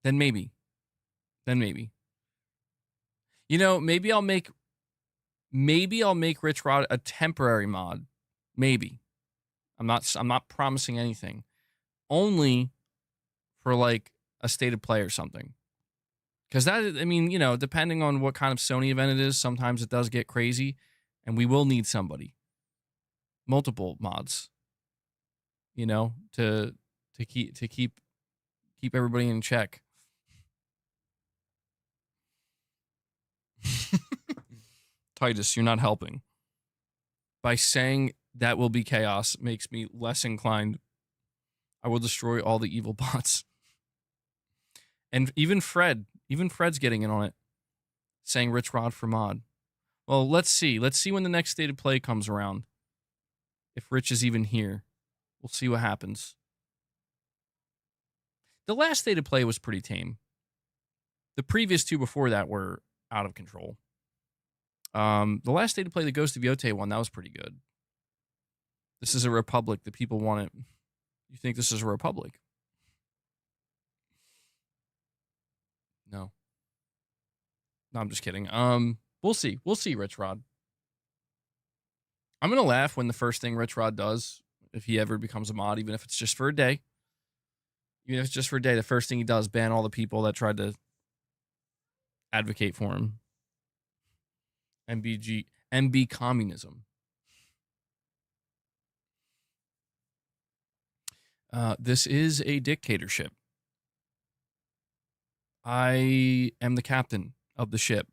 then maybe. You know, maybe I'll make RichRod a temporary mod. Maybe. I'm not promising anything. Only for like a state of play or something. Because that, I mean, you know, depending on what kind of Sony event it is, sometimes it does get crazy, and we will need somebody. Multiple mods. You know, to keep everybody in check. Titus, you're not helping. By saying that will be chaos makes me less inclined. I will destroy all the evil bots. And even Fred's getting in on it, saying RichRod for mod. Well, let's see. Let's see when the next state of play comes around. If Rich is even here. We'll see what happens. The last state of play was pretty tame. The previous two before that were out of control. The last state of play, the Ghost of GOTY one, that was pretty good. This is a republic. The people want it. You think this is a republic? No. No, I'm just kidding. We'll see. We'll see, RichRod. I'm going to laugh when the first thing RichRod does, if he ever becomes a mod, even if it's just for a day. Even if it's just for a day, the first thing he does, ban all the people that tried to advocate for him. MB communism. This is a dictatorship. I am the captain of the ship.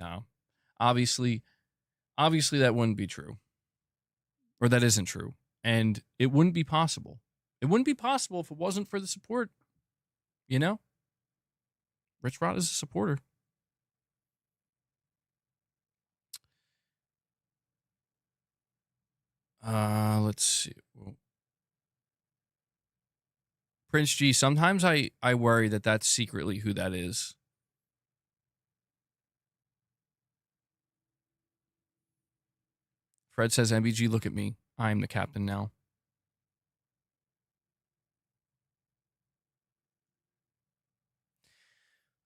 No. Obviously that wouldn't be true. Or that isn't true. And it wouldn't be possible. It wouldn't be possible if it wasn't for the support. You know? RichRod is a supporter. Let's see. Prince G, sometimes I worry that that's secretly who that is. Fred says, MBG, look at me. I am the captain now.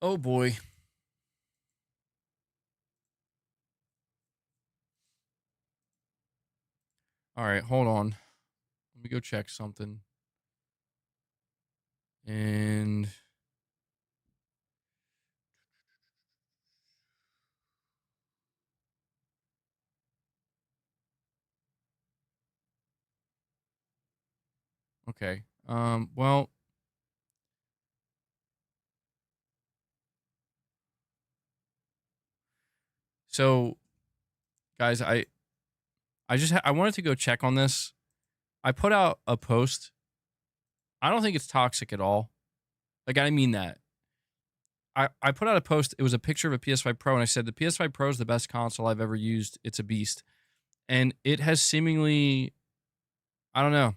Oh, boy. All right, hold on. Let me go check something. And okay. Well, so guys, I wanted to go check on this. I put out a post. I don't think it's toxic at all. Like, I mean that. I put out a post. It was a picture of a PS5 Pro, and I said, the PS5 Pro is the best console I've ever used. It's a beast. And it has seemingly, I don't know.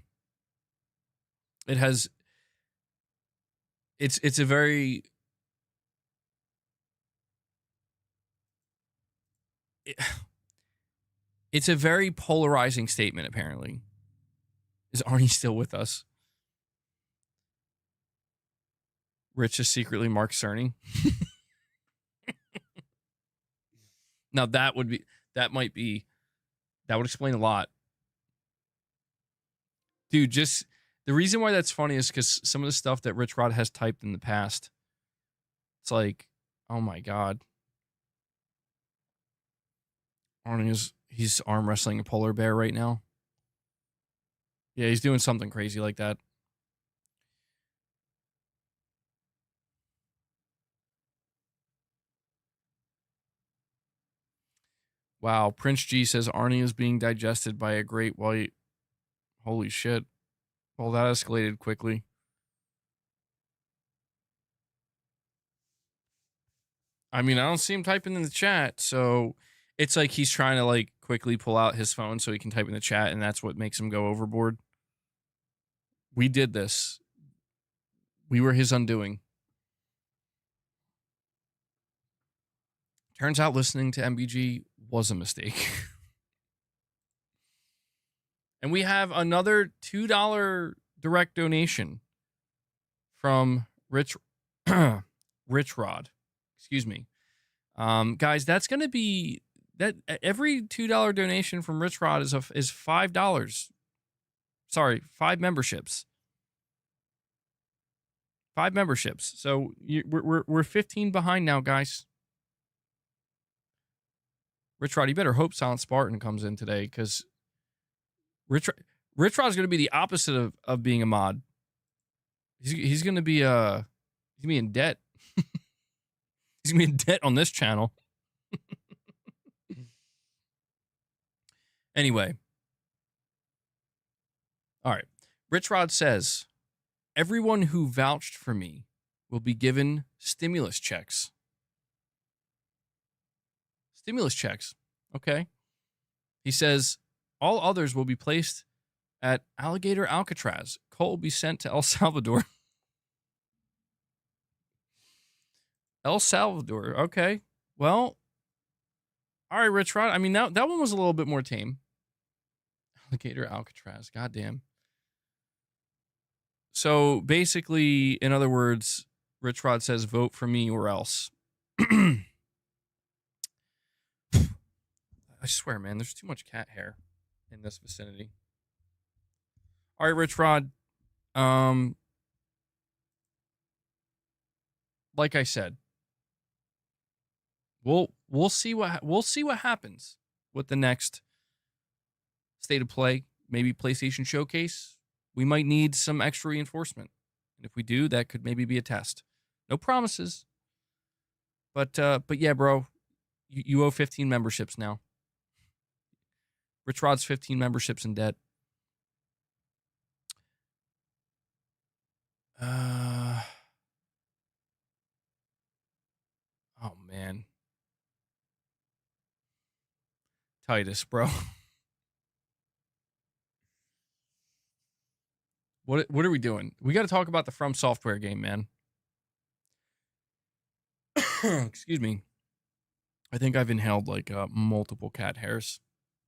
It has, it's a very, it's a very polarizing statement, apparently. Is Arnie still with us? Rich is secretly Mark Cerny. Now that would explain a lot. Dude, just the reason why that's funny is because some of the stuff that RichRod has typed in the past, it's like, oh my God. He's arm wrestling a polar bear right now. Yeah, he's doing something crazy like that. Wow, Prince G says Arnie is being digested by a great white. Holy shit. Well, that escalated quickly. I mean, I don't see him typing in the chat, so it's like he's trying to like quickly pull out his phone so he can type in the chat, and that's what makes him go overboard. We did this. We were his undoing. Turns out listening to MBG was a mistake. And we have another $2 direct donation from RichRod. Excuse me. Guys, that's going to be that every $2 donation from RichRod is $5. Sorry, 5 memberships. 5 memberships. So we're 15 behind now, guys. RichRod, you better hope Silent Spartan comes in today, because RichRod's going to be the opposite of being a mod. He's going to be in debt. He's going to be in debt on this channel. Anyway. All right. RichRod says, everyone who vouched for me will be given stimulus checks. Stimulus checks. Okay. He says, all others will be placed at Alligator Alcatraz. Cole will be sent to El Salvador. El Salvador. Okay. Well, all right, RichRod. I mean, that one was a little bit more tame. Alligator Alcatraz. Goddamn. So basically, in other words, RichRod says, vote for me or else. I swear, man, there's too much cat hair in this vicinity. All right, RichRod. Like I said, we'll see what happens with the next State of Play, maybe PlayStation Showcase. We might need some extra reinforcement, and if we do, that could maybe be a test. No promises, but yeah, bro, you owe 15 memberships now. RichRod's 15 memberships in debt. Oh man, Titus, bro. What are we doing? We got to talk about the FromSoftware game, man. Excuse me. I think I've inhaled like multiple cat hairs.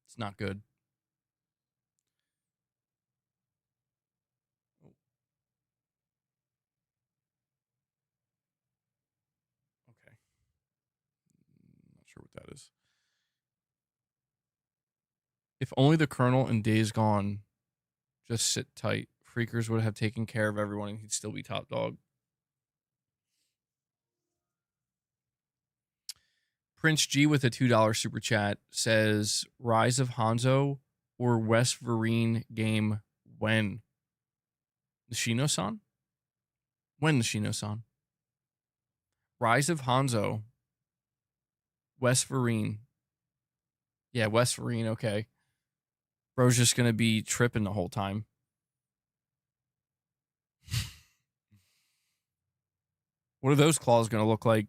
It's not good. Okay. Not sure what that is. If only the Colonel in Days Gone just sit tight. Freakers would have taken care of everyone and he'd still be top dog. Prince G with a $2 super chat says, Rise of Hanzo or West Vereen game when? Nishino-san? When, Nishino-san? Rise of Hanzo. West Vereen. Yeah, West Vereen, okay. Bro's just going to be tripping the whole time. What are those claws going to look like?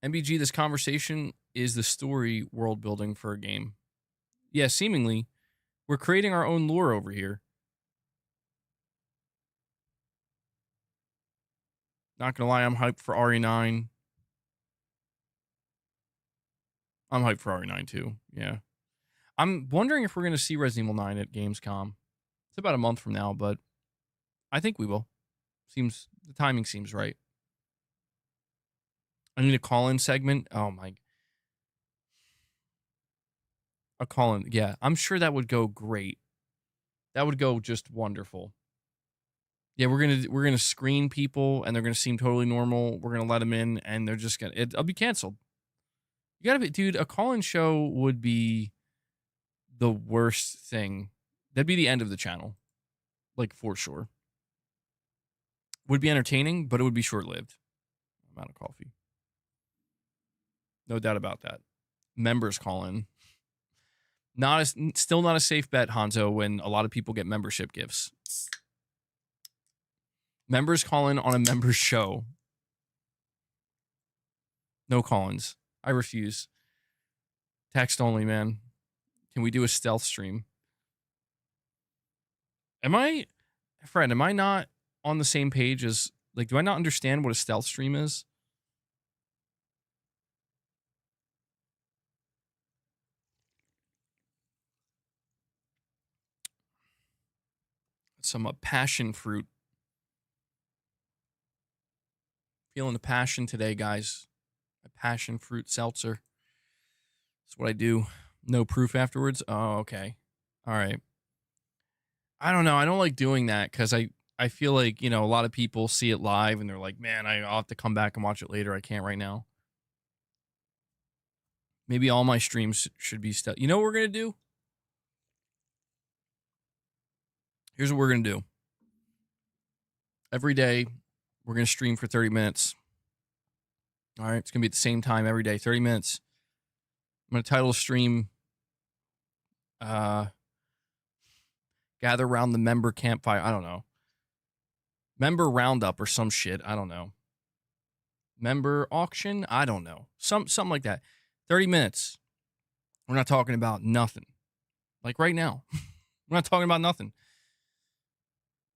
MBG, this conversation is the story world building for a game. Yeah, seemingly. We're creating our own lore over here. Not going to lie, I'm hyped for RE9. I'm hyped for RE9 too, yeah. I'm wondering if we're going to see Resident Evil 9 at Gamescom. It's about a month from now, but I think we will. The timing seems right. I need a call-in segment. Oh my. A call-in. Yeah, I'm sure that would go great. That would go just wonderful. Yeah, we're gonna screen people and they're gonna seem totally normal. We're gonna let them in and they're just gonna it'll be canceled. You gotta be, dude. A call-in show would be the worst thing. That'd be the end of the channel, like for sure. Would be entertaining, but it would be short-lived. I'm out of coffee. No doubt about that. Members call in. Still not a safe bet, Hanzo, when a lot of people get membership gifts. Members call in on a member's show. No call-ins. I refuse. Text only, man. Can we do a stealth stream? Fred, am I not on the same page as, like, do I not understand what a stealth stream is? Some passion fruit. Feeling the passion today, guys. A passion fruit seltzer. That's what I do. No proof afterwards. Oh, okay. All right. I don't know. I don't like doing that because I feel like, you know, a lot of people see it live and they're like, man, I'll have to come back and watch it later. I can't right now. Maybe all my streams should be stealth. You know what we're going to do? Here's what we're going to do. Every day, we're going to stream for 30 minutes. All right. It's going to be at the same time every day, 30 minutes. I'm going to title the stream, Gather Around the Member Campfire. I don't know. Member Roundup or some shit. I don't know. Member Auction. I don't know. Something like that. 30 minutes. We're not talking about nothing. Like right now. We're not talking about nothing.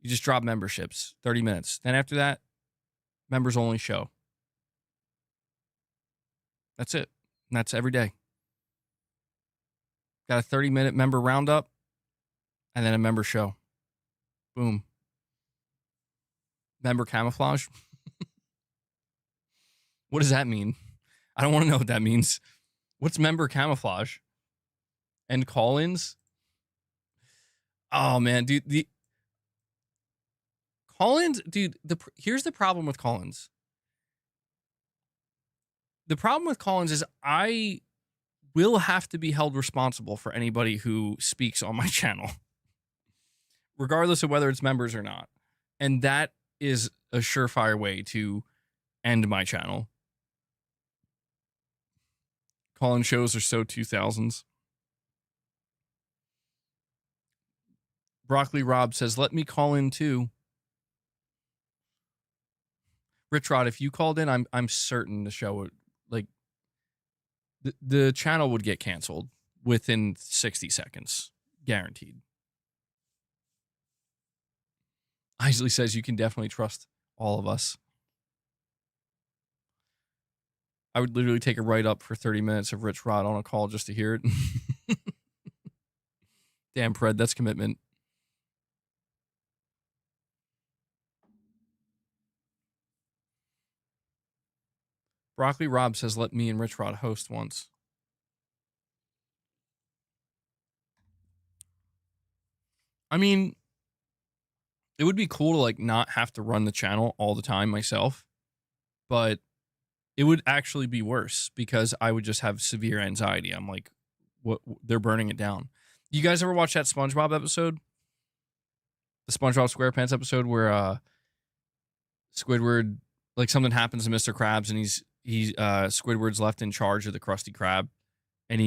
You just drop memberships. 30 minutes. Then after that, members only show. That's it. And that's every day. Got a 30-minute member roundup and then a member show. Boom. Member camouflage. What does that mean? I don't want to know what that means. What's member camouflage? And call-ins? Oh, man, dude. The call-ins, dude, here's the problem with call-ins. The problem with call-ins is I will have to be held responsible for anybody who speaks on my channel, regardless of whether it's members or not. And that is a surefire way to end my channel. Call-in shows are so 2000s. Broccoli Rob says, let me call in too. RichRod, if you called in, I'm certain the show would, like, the channel would get canceled within 60 seconds. Guaranteed. Isley says you can definitely trust all of us. I would literally take a write-up for 30 minutes of RichRod on a call just to hear it. Damn, Fred, that's commitment. Broccoli Rob says, let me and RichRod host once. I mean, it would be cool to, like, not have to run the channel all the time myself, but it would actually be worse because I would just have severe anxiety. I'm like, what? They're burning it down. You guys ever watch that SpongeBob episode? The SpongeBob SquarePants episode where Squidward, like, something happens to Mr. Krabs and Squidward's left in charge of the Krusty Krab, and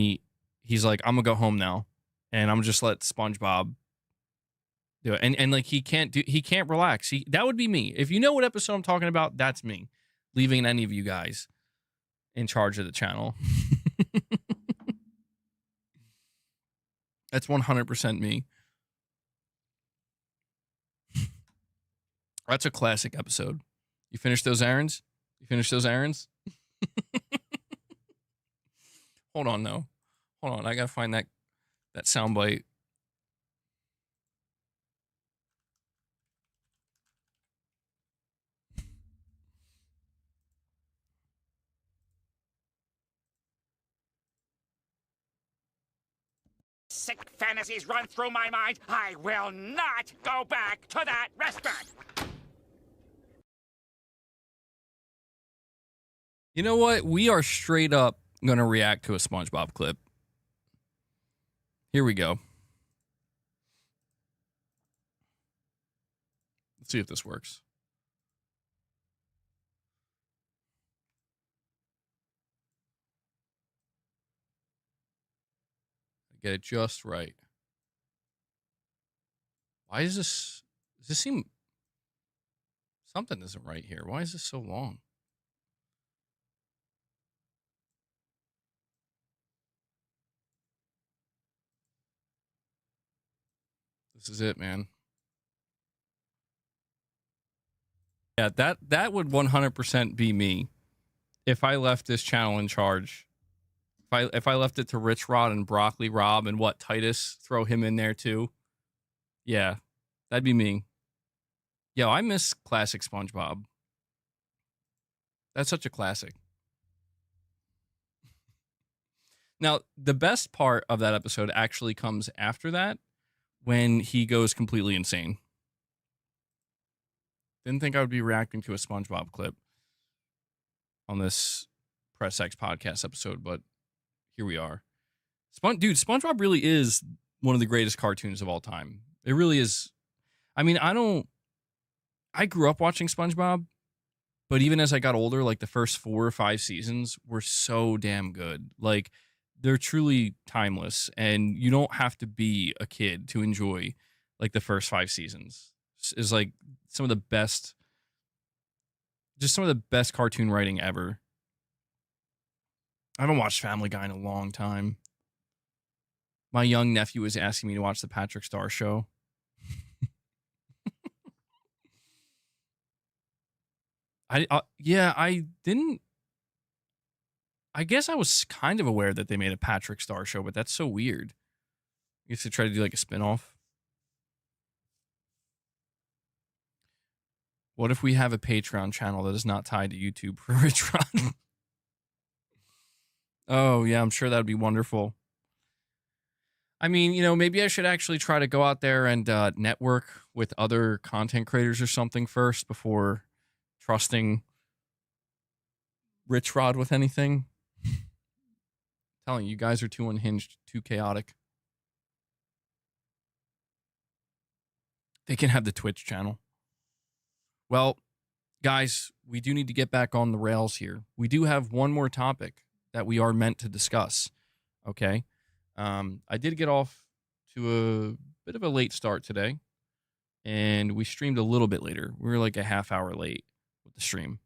he's like, I'm gonna go home now, and I'm gonna just let SpongeBob do it. And like he can't relax. That would be me. If you know what episode I'm talking about, that's me. Leaving any of you guys in charge of the channel. That's 100% me. That's a classic episode. You finish those errands? Hold on, though. Hold on. I gotta find that That soundbite. Sick fantasies run through my mind. I will not go back to that restaurant. You know what? We are straight up going to react to a SpongeBob clip. Here we go. Let's see if this works. Get it just right. Why is this? Does this seem... Something isn't right here. Why is this so long? This is it, man. Yeah, that would 100% be me if I left this channel in charge. If I left it to RichRod and Broccoli Rob and what, Titus, throw him in there too. Yeah, that'd be me. Yo, I miss classic SpongeBob. That's such a classic. Now, the best part of that episode actually comes after that, when he goes completely insane. Didn't think I would be reacting to a SpongeBob clip on this Press X podcast episode, but here we are. Dude, SpongeBob really is one of the greatest cartoons of all time. It really is. I mean, I grew up watching SpongeBob, but even as I got older, like the first 4 or 5 seasons were so damn good. Like, they're truly timeless, and you don't have to be a kid to enjoy like the first 5 seasons. Is like some of the best cartoon writing ever. I haven't watched Family Guy in a long time. My young nephew was asking me to watch the Patrick Star Show. I didn't. I guess I was kind of aware that they made a Patrick Star Show, but that's so weird. I guess they try to do like a spinoff. What if we have a Patreon channel that is not tied to YouTube for RichRod? Oh, yeah, I'm sure that would be wonderful. I mean, you know, maybe I should actually try to go out there and network with other content creators or something first before trusting RichRod with anything. Telling you guys are too unhinged, too chaotic. They can have the Twitch channel. Well, guys, we do need to get back on the rails here. We do have one more topic that we are meant to discuss. Okay. I did get off to a bit of a late start today, and we streamed a little bit later. We were like a half hour late with the stream.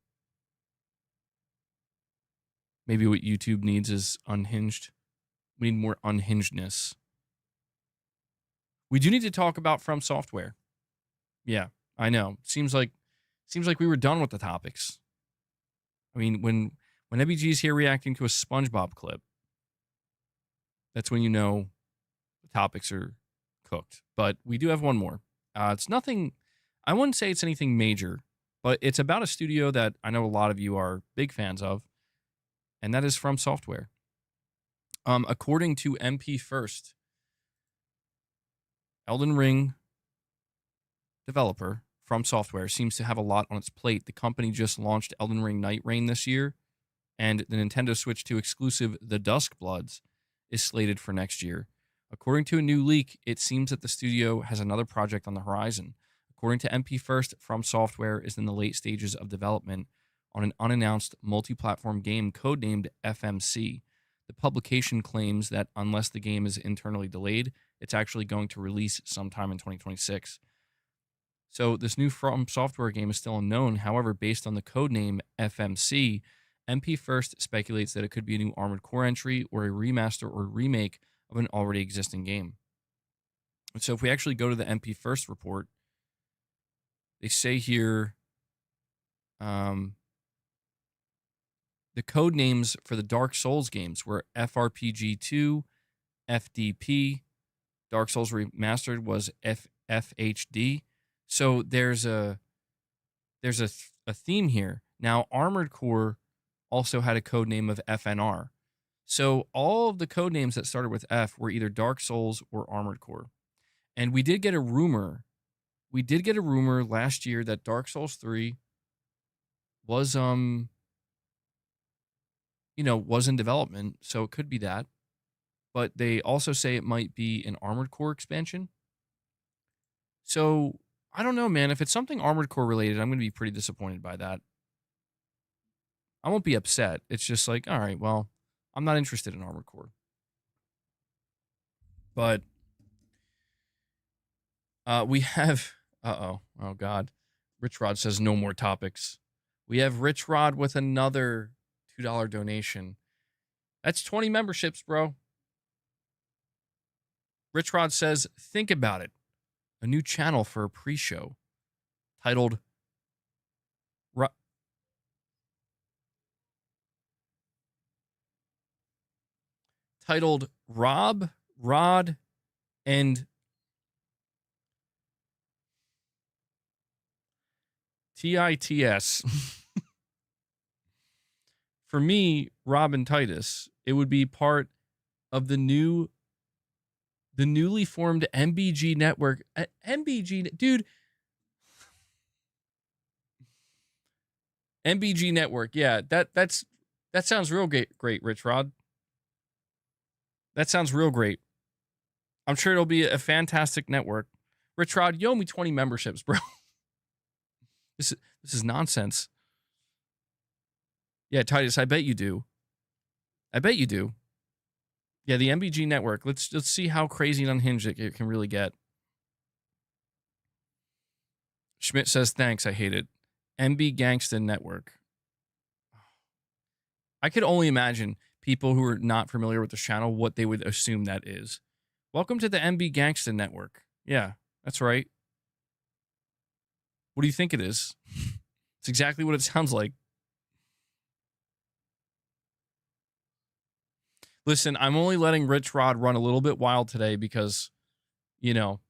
Maybe what YouTube needs is unhinged. We need more unhingedness. We do need to talk about FromSoftware. Yeah, I know. Seems like we were done with the topics. I mean, when EBG's here reacting to a SpongeBob clip, that's when you know the topics are cooked. But we do have one more. It's nothing, I wouldn't say it's anything major, but it's about a studio that I know a lot of you are big fans of, and that is FromSoftware. According to MP First, Elden Ring developer FromSoftware seems to have a lot on its plate. The company just launched Elden Ring Night Rain this year, and the Nintendo Switch 2 exclusive The Dusk Bloods is slated for next year. According to a new leak, it seems that the studio has another project on the horizon. According to MP First, FromSoftware is in the late stages of development on an unannounced multi-platform game codenamed FMC. The publication claims that unless the game is internally delayed, it's actually going to release sometime in 2026. So this new FromSoftware game is still unknown. However, based on the codename FMC, MP First speculates that it could be a new Armored Core entry or a remaster or remake of an already existing game. And so if we actually go to the MP First report, they say here the code names for the Dark Souls games were FRPG 2, FDP, Dark Souls Remastered was FHD. So there's a theme here. Now, Armored Core also had a code name of FNR. So all of the code names that started with F were either Dark Souls or Armored Core. And we did get a rumor. We did get a rumor last year that Dark Souls 3 was was in development, so it could be that. But they also say it might be an Armored Core expansion. So I don't know, man. If it's something Armored Core related, I'm going to be pretty disappointed by that. I won't be upset. It's just like, all right, well, I'm not interested in Armored Core. But we have, oh God. RichRod says no more topics. We have RichRod with another $2 donation. That's 20 memberships, bro. RichRod says, think about it. A new channel for a pre-show titled Rob, Rod, and TITS. For me, Rob and Titus, it would be part of the newly formed MBG network. MBG, dude. MBG network. Yeah, that sounds real great, RichRod. That sounds real great. I'm sure it'll be a fantastic network. RichRod, you owe me 20 memberships, bro. This is nonsense. Yeah, Titus, I bet you do. I bet you do. Yeah, the MBG network. Let's see how crazy and unhinged it can really get. Schmidt says, thanks, I hate it. MB Gangsta Network. I could only imagine people who are not familiar with the channel what they would assume that is. Welcome to the MB Gangsta Network. Yeah, that's right. What do you think it is? It's exactly what it sounds like. Listen, I'm only letting RichRod run a little bit wild today because, it's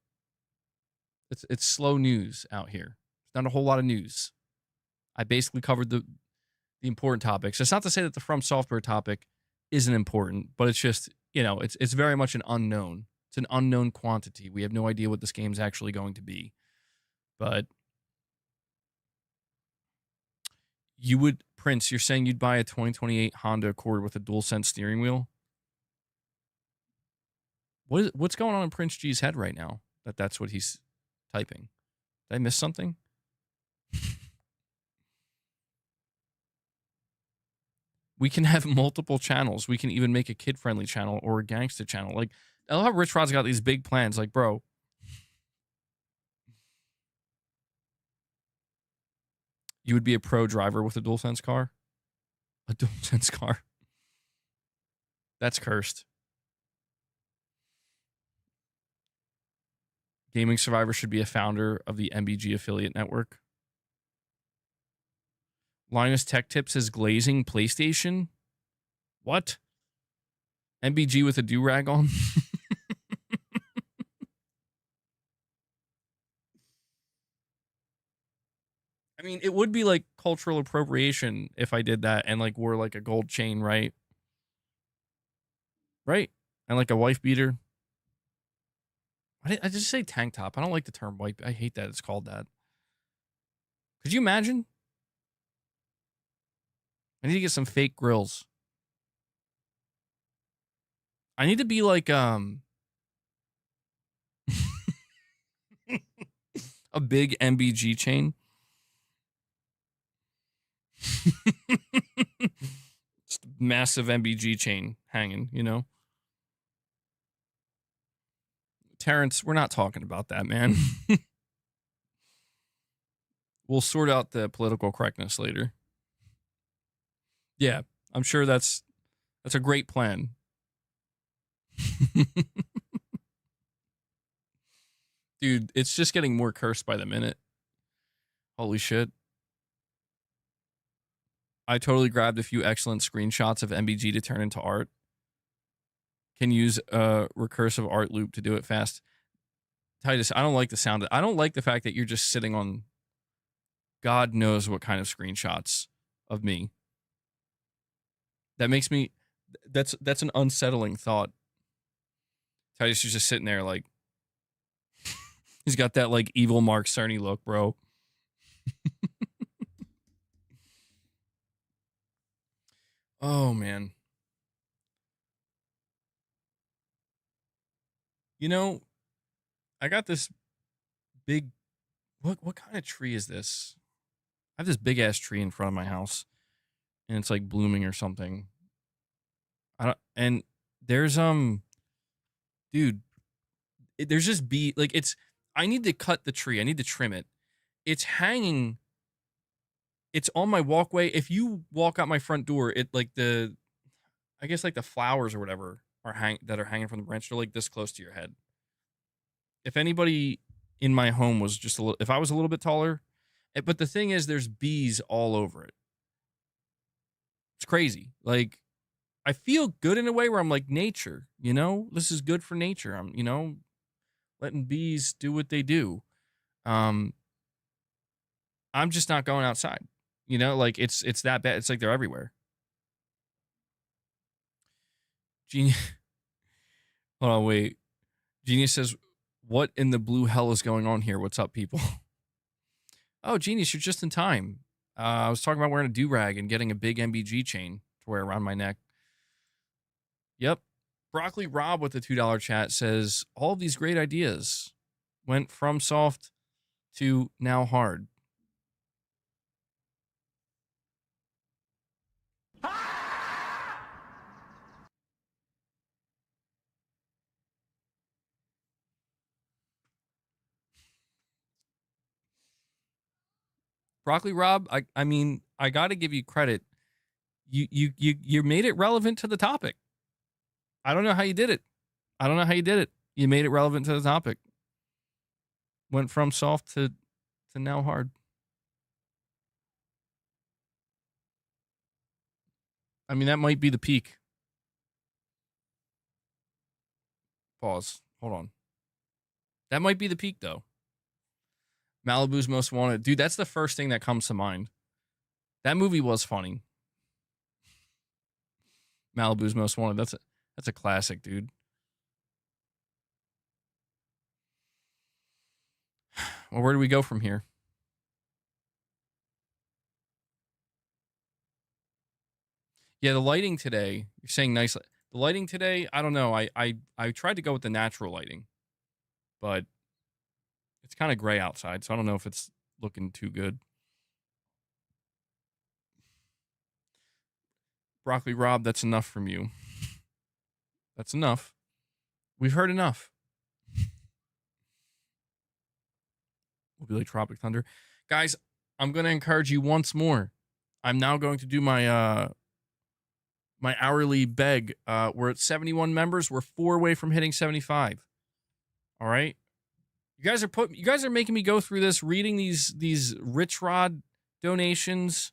slow news out here. It's not a whole lot of news. I basically covered the important topics. It's not to say that the FromSoftware topic isn't important, but it's just, it's very much an unknown. It's an unknown quantity. We have no idea what this game's actually going to be. But Prince, you're saying you'd buy a 2028 Honda Accord with a DualSense steering wheel? What's going on in Prince G's head right now? That's what he's typing. Did I miss something? We can have multiple channels. We can even make a kid-friendly channel or a gangster channel. Like, I love how RichRod's got these big plans. Like, bro. You would be a pro driver with a DualSense car? A DualSense car. That's cursed. Gaming Survivor should be a founder of the MBG affiliate network. Linus Tech Tips is glazing PlayStation. What? MBG with a do-rag on? I mean, it would be like cultural appropriation if I did that and like wore like a gold chain, right? Right? And like a wife beater. I just say tank top. I don't like the term wife. I hate that it's called that. Could you imagine? I need to get some fake grills. I need to be like a big MBG chain. Just massive MBG chain hanging, Terrence, we're not talking about that, man. We'll sort out the political correctness later. Yeah, I'm sure that's a great plan. Dude, it's just getting more cursed by the minute. Holy shit. I totally grabbed a few excellent screenshots of MBG to turn into art. can use a recursive art loop to do it fast. Titus, I don't like the sound. I don't like the fact that you're just sitting on God knows what kind of screenshots of me. That makes me, that's an unsettling thought. Titus is just sitting there like, he's got that like evil Mark Cerny look, bro. Oh, man. You know, I got this big, what kind of tree is this? I have this big ass tree in front of my house and it's like blooming or something. And there's, dude, there's just I need to cut the tree. I need to trim it. It's hanging. It's on my walkway. If you walk out my front door, I guess like the flowers or whatever are hanging from the branch. They're like this close to your head. If anybody in my home was just if I was a little bit taller, but the thing is, there's bees all over it. It's crazy. Like, I feel good in a way where I'm like, nature, this is good for nature. I'm, letting bees do what they do. I'm just not going outside, like it's that bad. It's like they're everywhere. Genius. Hold on, wait. Genius says, what in the blue hell is going on here? What's up, people? Oh, Genius, you're just in time. I was talking about wearing a do-rag and getting a big MBG chain to wear around my neck. Yep. Broccoli Rob with the $2 chat says, all of these great ideas went from soft to now hard. Broccoli Rob, I mean, I got to give you credit. You made it relevant to the topic. I don't know how you did it. You made it relevant to the topic. Went from soft to now hard. I mean, that might be the peak. Pause. Hold on. That might be the peak, though. Malibu's Most Wanted. Dude, that's the first thing that comes to mind. That movie was funny. Malibu's Most Wanted. That's a classic, dude. Well, where do we go from here? Yeah, the lighting today, you're saying nice. The lighting today, I don't know. I tried to go with the natural lighting, but it's kind of gray outside, so I don't know if it's looking too good. Broccoli Rob, that's enough from you. That's enough. We've heard enough. We'll be like Tropic Thunder. Guys, I'm going to encourage you once more. I'm now going to do my my hourly beg. We're at 71 members. We're 4 away from hitting 75. All right? You guys are making me go through this, reading these RichRod donations,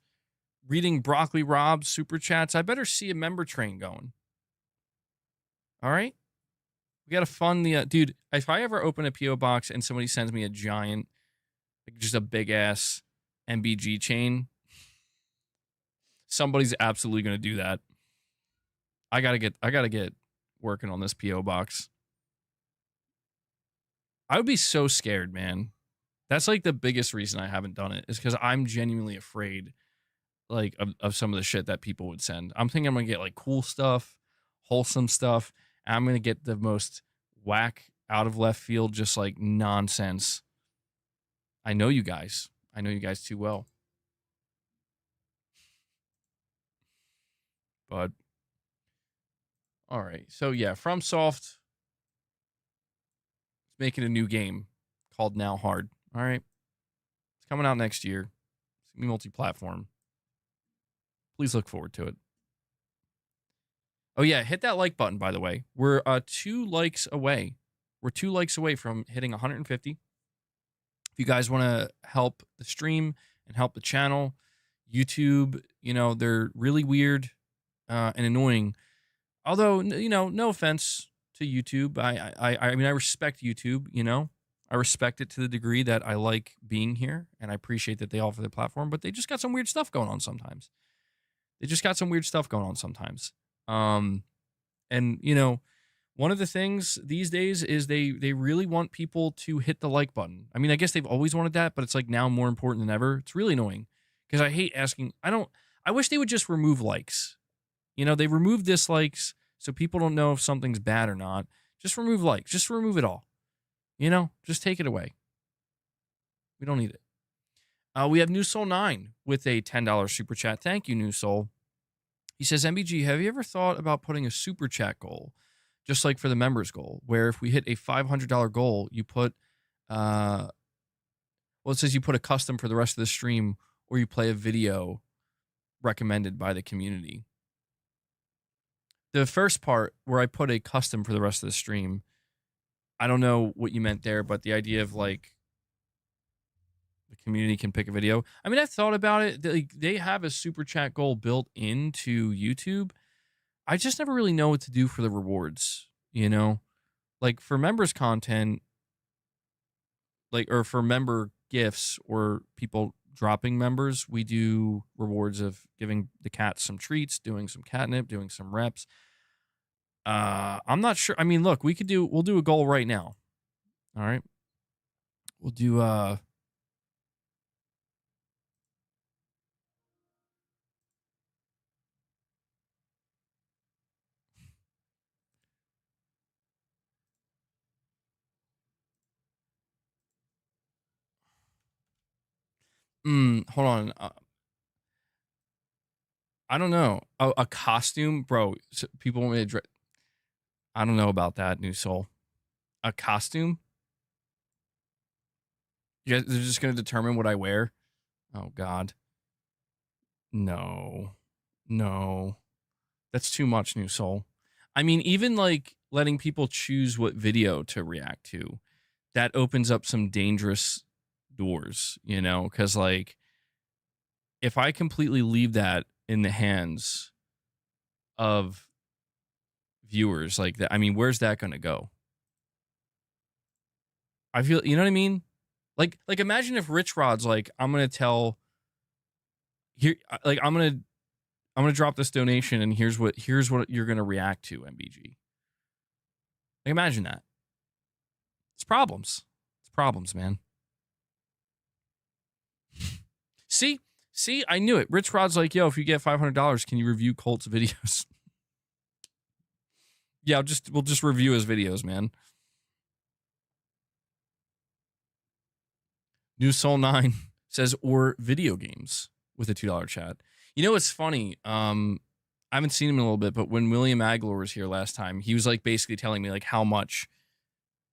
reading Broccoli Rob super chats. I better see a member train going. All right? We got to fund the dude, if I ever open a PO box and somebody sends me a giant, like just a big ass MBG chain, somebody's absolutely going to do that. I got to get working on this PO box. I would be so scared, man. That's like the biggest reason I haven't done it, is because I'm genuinely afraid, like, of some of the shit that people would send. I'm thinking I'm gonna get like cool stuff, wholesome stuff, and I'm gonna get the most whack out of left field, just like nonsense. I know you guys. I know you guys too well. But all right, so yeah, FromSoft making a new game called Now Hard. All right. It's coming out next year. It's going to be multi-platform. Please look forward to it. Oh, yeah. Hit that like button, by the way. We're 2 likes away. We're 2 likes away from hitting 150. If you guys want to help the stream and help the channel, YouTube, they're really weird and annoying Although, no offense to YouTube. I mean, I respect YouTube, I respect it to the degree that I like being here and I appreciate that they offer their platform, but they just got some weird stuff going on sometimes. And one of the things these days is they really want people to hit the like button. I mean, I guess they've always wanted that, but it's like now more important than ever. It's really annoying because I hate asking. I wish they would just remove likes. They remove dislikes so people don't know if something's bad or not. Just remove likes. Just remove it all. Just take it away. We don't need it. We have New Soul 9 with a $10 super chat. Thank you, New Soul. He says, MBG, have you ever thought about putting a super chat goal, just like for the members goal, where if we hit a $500 goal, you put, it says you put a custom for the rest of the stream, or you play a video recommended by the community. The first part where I put a custom for the rest of the stream, I don't know what you meant there, but the idea of like the community can pick a video. I mean, I've thought about it. They have a super chat goal built into YouTube. I just never really know what to do for the rewards, Like for members content, or for member gifts or people dropping members, we do rewards of giving the cats some treats, doing some catnip, doing some reps. I'm not sure. I mean, look, we'll do a goal right now. All right. We'll do, hold on. I don't know. A costume, bro. So people want me to dress. I don't know about that, New Soul. A costume? You guys, they're just going to determine what I wear? Oh, God. No. That's too much, New Soul. I mean, even like letting people choose what video to react to, that opens up some dangerous doors, because like if I completely leave that in the hands of viewers like that, I mean, where's that going to go? I feel, you know what I mean? Like imagine if RichRod's like, I'm going to tell here, like I'm going to drop this donation and here's what you're going to react to, MBG. Like imagine that. It's problems, man. See, I knew it. RichRod's like, yo, if you get $500, can you review Colt's videos? Yeah, we'll just review his videos, man. New Soul 9 says, or video games with a $2 chat. It's funny. I haven't seen him in a little bit, but when William Agler was here last time, he was like basically telling me like how much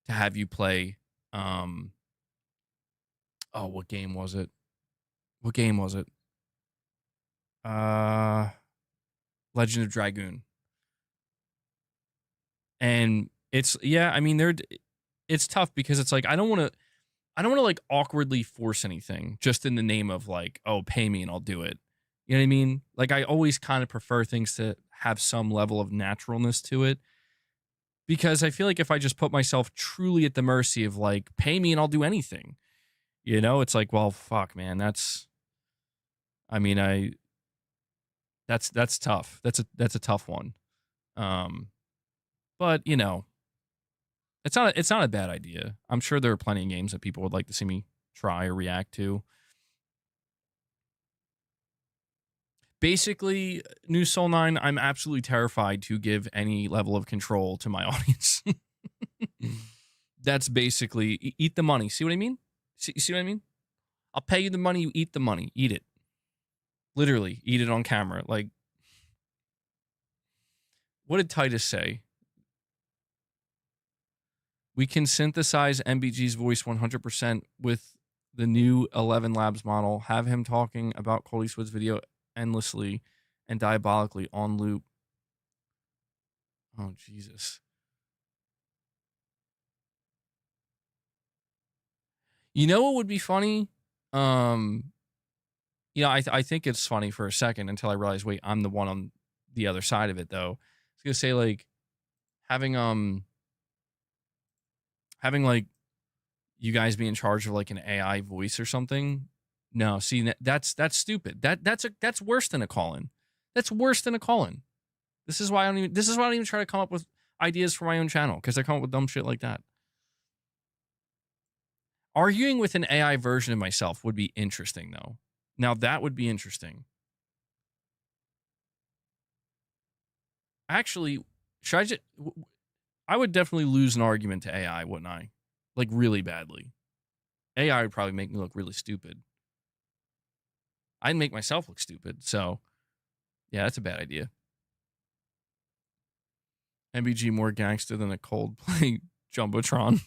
to have you play. What game was it? Legend of Dragoon. And it's tough because it's like I don't want to like awkwardly force anything just in the name of like, oh, pay me and I'll do it. You know what I mean? Like I always kind of prefer things to have some level of naturalness to it, because I feel like if I just put myself truly at the mercy of like, pay me and I'll do anything, it's like, well, fuck, man, that's tough. That's a tough one. But it's not a bad idea. I'm sure there are plenty of games that people would like to see me try or react to. Basically, New Soul 9, I'm absolutely terrified to give any level of control to my audience. That's basically eat the money. See what I mean? See what I mean? I'll pay you the money, you eat the money. Eat it. Literally, eat it on camera. Like, what did Titus say? We can synthesize MBG's voice 100% with the new 11 Labs model, have him talking about Colt Eastwood's video endlessly and diabolically on loop. Oh, Jesus. You know what would be funny? I think it's funny for a second until I realize, wait, I'm the one on the other side of it, though. was gonna say like having like you guys be in charge of like an AI voice or something. No, see that's stupid. That's worse than a call-in. That's worse than a call-in. This is why I don't even try to come up with ideas for my own channel, because I come up with dumb shit like that. Arguing with an AI version of myself would be interesting though. Now that would be interesting. Actually, I would definitely lose an argument to AI, wouldn't I? Like really badly. AI would probably make me look really stupid. I'd make myself look stupid. So, yeah, that's a bad idea. MBG more gangster than a Coldplay Jumbotron.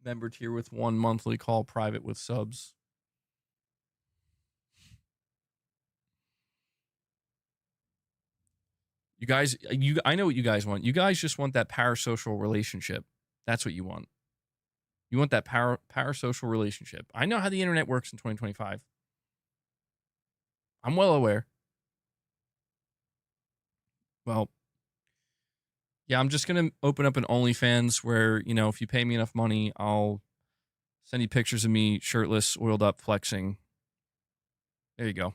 Member tier with 1 monthly call, private with subs. You guys, I know what you guys want. You guys just want that parasocial relationship. That's what you want. You want that parasocial relationship. I know how the internet works in 2025. I'm well aware. Well, yeah, I'm just going to open up an OnlyFans where, you know, if you pay me enough money, I'll send you pictures of me shirtless, oiled up, flexing. There you go.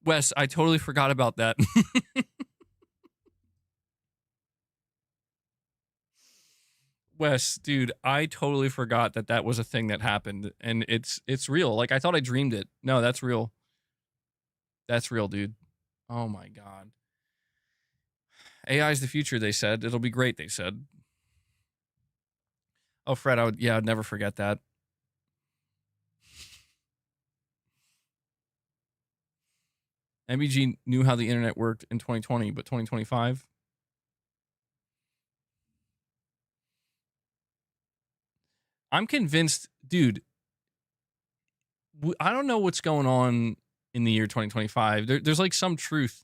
Wes, I totally forgot about that. Wes, dude, I totally forgot that that was a thing that happened, and it's real. Like, I thought I dreamed it. No, that's real. That's real, dude. Oh my god. AI is the future, they said. It'll be great, they said. Oh, Fred, I'd never forget that. MBG knew how the internet worked in 2020, but 2025? I'm convinced, dude, I don't know what's going on in the year 2025. There's like some truth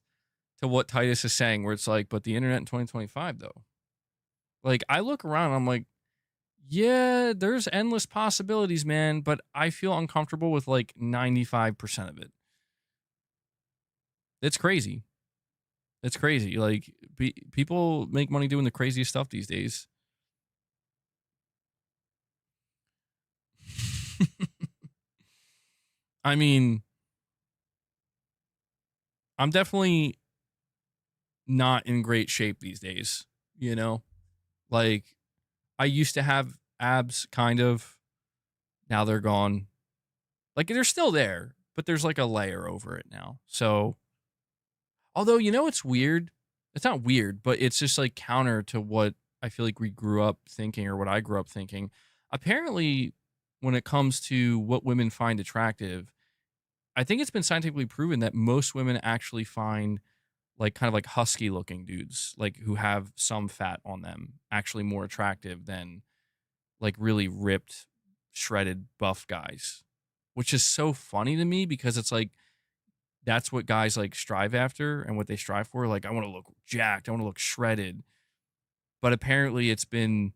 to what Titus is saying, where it's like, but the internet in 2025, though. Like, I look around, I'm like, yeah, there's endless possibilities, man, but I feel uncomfortable with like 95% of it. It's crazy. It's crazy. Like, people make money doing the craziest stuff these days. I mean, I'm definitely not in great shape these days, you know? Like, I used to have abs, kind of. Now they're gone. Like, they're still there, but there's like a layer over it now. So, although, you know, it's weird. It's not weird, but it's just like counter to what I feel like we grew up thinking, or what I grew up thinking. Apparently, when it comes to what women find attractive, I think it's been scientifically proven that most women actually find like kind of like husky looking dudes, like who have some fat on them, actually more attractive than like really ripped, shredded, buff guys, which is so funny to me, because it's like, that's what guys like strive after and what they strive for. Like, I want to look jacked. I want to look shredded. But apparently it's been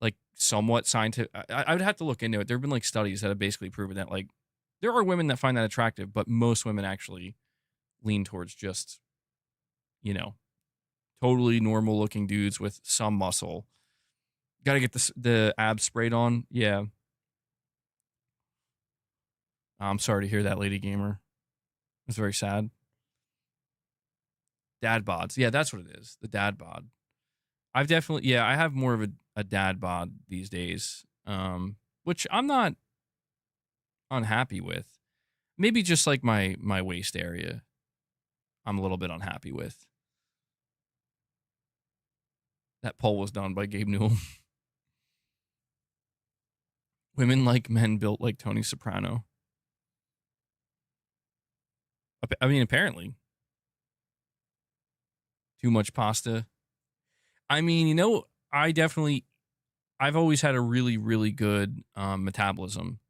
like somewhat scientific. I would have to look into it. There have been like studies that have basically proven that like there are women that find that attractive, but most women actually lean towards just, you know, totally normal looking dudes with some muscle. Got to get the abs sprayed on. Yeah. I'm sorry to hear that, Lady Gamer. It's very sad. Dad bods. Yeah, that's what it is. The dad bod. I've definitely, I have more of a dad bod these days, which I'm not unhappy with. Maybe just like my waist area, I'm a little bit unhappy with. That poll was done by Gabe Newell. Women like men built like Tony Soprano. I mean, apparently. Too much pasta. I mean, you know, I've always had a really, really good metabolism.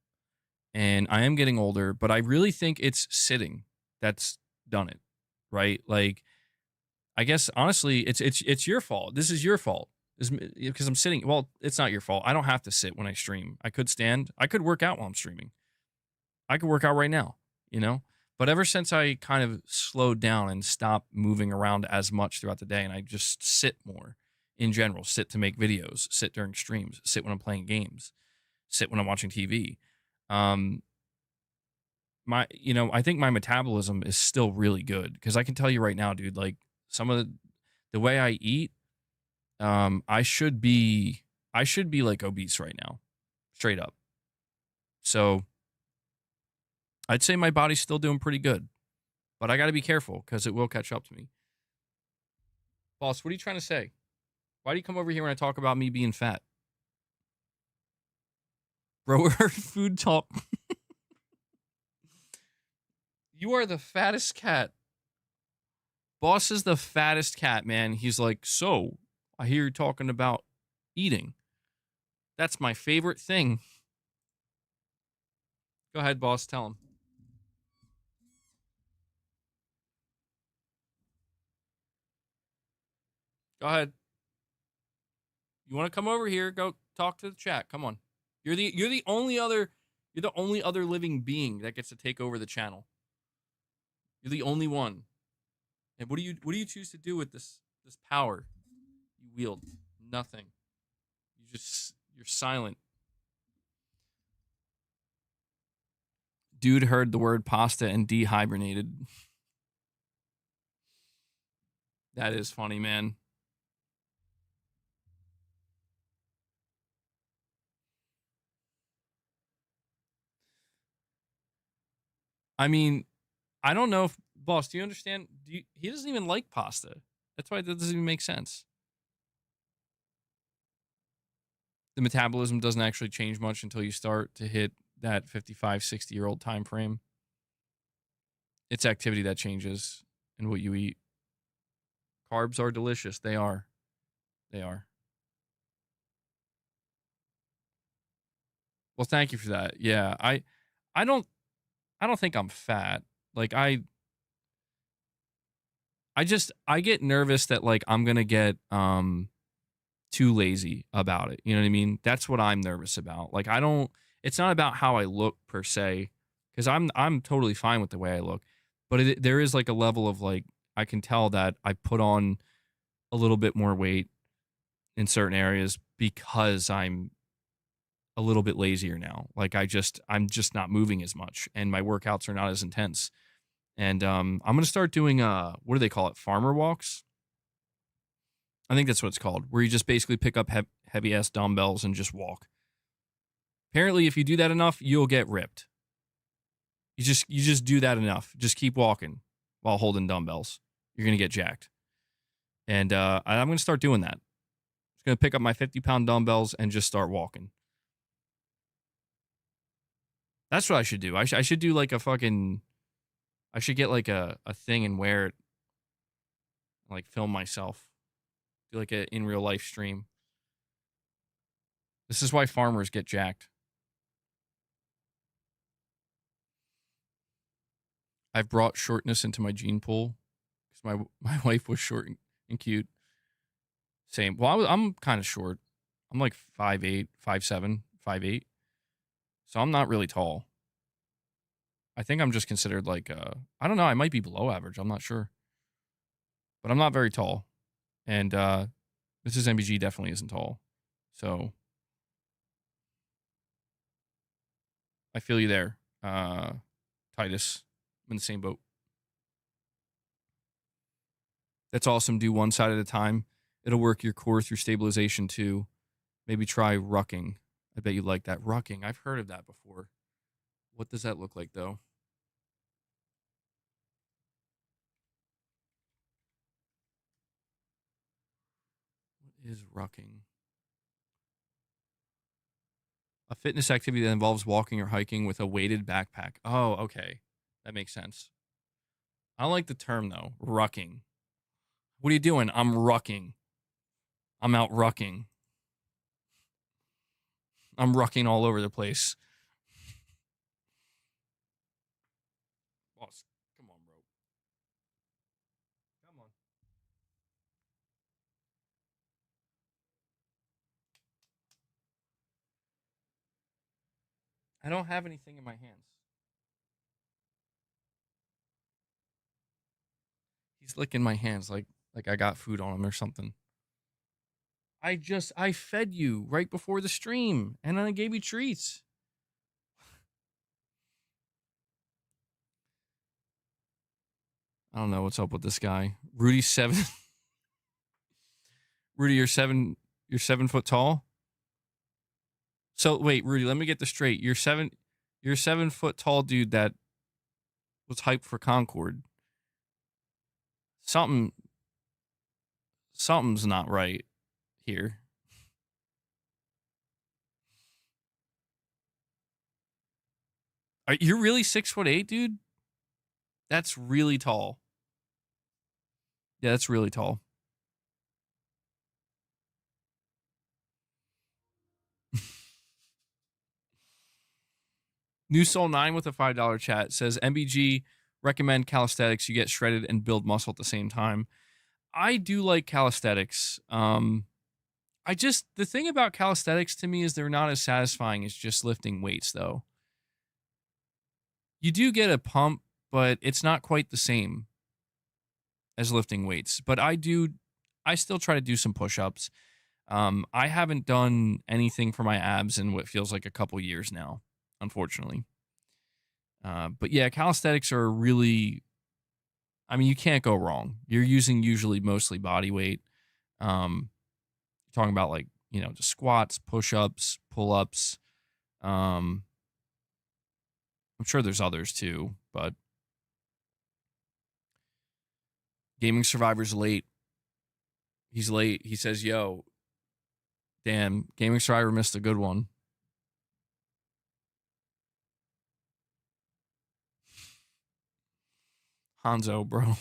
And I am getting older, but I really think it's sitting that's done it, right? Like, I guess, honestly, it's your fault. This is your fault. Because I'm sitting. Well, it's not your fault. I don't have to sit when I stream. I could stand. I could work out while I'm streaming. I could work out right now, you know? But ever since I kind of slowed down and stopped moving around as much throughout the day, and I just sit more in general, sit to make videos, sit during streams, sit when I'm playing games, sit when I'm watching TV. I think my metabolism is still really good, because I can tell you right now, dude, like some of the way I eat, I should be like obese right now, straight up. So I'd say my body's still doing pretty good, but I got to be careful because it will catch up to me. Boss, what are you trying to say? Why do you come over here when I talk about me being fat? Bro, food talk. You are the fattest cat. Boss is the fattest cat, man. He's like, so I hear you talking about eating. That's my favorite thing. Go ahead, boss. Tell him. Go ahead. You want to come over here? Go talk to the chat. Come on. You're the only other living being that gets to take over the channel. You're the only one. And what do you choose to do with this power you wield? Nothing. You're silent. Dude heard the word pasta and dehibernated. That is funny, man. I mean, I don't know if, boss, do you understand? He doesn't even like pasta. That's why it doesn't even make sense. The metabolism doesn't actually change much until you start to hit that 55, 60-year-old time frame. It's activity that changes and what you eat. Carbs are delicious. They are. They are. Well, thank you for that. Yeah, I don't think I'm fat. Like I get nervous that like I'm going to get too lazy about it. You know what I mean? That's what I'm nervous about. Like it's not about how I look per se, cuz I'm totally fine with the way I look. But there is like a level of like I can tell that I put on a little bit more weight in certain areas because I'm a little bit lazier now. Like I'm just not moving as much and my workouts are not as intense. And I'm going to start doing what do they call it? Farmer walks. I think that's what it's called, where you just basically pick up heavy ass dumbbells and just walk. Apparently if you do that enough, you'll get ripped. You just do that enough. Just keep walking while holding dumbbells. You're going to get jacked. And I'm going to start doing that. I'm just going to pick up my 50-pound dumbbells and just start walking. That's what I should do. I should do like a fucking... I should get like a thing and wear it. Like film myself. Do like a in real life stream. This is why farmers get jacked. I've brought shortness into my gene pool because my wife was short and cute. Same. Well, I'm kind of short. I'm like 5'8", 5'7", 5'8". So I'm not really tall. I think I'm just considered like, I don't know. I might be below average. I'm not sure. But I'm not very tall. And Mrs. MBG definitely isn't tall. So I feel you there, Titus. I'm in the same boat. That's awesome. Do one side at a time. It'll work your core through stabilization too. Maybe try rucking. I bet you like that. Rucking. I've heard of that before. What does that look like though? What is rucking? A fitness activity that involves walking or hiking with a weighted backpack. Oh, okay. That makes sense. I don't like the term though. Rucking. What are you doing? I'm rucking. I'm out rucking. I'm rucking all over the place. Boss, come on, bro. Come on. I don't have anything in my hands. He's licking my hands like I got food on him or something. I fed you right before the stream, and then I gave you treats. I don't know what's up with this guy. Rudy's 7. Rudy, you're 7 foot tall? So wait, Rudy, let me get this straight. You're 7 foot tall dude that was hyped for Concord. Something's not right here. Are you really 6'8", dude? That's really tall. Yeah, that's really tall. New Soul 9 with a $5 chat says, MBG recommend calisthenics. You get shredded and build muscle at the same time. I do like calisthenics. The thing about calisthenics to me is they're not as satisfying as just lifting weights, though. You do get a pump, but it's not quite the same as lifting weights. But I still try to do some push-ups. I haven't done anything for my abs in what feels like a couple years now, unfortunately. But yeah, calisthenics are really, I mean, you can't go wrong. You're using usually mostly body weight. Talking about like, just squats, push-ups, pull-ups. I'm sure there's others too, but Gaming Survivor's late. He's late. He says, yo, damn, Gaming Survivor missed a good one. Hanzo, bro.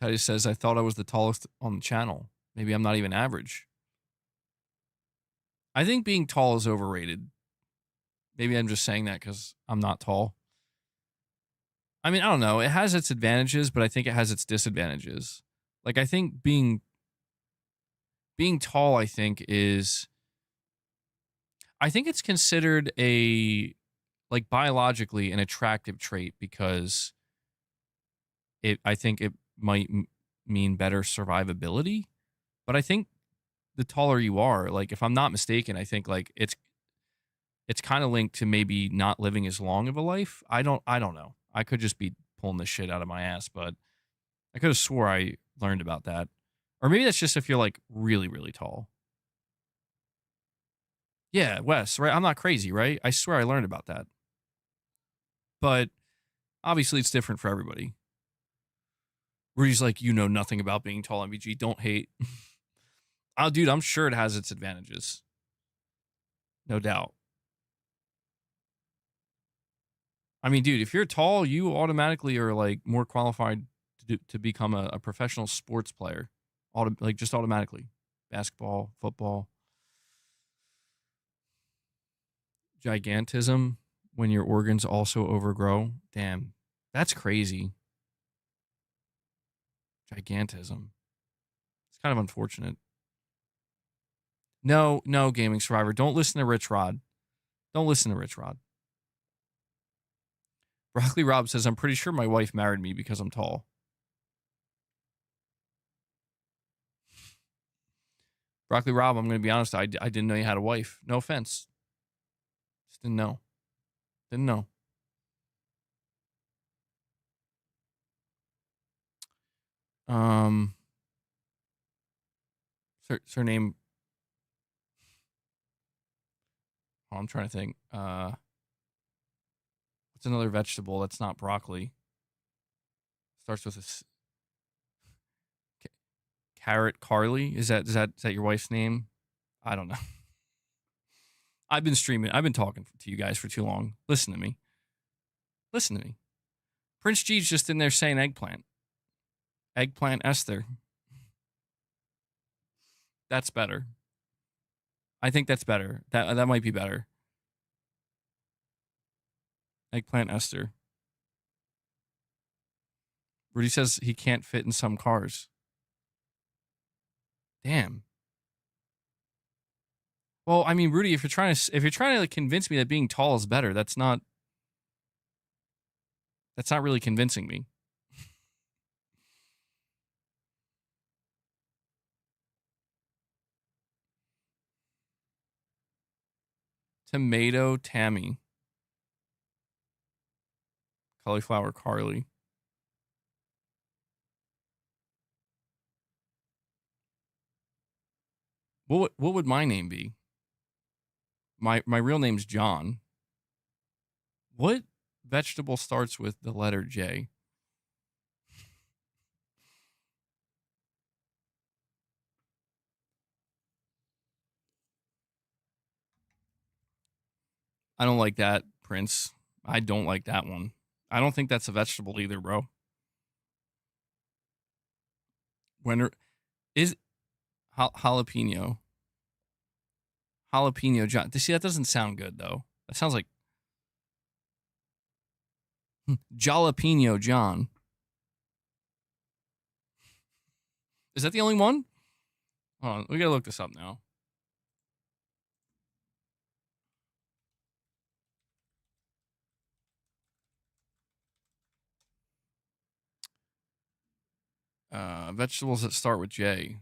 Teddy says, I thought I was the tallest on the channel. Maybe I'm not even average. I think being tall is overrated. Maybe I'm just saying that because I'm not tall. I mean, I don't know. It has its advantages, but I think it has its disadvantages. Like, I think being tall, I think it's considered like biologically an attractive trait because I think it might mean better survivability. But I think the taller you are, like, if I'm not mistaken, I think like it's kind of linked to maybe not living as long of a life. I don't know. I could just be pulling this shit out of my ass, but I could have swore I learned about that. Or maybe that's just if you're like really, really tall. Yeah, Wes, right? I'm not crazy, right? I swear I learned about that. But obviously it's different for everybody. Rudy's like, you know nothing about being tall, MVG. Don't hate. Oh, dude, I'm sure it has its advantages. No doubt. I mean, dude, if you're tall, you automatically are like more qualified to become a professional sports player. Just automatically. Basketball, football. Gigantism, when your organs also overgrow. Damn, that's crazy. Gigantism. It's kind of unfortunate. No, Gaming Survivor. Don't listen to RichRod. Don't listen to RichRod. Broccoli Rob says, I'm pretty sure my wife married me because I'm tall. Broccoli Rob, I'm going to be honest. I didn't know you had a wife. No offense. Just didn't know. Didn't know. Surname. Oh, I'm trying to think. What's another vegetable that's not broccoli? Starts with a carrot. Carly. Is that your wife's name? I don't know. I've been streaming. I've been talking to you guys for too long. Listen to me. Listen to me. Prince G's just in there saying eggplant. Eggplant Esther. That's better. I think that's better. That might be better. Eggplant Esther. Rudy says he can't fit in some cars. Damn. Well, I mean, Rudy, if you're trying to like, convince me that being tall is better, that's not really convincing me. Tomato Tammy. Cauliflower Carly. What would my name be? My real name's John. What vegetable starts with the letter J? I don't like that, Prince. I don't like that one. I don't think that's a vegetable either, bro. Is jalapeno? Jalapeno John. See, that doesn't sound good though. That sounds like jalapeno John. Is that the only one? Hold on, we gotta look this up now. Vegetables that start with J.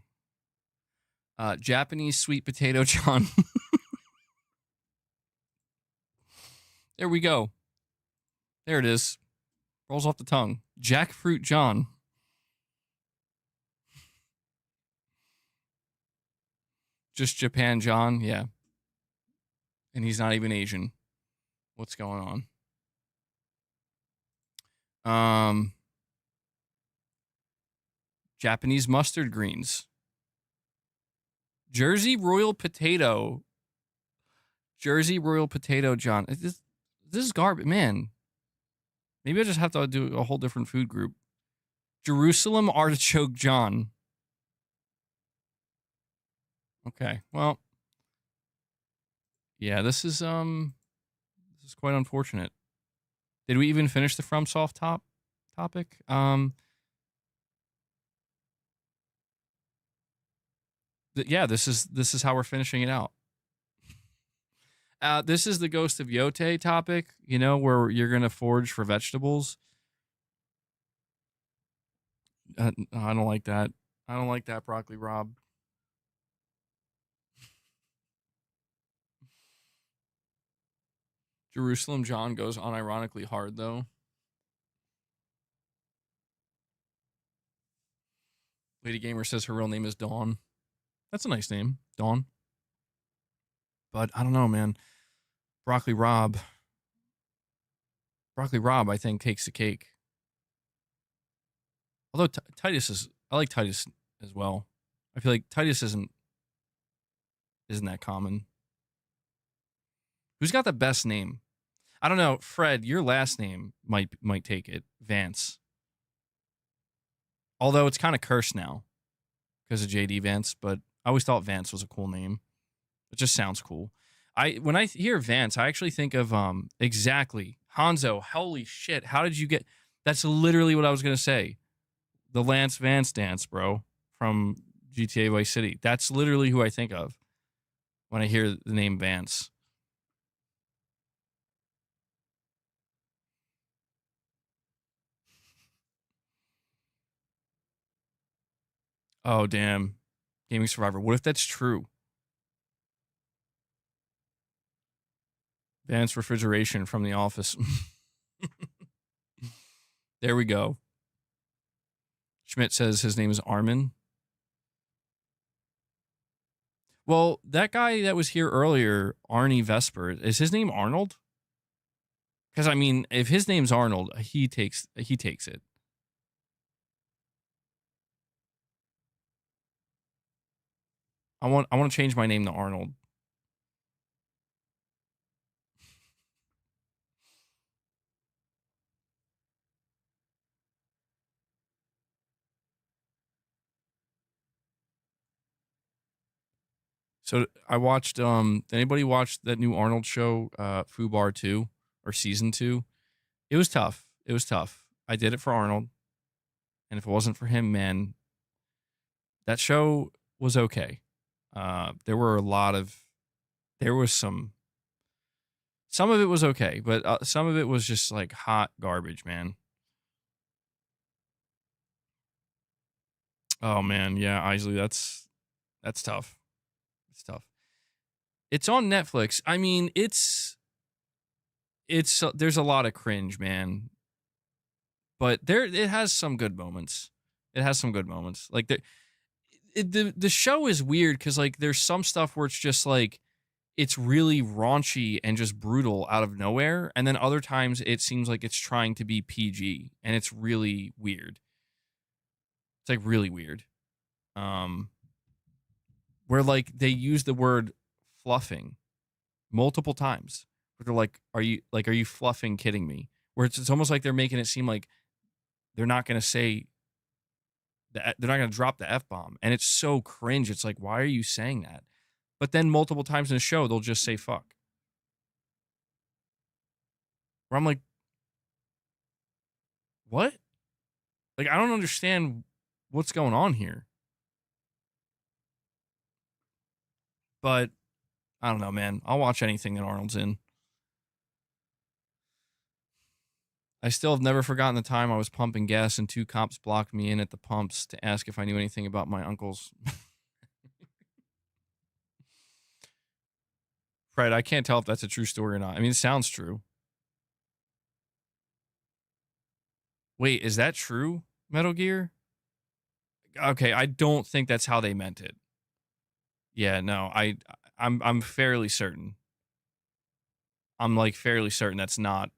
Japanese sweet potato John. There we go. There it is. Rolls off the tongue. Jackfruit John. Just Japan John, yeah. And he's not even Asian. What's going on? Japanese mustard greens. Jersey Royal Potato. Jersey Royal Potato John. This is garbage, man. Maybe I just have to do a whole different food group. Jerusalem Artichoke John. Okay, well, yeah, this is quite unfortunate. Did we even finish the FromSoft topic? Yeah, this is how we're finishing it out. This is the Ghost of Yote topic, you know, where you're gonna forage for vegetables. I don't like that. I don't like that, Broccoli Rob. Jerusalem John goes unironically hard, though. Lady Gamer says her real name is Dawn. That's a nice name, Dawn. But I don't know, man. Broccoli Rob, I think, takes the cake. Although Titus I like Titus as well. I feel like Titus isn't that common. Who's got the best name? I don't know. Fred, your last name might take it. Vance. Although it's kind of cursed now because of JD Vance, but I always thought Vance was a cool name. It just sounds cool. When I hear Vance, I actually think of exactly Hanzo. Holy shit! How did you get? That's literally what I was gonna say. The Lance Vance dance, bro, from GTA Vice City. That's literally who I think of when I hear the name Vance. Oh damn, Gaming Survivor. What if that's true? Vance Refrigeration from The Office. There we go. Schmidt says his name is Armin. Well, that guy that was here earlier, Arnie Vesper, is his name Arnold? Because I mean, if his name's Arnold, he takes it. I want to change my name to Arnold. So I watched did anybody watch that new Arnold show, Fubar 2 or season 2? It was tough. I did it for Arnold. And if it wasn't for him, man, that show was okay. There was some of it was okay, but some of it was just like hot garbage, man. Oh man, yeah, Isley, that's tough. It's tough. It's on Netflix. I mean, it's there's a lot of cringe, man. But it has some good moments. It has some good moments. Like the show is weird because like there's some stuff where it's just like it's really raunchy and just brutal out of nowhere, and then other times it seems like it's trying to be PG, and it's really weird. It's like really weird. Where like they use the word fluffing multiple times. Where they're like, are you fluffing kidding me? Where it's almost like they're making it seem like they're not going to say that, they're not going to drop the F-bomb. And it's so cringe. It's like, why are you saying that? But then multiple times in the show, they'll just say fuck. Where I'm like, what? Like, I don't understand what's going on here. But I don't know, man. I'll watch anything that Arnold's in. I still have never forgotten the time I was pumping gas and 2 cops blocked me in at the pumps to ask if I knew anything about my uncle's. Fred, I can't tell if that's a true story or not. I mean, it sounds true. Wait, is that true, Metal Gear? Okay, I don't think that's how they meant it. Yeah, no, I'm fairly certain. I'm like fairly certain that's not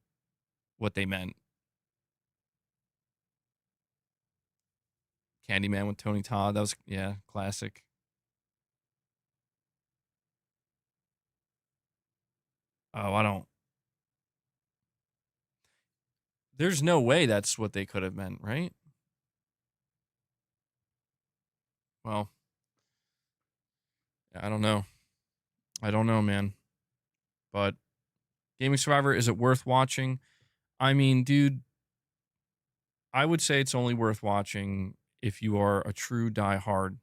what they meant. Candyman with Tony Todd. That was, yeah, classic. Oh, I don't. There's no way that's what they could have meant, right? Well, I don't know. I don't know, man. But Gaming Survivor, is it worth watching? I mean, dude, I would say it's only worth watching if you are a true diehard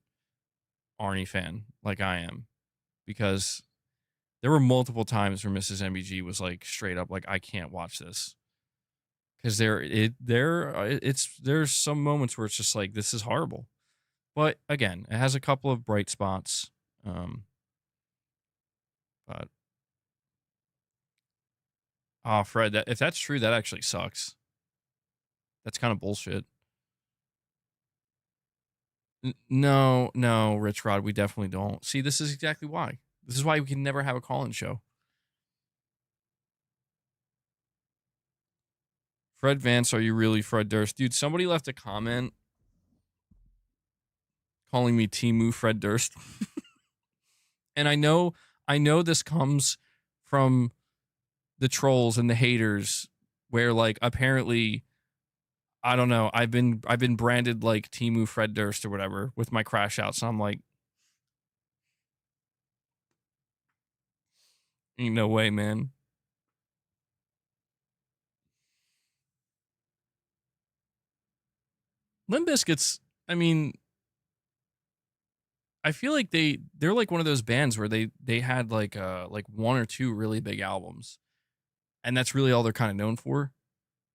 Arnie fan, like I am. Because there were multiple times where Mrs. MBG was like straight up like, I can't watch this. Because there's some moments where it's just like, this is horrible. But again, it has a couple of bright spots. But Fred, if that's true, that actually sucks. That's kind of bullshit. No, RichRod, we definitely don't. See, this is exactly why. This is why we can never have a call-in show. Fred Vance, are you really Fred Durst? Dude, somebody left a comment calling me Timu Fred Durst. And I know this comes from the trolls and the haters where like apparently I don't know, I've been branded like Timu Fred Durst or whatever with my crash out. So I'm like, ain't no way, man. Limp Bizkit's, I mean, I feel like they're like one of those bands where they had like 1 or 2 really big albums, and that's really all they're kind of known for,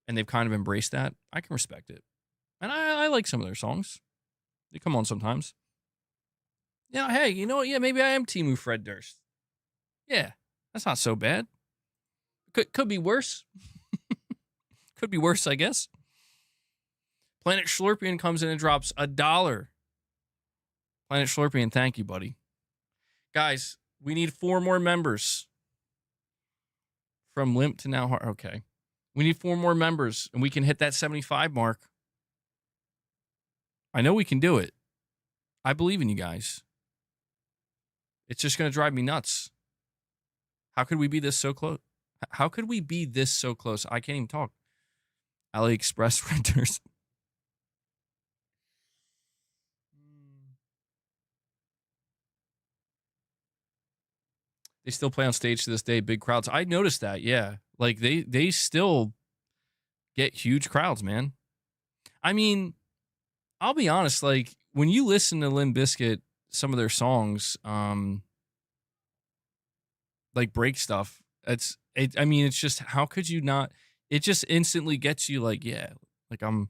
and they've kind of embraced that. I can respect it, and I like some of their songs. They come on sometimes. Yeah, hey, you know what? Yeah, maybe I am Timu Fred Durst. Yeah, that's not so bad. Could be worse. Could be worse, I guess. Planet Schlorpian comes in and drops $1. Planet Schlorpian, thank you, buddy. Guys, we need 4 more members. From limp to now hard. Okay. We need 4 more members, and we can hit that 75 mark. I know we can do it. I believe in you guys. It's just going to drive me nuts. How could we be this so close? How could we be this so close? I can't even talk. AliExpress renters. They still play on stage to this day, big crowds. I noticed that, yeah. Like they still get huge crowds, man. I mean, I'll be honest, like when you listen to Limp Bizkit, some of their songs, like break stuff, I mean, it's just how could you not? It just instantly gets you like, yeah, like I'm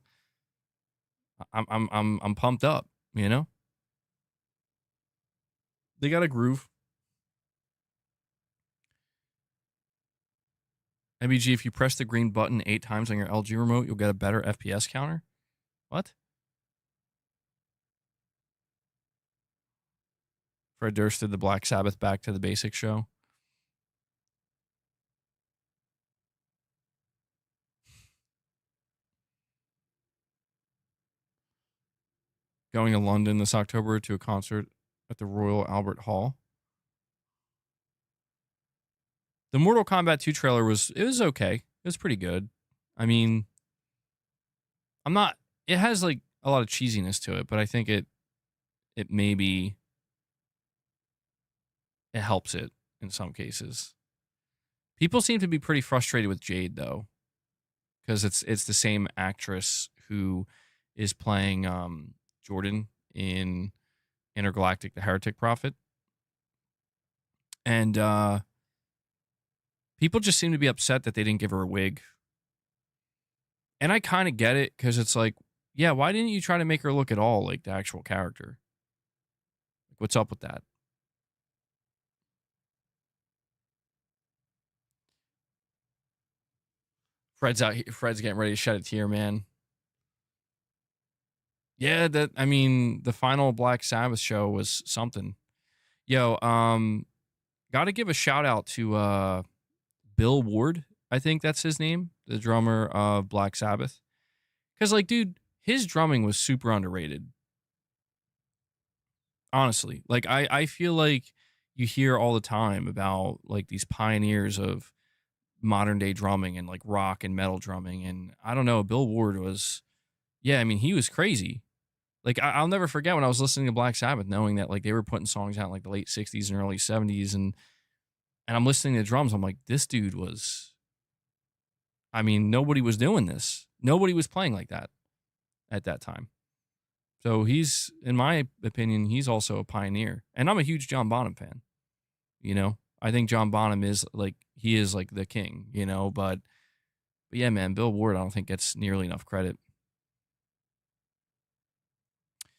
pumped up, you know? They got a groove. MBG, if you press the green button 8 times on your LG remote, you'll get a better FPS counter. What? Fred Durst did the Black Sabbath Back to the Basics show. Going to London this October to a concert at the Royal Albert Hall. The Mortal Kombat 2 trailer was okay. It was pretty good. I mean, it has like a lot of cheesiness to it, but I think it maybe it helps it in some cases. People seem to be pretty frustrated with Jade though, because it's the same actress who is playing Jordan in Intergalactic: The Heretic Prophet. And people just seem to be upset that they didn't give her a wig. And I kind of get it, because it's like, yeah, why didn't you try to make her look at all like the actual character? Like, what's up with that? Fred's out here. Fred's getting ready to shed a tear, man. Yeah, I mean, the final Black Sabbath show was something. Yo, gotta give a shout out to Bill Ward. I think that's his name, the drummer of Black Sabbath. Because, like, dude, his drumming was super underrated. Honestly. Like, I feel like you hear all the time about, like, these pioneers of modern day drumming and, like, rock and metal drumming. And I don't know, Bill Ward was, yeah, I mean, he was crazy. Like, I'll never forget when I was listening to Black Sabbath, knowing that, like, they were putting songs out in, like, the late 60s and early 70s. And I'm listening to drums. I'm like, this dude was, I mean, nobody was doing this. Nobody was playing like that at that time. So he's, in my opinion, he's also a pioneer. And I'm a huge John Bonham fan. You know, I think John Bonham is like, he is like the king, you know, but yeah, man, Bill Ward, I don't think gets nearly enough credit.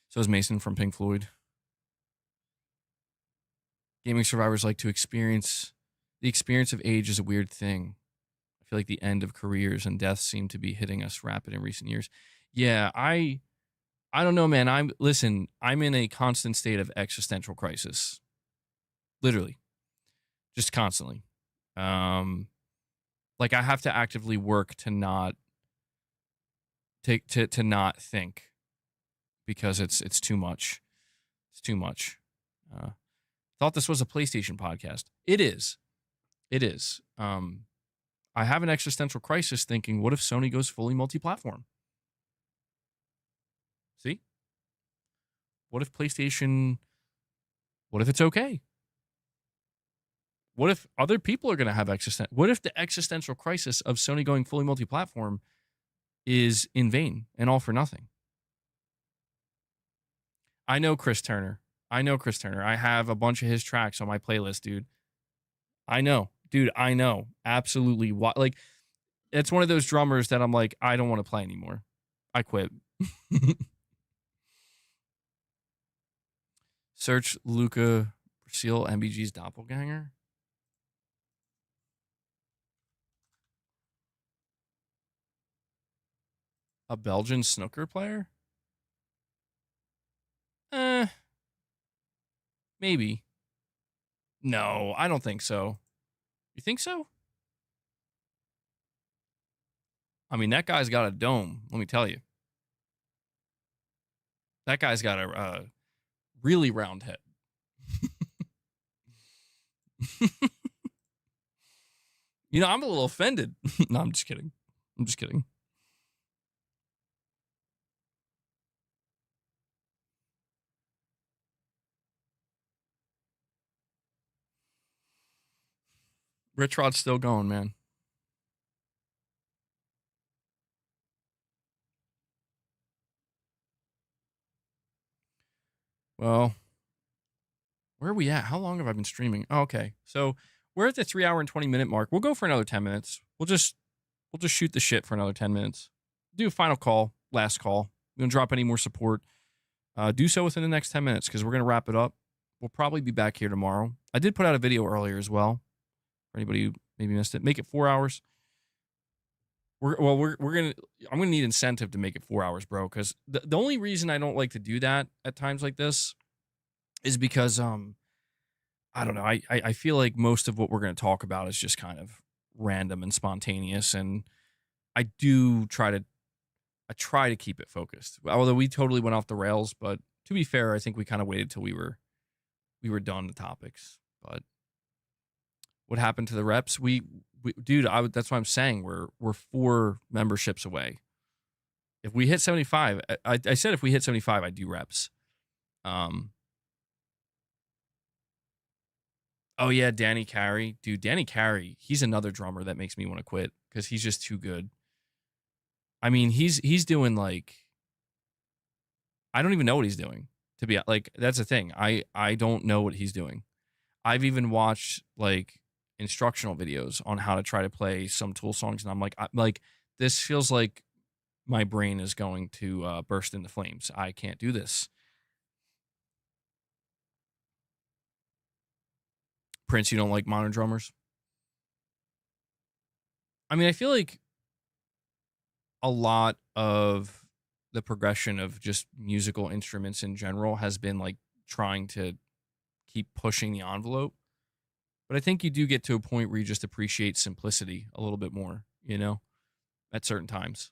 So is Mason from Pink Floyd. Gaming survivors like to experience, the experience of age is a weird thing. I feel like the end of careers and deaths seem to be hitting us rapid in recent years. Yeah, I don't know, man. I'm in a constant state of existential crisis. Literally. Just constantly. Like I have to actively work to not to not think, because it's too much. It's too much. Thought this was a PlayStation podcast. It is. It is. I have an existential crisis thinking, what if Sony goes fully multi-platform? See? What if PlayStation, what if it's okay? What if other people are going to have what if the existential crisis of Sony going fully multi-platform is in vain and all for nothing? I know Chris Turner. I have a bunch of his tracks on my playlist, dude. I know. Dude, I know. Absolutely. Like, it's one of those drummers that I'm like, I don't want to play anymore. I quit. Search Luca Seal MBG's doppelganger. A Belgian snooker player? Maybe. No, I don't think so. You think so? I mean, that guy's got a dome, let me tell you. That guy's got a really round head. You know, I'm a little offended. No, I'm just kidding. RichRod's still going, man. Well, where are we at? How long have I been streaming? Oh, okay. So we're at the 3 hour and 20-minute mark. We'll go for another 10 minutes. We'll just shoot the shit for another 10 minutes. Do a final call, last call. We don't drop any more support. Do so within the next 10 minutes because we're going to wrap it up. We'll probably be back here tomorrow. I did put out a video earlier as well. For anybody who maybe missed it, make it 4 hours. I'm gonna need incentive to make it 4 hours, bro. Because the only reason I don't like to do that at times like this is because I don't know. I feel like most of what we're gonna talk about is just kind of random and spontaneous, and I try to keep it focused. Although we totally went off the rails, but to be fair, I think we kind of waited till we were done the topics. But what happened to the reps? Dude, that's what I'm saying. We're 4 memberships away. If we hit 75, I said if we hit 75, I'd do reps. Oh yeah, Danny Carey. Dude, Danny Carey, he's another drummer that makes me want to quit because he's just too good. I mean, he's doing like, I don't even know what he's doing. To be like, that's the thing. I don't know what he's doing. I've even watched like instructional videos on how to try to play some Tool songs, and I'm like, this feels like my brain is going to burst into flames. I can't do this. Prince, you don't like modern drummers? I mean, I feel like a lot of the progression of just musical instruments in general has been like trying to keep pushing the envelope. But I think you do get to a point where you just appreciate simplicity a little bit more, you know, at certain times.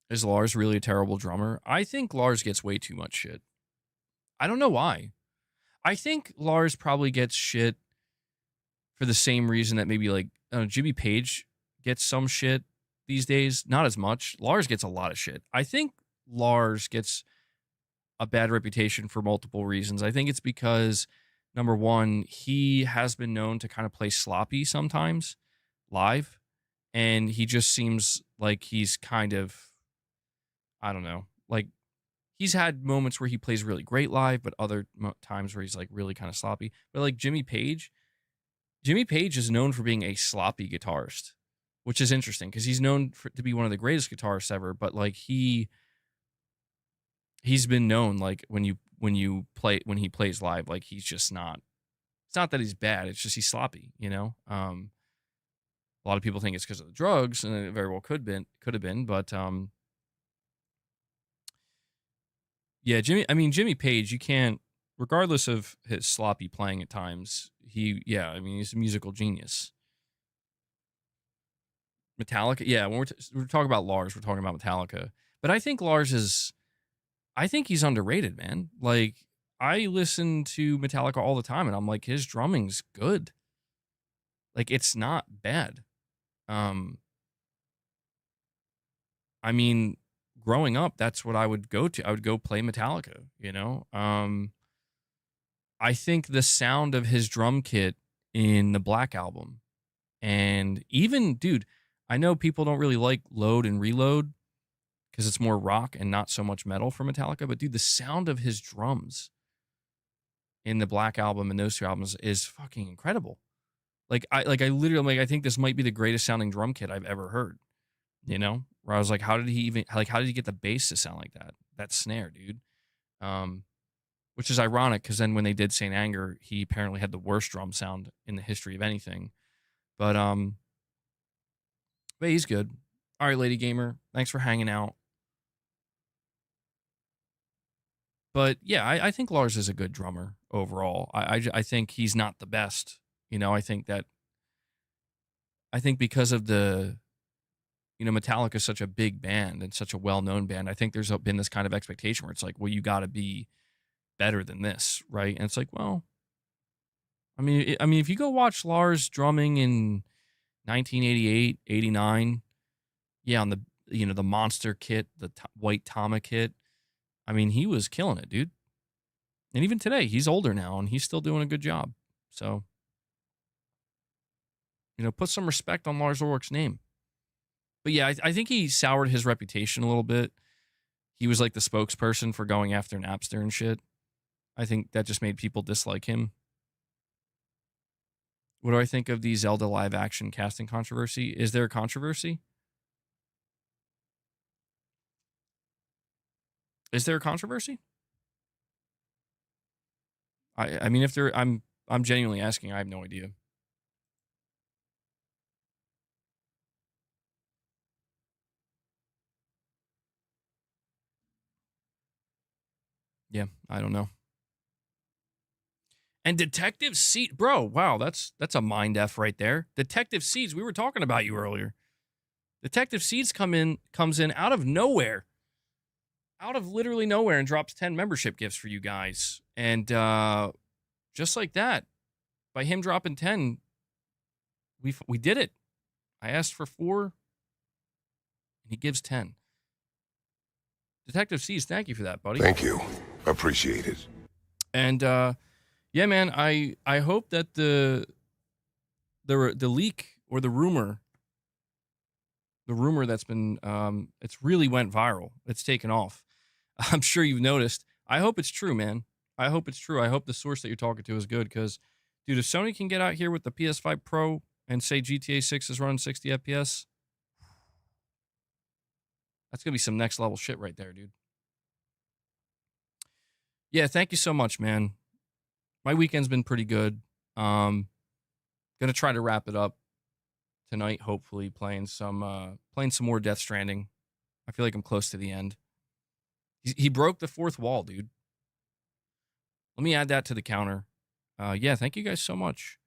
Is Lars really a terrible drummer? I think Lars gets way too much shit. I don't know why. I think Lars probably gets shit for the same reason that maybe like Jimmy Page gets some shit these days. Not as much. Lars gets a lot of shit. I think Lars gets a bad reputation for multiple reasons. I think it's because, number one, he has been known to kind of play sloppy sometimes live, and he just seems like he's kind of, I don't know, like he's had moments where he plays really great live, but other times where he's like really kind of sloppy. But like Jimmy Page is known for being a sloppy guitarist, which is interesting because he's known to be one of the greatest guitarists ever, but like he's been known like when he plays live, like he's just not, it's not that he's bad, it's just he's sloppy, you know. A lot of people think it's because of the drugs, and it very well could have been, but yeah, Jimmy Page, you can't, regardless of his sloppy playing at times, he's a musical genius. Metallica, yeah, when we're talking about Lars, we're talking about Metallica, but I think I think he's underrated, man. Like, I listen to Metallica all the time, and I'm like, his drumming's good. Like, it's not bad. I mean, growing up, that's what I would go to. I would go play Metallica, you know? I think the sound of his drum kit in the Black Album, and even, dude, I know people don't really like Load and Reload because it's more rock and not so much metal for Metallica, but dude, the sound of his drums in the Black Album and those 2 albums is fucking incredible. I literally, I think this might be the greatest sounding drum kit I've ever heard, you know? Where I was like, how did he get the bass to sound like that? That snare, dude. Which is ironic because then when they did Saint Anger, he apparently had the worst drum sound in the history of anything. But he's good. All right, Lady Gamer, thanks for hanging out. But yeah, I think Lars is a good drummer overall. I think he's not the best. You know, I think because of the, you know, Metallica is such a big band and such a well-known band, I think there's been this kind of expectation where it's like, well, you got to be better than this, right? And it's like, well, I mean, if you go watch Lars drumming in 1988, 89, yeah, on the, you know, the Monster kit, the white Tama kit, I mean, he was killing it, dude. And even today, he's older now, and he's still doing a good job. So, you know, put some respect on Lars Ulrich's name. But yeah, I think he soured his reputation a little bit he was like the spokesperson for going after Napster and shit. I think that just made people dislike him. What do I think of the Zelda live action casting controversy? Is there a controversy? Is there a controversy? I mean, if there, I'm genuinely asking. I have no idea. Yeah, I don't know. And Detective Seed, bro, wow, that's a mind F right there. Detective Seeds, we were talking about you earlier. Detective Seeds comes in out of nowhere. Out of literally nowhere and drops 10 membership gifts for you guys. And just like that, by him dropping 10, we did it. I asked for 4, and he gives 10. Detective Seeds, thank you for that, buddy. Thank you. Appreciate it. And yeah, man, I hope that the leak or the rumor that's been it's really went viral. It's taken off. I'm sure you've noticed. I hope it's true, man. I hope it's true. I hope the source that you're talking to is good because, dude, if Sony can get out here with the PS5 Pro and say GTA 6 is running 60 FPS, that's going to be some next level shit right there, dude. Yeah, thank you so much, man. My weekend's been pretty good. Gonna try to wrap it up tonight, hopefully, playing some more Death Stranding. I feel like I'm close to the end. He broke the 4th wall, dude. Let me add that to the counter. Yeah, thank you guys so much.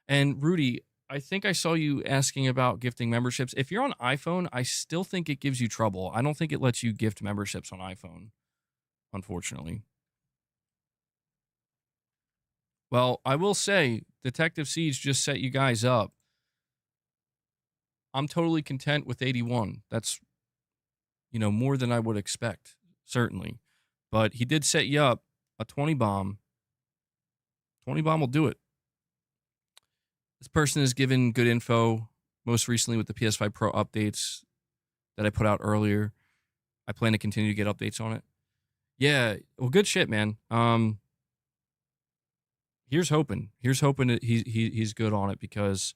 And Rudy, I think I saw you asking about gifting memberships. If you're on iPhone, I still think it gives you trouble. I don't think it lets you gift memberships on iPhone, unfortunately. Well, I will say, Detective Siege just set you guys up. I'm totally content with 81. That's, more than I would expect, certainly. But he did set you up a 20 bomb. 20 bomb will do it. This person is given good info, most recently with the PS5 Pro updates that I put out earlier. I plan to continue to get updates on it. Yeah, well, good shit, man. Here's hoping. Here's hoping that he's good on it because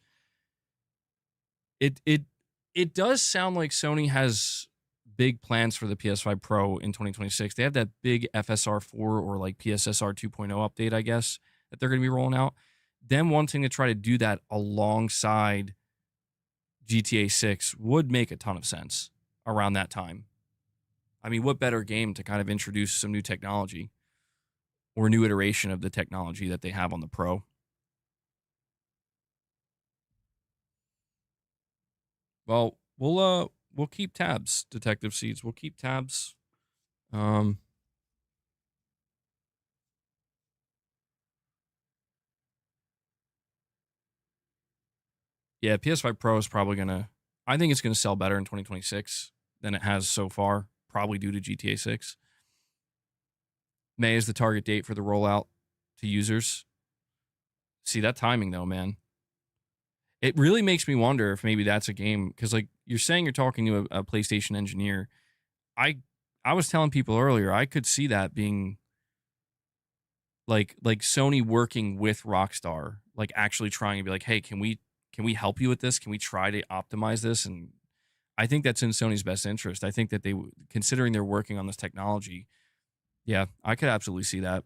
it does sound like Sony has big plans for the PS5 Pro in 2026. They have that big FSR 4 or like PSSR 2.0 update, I guess, that they're going to be rolling out. Them wanting to try to do that alongside GTA 6 would make a ton of sense around that time. I mean, what better game to kind of introduce some new technology or new iteration of the technology that they have on the Pro? Well, we'll keep tabs, Detective Seeds. We'll keep tabs. Yeah, PS5 Pro is probably I think it's gonna sell better in 2026 than it has so far, probably due to GTA 6. May is the target date for the rollout to users. See, that timing though, man. It really makes me wonder if maybe that's a game, because like you're saying you're talking to a PlayStation engineer. I was telling people earlier, I could see that being like Sony working with Rockstar, like actually trying to be like, hey, can we help you with this? Can we try to optimize this? And I think that's in Sony's best interest. I think that considering they're working on this technology, yeah, I could absolutely see that.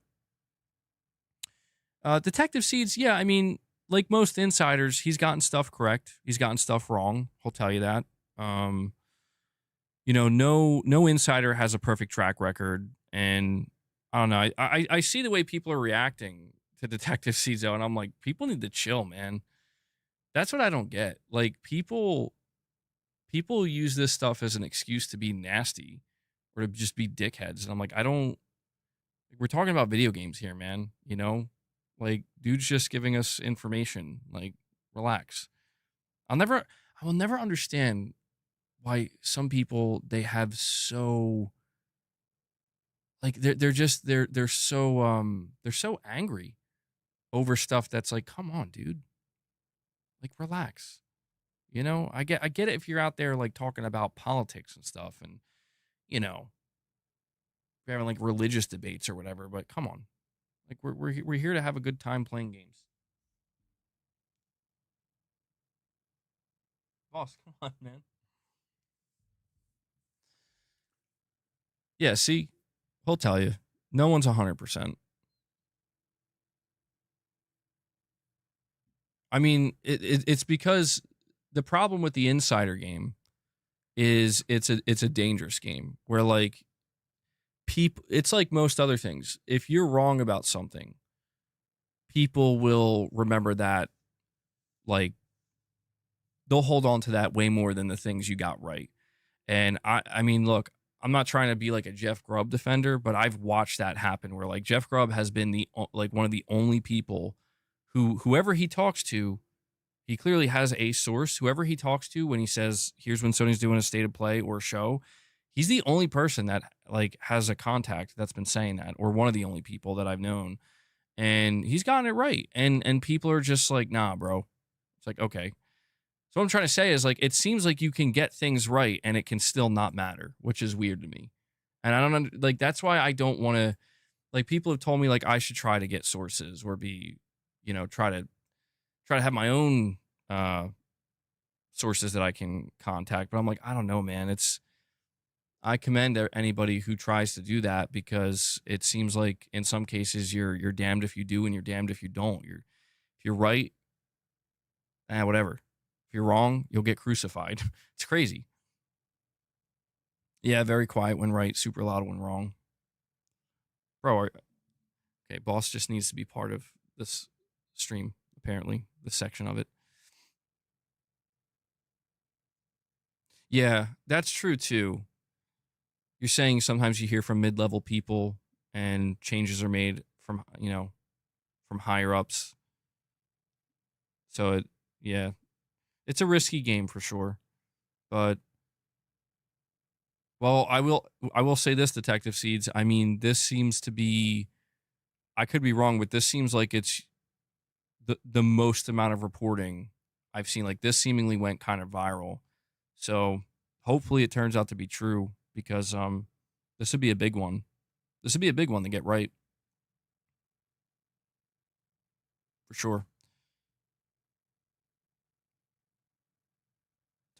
Detective Seeds, yeah, I mean, like most insiders, he's gotten stuff correct. He's gotten stuff wrong. He'll tell you that. No insider has a perfect track record, and I don't know. I see the way people are reacting to Detective Seeds, and I'm like, people need to chill, man. That's what I don't get. Like people use this stuff as an excuse to be nasty or to just be dickheads, and I'm like, we're talking about video games here, man. Like, dude's just giving us information. Like, relax. I will never understand why some people, they have so, like, they're so angry over stuff that's like, come on, dude. Like, relax. I get it if you're out there like talking about politics and stuff, and we're having like religious debates or whatever, but come on. Like we're here to have a good time playing games. Boss, come on, man. Yeah, see, he'll tell you. No one's 100%. I mean, it's because the problem with the insider game is it's a dangerous game where like people, it's like most other things. If you're wrong about something, people will remember that, like they'll hold on to that way more than the things you got right. And I mean, look, I'm not trying to be like a Jeff Grubb defender, but I've watched that happen where like Jeff Grubb has been like one of the only people whoever he talks to, he clearly has a source. Whoever he talks to when he says, here's when Sony's doing a state of play or a show, he's the only person that like has a contact that's been saying that, or one of the only people that I've known. And he's gotten it right. And people are just like, nah, bro. It's like, okay. So what I'm trying to say is like, it seems like you can get things right and it can still not matter, which is weird to me. And I don't like, that's why I don't want to, like, people have told me like I should try to get sources or be, you know, try to have my own sources that I can contact. But I'm like, I don't know, man. I commend anybody who tries to do that, because it seems like in some cases you're damned if you do and you're damned if you don't. If you're right, whatever. If you're wrong, you'll get crucified. It's crazy. Yeah, very quiet when right, super loud when wrong. Bro, okay, boss just needs to be part of this stream, apparently, this section of it. Yeah, that's true too. You're saying sometimes you hear from mid-level people and changes are made from, you know, from higher ups. So yeah, it's a risky game for sure. But well, I will say this, Detective Seeds. I mean, this seems to be, I could be wrong, but this seems like it's the most amount of reporting I've seen. Like, this seemingly went kind of viral. So hopefully it turns out to be true, because this would be a big one. This would be a big one to get right. For sure.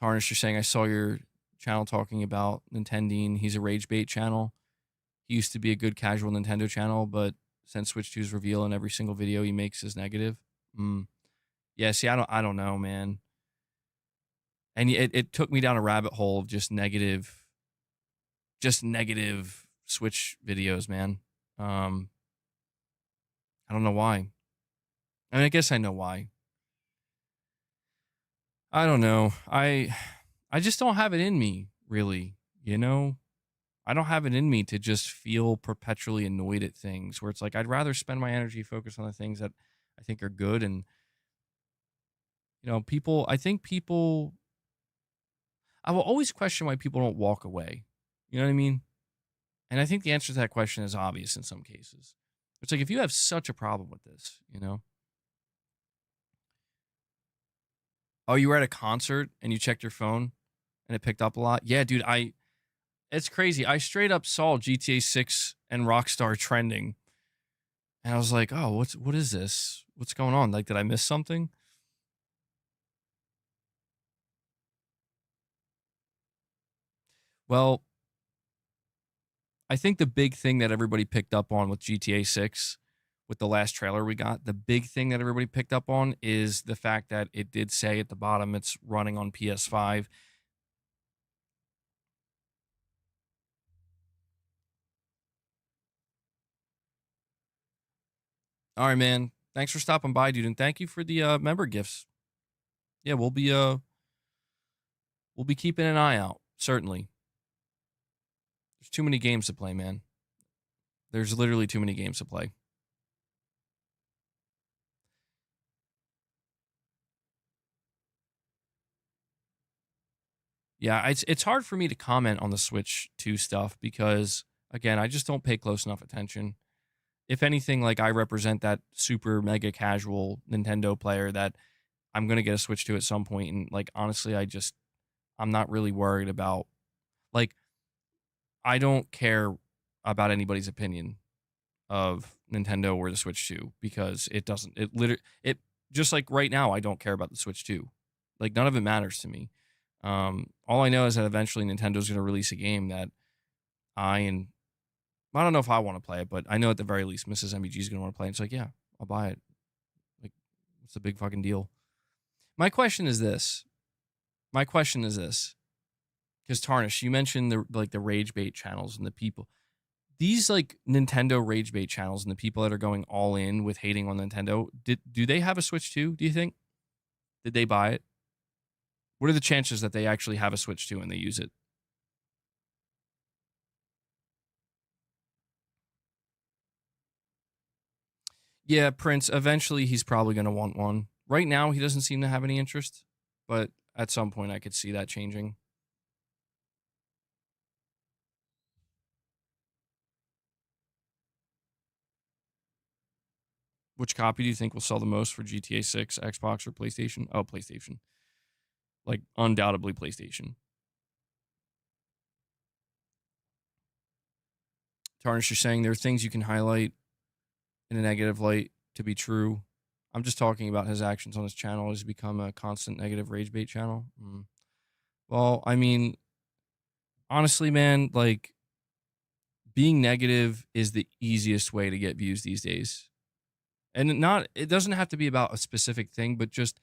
Tarnish, you're saying I saw your channel talking about Nintendine. He's a rage bait channel. He used to be a good casual Nintendo channel, but since Switch 2's reveal in every single video he makes is negative. Yeah, see, I don't know, man. And it took me down a rabbit hole of just negative Switch videos, man. I don't know why. I mean, I guess I know why. I don't know. I just don't have it in me, really, you know? I don't have it in me to just feel perpetually annoyed at things, where it's like I'd rather spend my energy focused on the things that I think are good. And, you know, I will always question why people don't walk away. You know what I mean? And I think the answer to that question is obvious in some cases. It's like, if you have such a problem with this, you know? Oh, you were at a concert and you checked your phone and it picked up a lot? Yeah, dude, it's crazy. I straight up saw GTA 6 and Rockstar trending. And I was like, oh, what is this? What's going on? Like, did I miss something? Well, I think the big thing that everybody picked up on with GTA 6, with the last trailer we got, the big thing that everybody picked up on is the fact that it did say at the bottom it's running on PS5. All right, man. Thanks for stopping by, dude, and thank you for the member gifts. Yeah, we'll be keeping an eye out, certainly. There's too many games to play, man. There's literally too many games to play. Yeah, it's hard for me to comment on the Switch 2 stuff because, again, I just don't pay close enough attention. If anything, like, I represent that super mega casual Nintendo player that I'm going to get a Switch 2 at some point. And, like, honestly, I'm not really worried about, like, I don't care about anybody's opinion of Nintendo or the Switch 2 because it doesn't. It literally it just like right now I don't care about the Switch 2. Like none of it matters to me. All I know is that eventually Nintendo's going to release a game that I don't know if I want to play it, but I know at the very least Mrs. MBG is going to want to play it. It's like, yeah, I'll buy it. Like, it's a big fucking deal. My question is this. Because Tarnish, you mentioned the rage bait channels and the people. These like Nintendo rage bait channels and the people that are going all in with hating on Nintendo, do they have a Switch 2, do you think? Did they buy it? What are the chances that they actually have a Switch 2 and they use it? Yeah, Prince, eventually he's probably going to want one. Right now, he doesn't seem to have any interest, but at some point I could see that changing. Which copy do you think will sell the most for GTA 6, Xbox, or PlayStation? Oh, PlayStation. Like, undoubtedly PlayStation. Tarnish, you're saying there are things you can highlight in a negative light to be true. I'm just talking about his actions on his channel. Has become a constant negative rage bait channel. Well, I mean, honestly, man, like, being negative is the easiest way to get views these days. And it doesn't have to be about a specific thing, but just,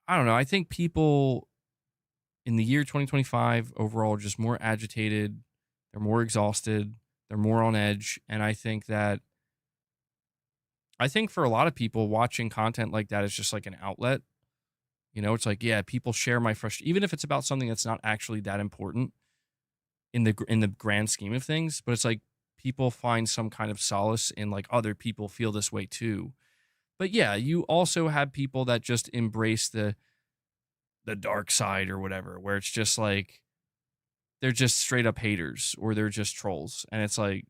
I don't know. I think people in the year 2025 overall are just more agitated. They're more exhausted. They're more on edge. And I think for a lot of people, watching content like that is just like an outlet. You know, it's like, yeah, people share my frustration, even if it's about something that's not actually that important in the grand scheme of things. But it's like people find some kind of solace in like other people feel this way too. But yeah, you also have people that just embrace the dark side or whatever, where it's just like they're just straight up haters or they're just trolls. And it's like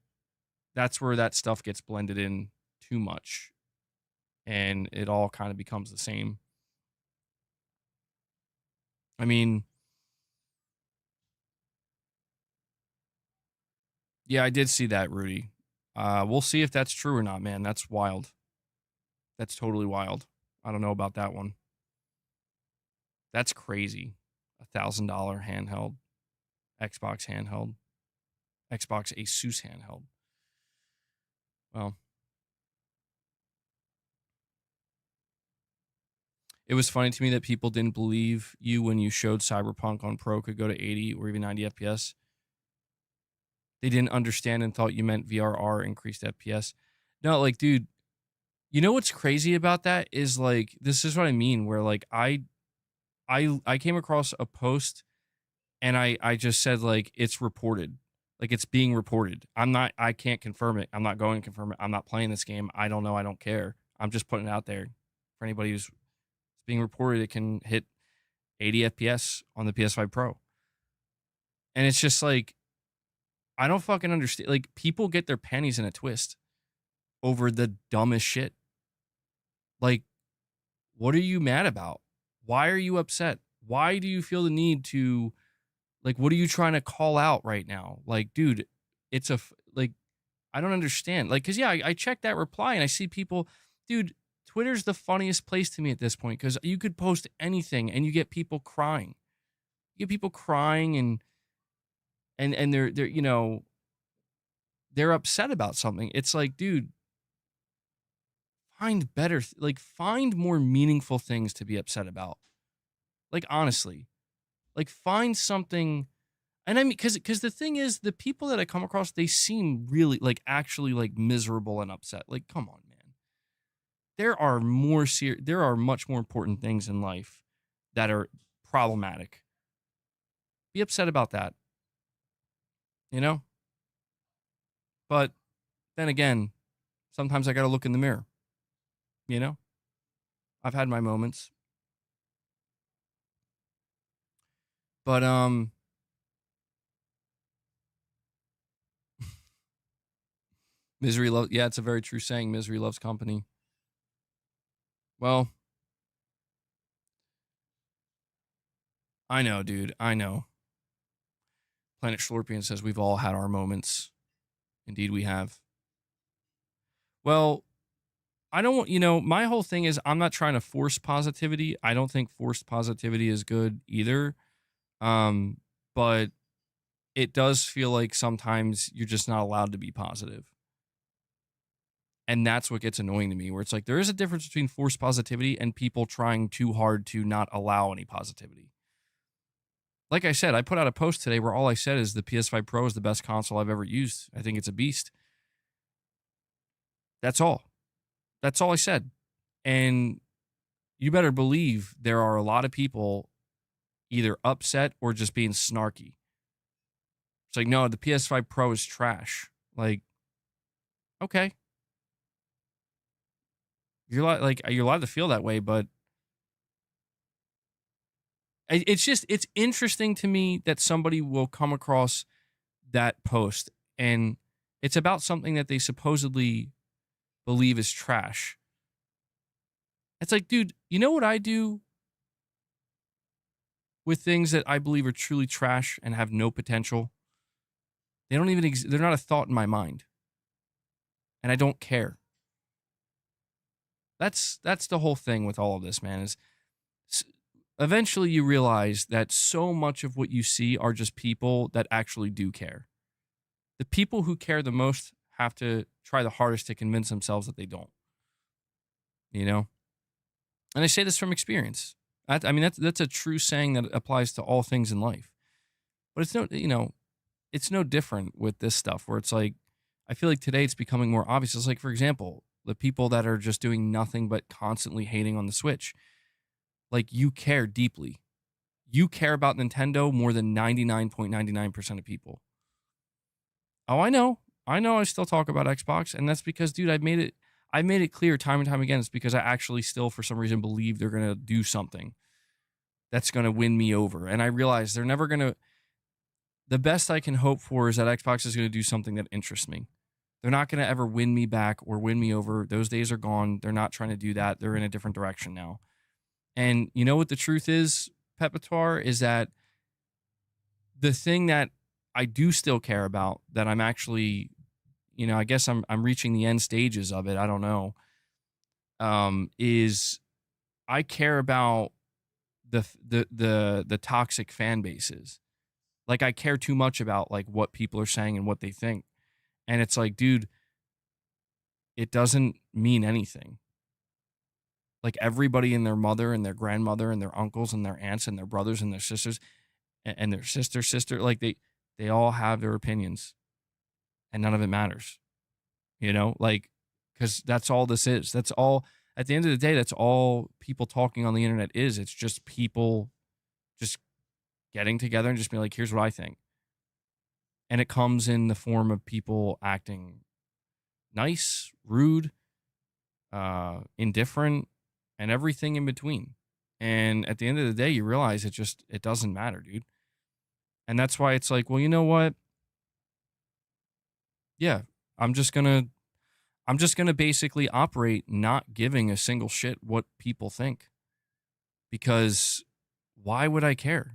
that's where that stuff gets blended in too much. And it all kind of becomes the same. I mean, yeah, I did see that, Rudy. We'll see if that's true or not, man. That's wild. That's totally wild. I don't know about that one. That's crazy. $1,000 handheld. Xbox handheld. Xbox Asus handheld. Well, it was funny to me that people didn't believe you when you showed Cyberpunk on Pro could go to 80 or even 90 FPS. They didn't understand and thought you meant VRR increased FPS. No, like, dude, you know what's crazy about that is like, this is what I mean, where like I came across a post and I just said like, it's reported. Like it's being reported. I can't confirm it. I'm not going to confirm it. I'm not playing this game. I don't know. I don't care. I'm just putting it out there for anybody who's being reported. It can hit 80 FPS on the PS5 Pro. And it's just like, I don't fucking understand. Like people get their panties in a twist over the dumbest shit. Like, what are you mad about? Why are you upset? Why do you feel the need to, like, what are you trying to call out right now? Like, dude, it's like, I don't understand. Like, cause yeah, I checked that reply and I see people, dude, Twitter's the funniest place to me at this point. Cause you could post anything and you get people crying. You get people crying and they're, you know, they're upset about something. It's like, dude, find better, like find more meaningful things to be upset about. Like, honestly, like find something. And I mean, cause the thing is the people that I come across, they seem really like actually like miserable and upset. Like, come on, man. There are much more important things in life that are problematic. Be upset about that, you know? But then again, sometimes I got to look in the mirror, you know? I've had my moments. But, misery loves, yeah, it's a very true saying. Misery loves company. Well, I know, dude. I know. Planet Schlorpian says we've all had our moments. Indeed, we have. Well, I don't want, my whole thing is I'm not trying to force positivity. I don't think forced positivity is good either. But it does feel like sometimes you're just not allowed to be positive. And that's what gets annoying to me, where it's like there is a difference between forced positivity and people trying too hard to not allow any positivity. Like I said, I put out a post today where all I said is the PS5 Pro is the best console I've ever used. I think it's a beast. That's all. That's all I said. And you better believe there are a lot of people either upset or just being snarky. It's like, no, the PS5 Pro is trash. Like, okay. You're allowed to feel that way, but it's interesting to me that somebody will come across that post and it's about something that they supposedly believe is trash. It's like, dude, you know what I do with things that I believe are truly trash and have no potential? They don't even they're not a thought in my mind. And I don't care. That's the whole thing with all of this, man, is eventually you realize that so much of what you see are just people that actually do care. The people who care the most have to try the hardest to convince themselves that they don't. And I say this from experience. That's a true saying that applies to all things in life. But it's no different with this stuff where it's like, I feel like today it's becoming more obvious. It's like, for example, the people that are just doing nothing but constantly hating on the Switch. Like, you care deeply. You care about Nintendo more than 99.99% of people. Oh, I know. I still talk about Xbox, and that's because, dude, I made it clear time and time again. It's because I actually still, for some reason, believe they're going to do something that's going to win me over. And I realize they're never going to. The best I can hope for is that Xbox is going to do something that interests me. They're not going to ever win me back or win me over. Those days are gone. They're not trying to do that. They're in a different direction now. And you know what the truth is, Pepitar, is that the thing that I do still care about, that I'm actually, I guess I'm reaching the end stages of it. I don't know. Is I care about the toxic fan bases. Like, I care too much about like what people are saying and what they think. And it's like, dude, it doesn't mean anything. Like, everybody and their mother and their grandmother and their uncles and their aunts and their brothers and their sisters and their sister, like they all have their opinions and none of it matters, like, because that's all this is. That's all, at the end of the day, that's all people talking on the internet is. It's just people just getting together and just being like, here's what I think. And it comes in the form of people acting nice, rude, indifferent, and everything in between. And at the end of the day, you realize it doesn't matter, dude. And that's why it's like, well, you know what? Yeah, I'm just gonna basically operate not giving a single shit what people think. Because why would I care?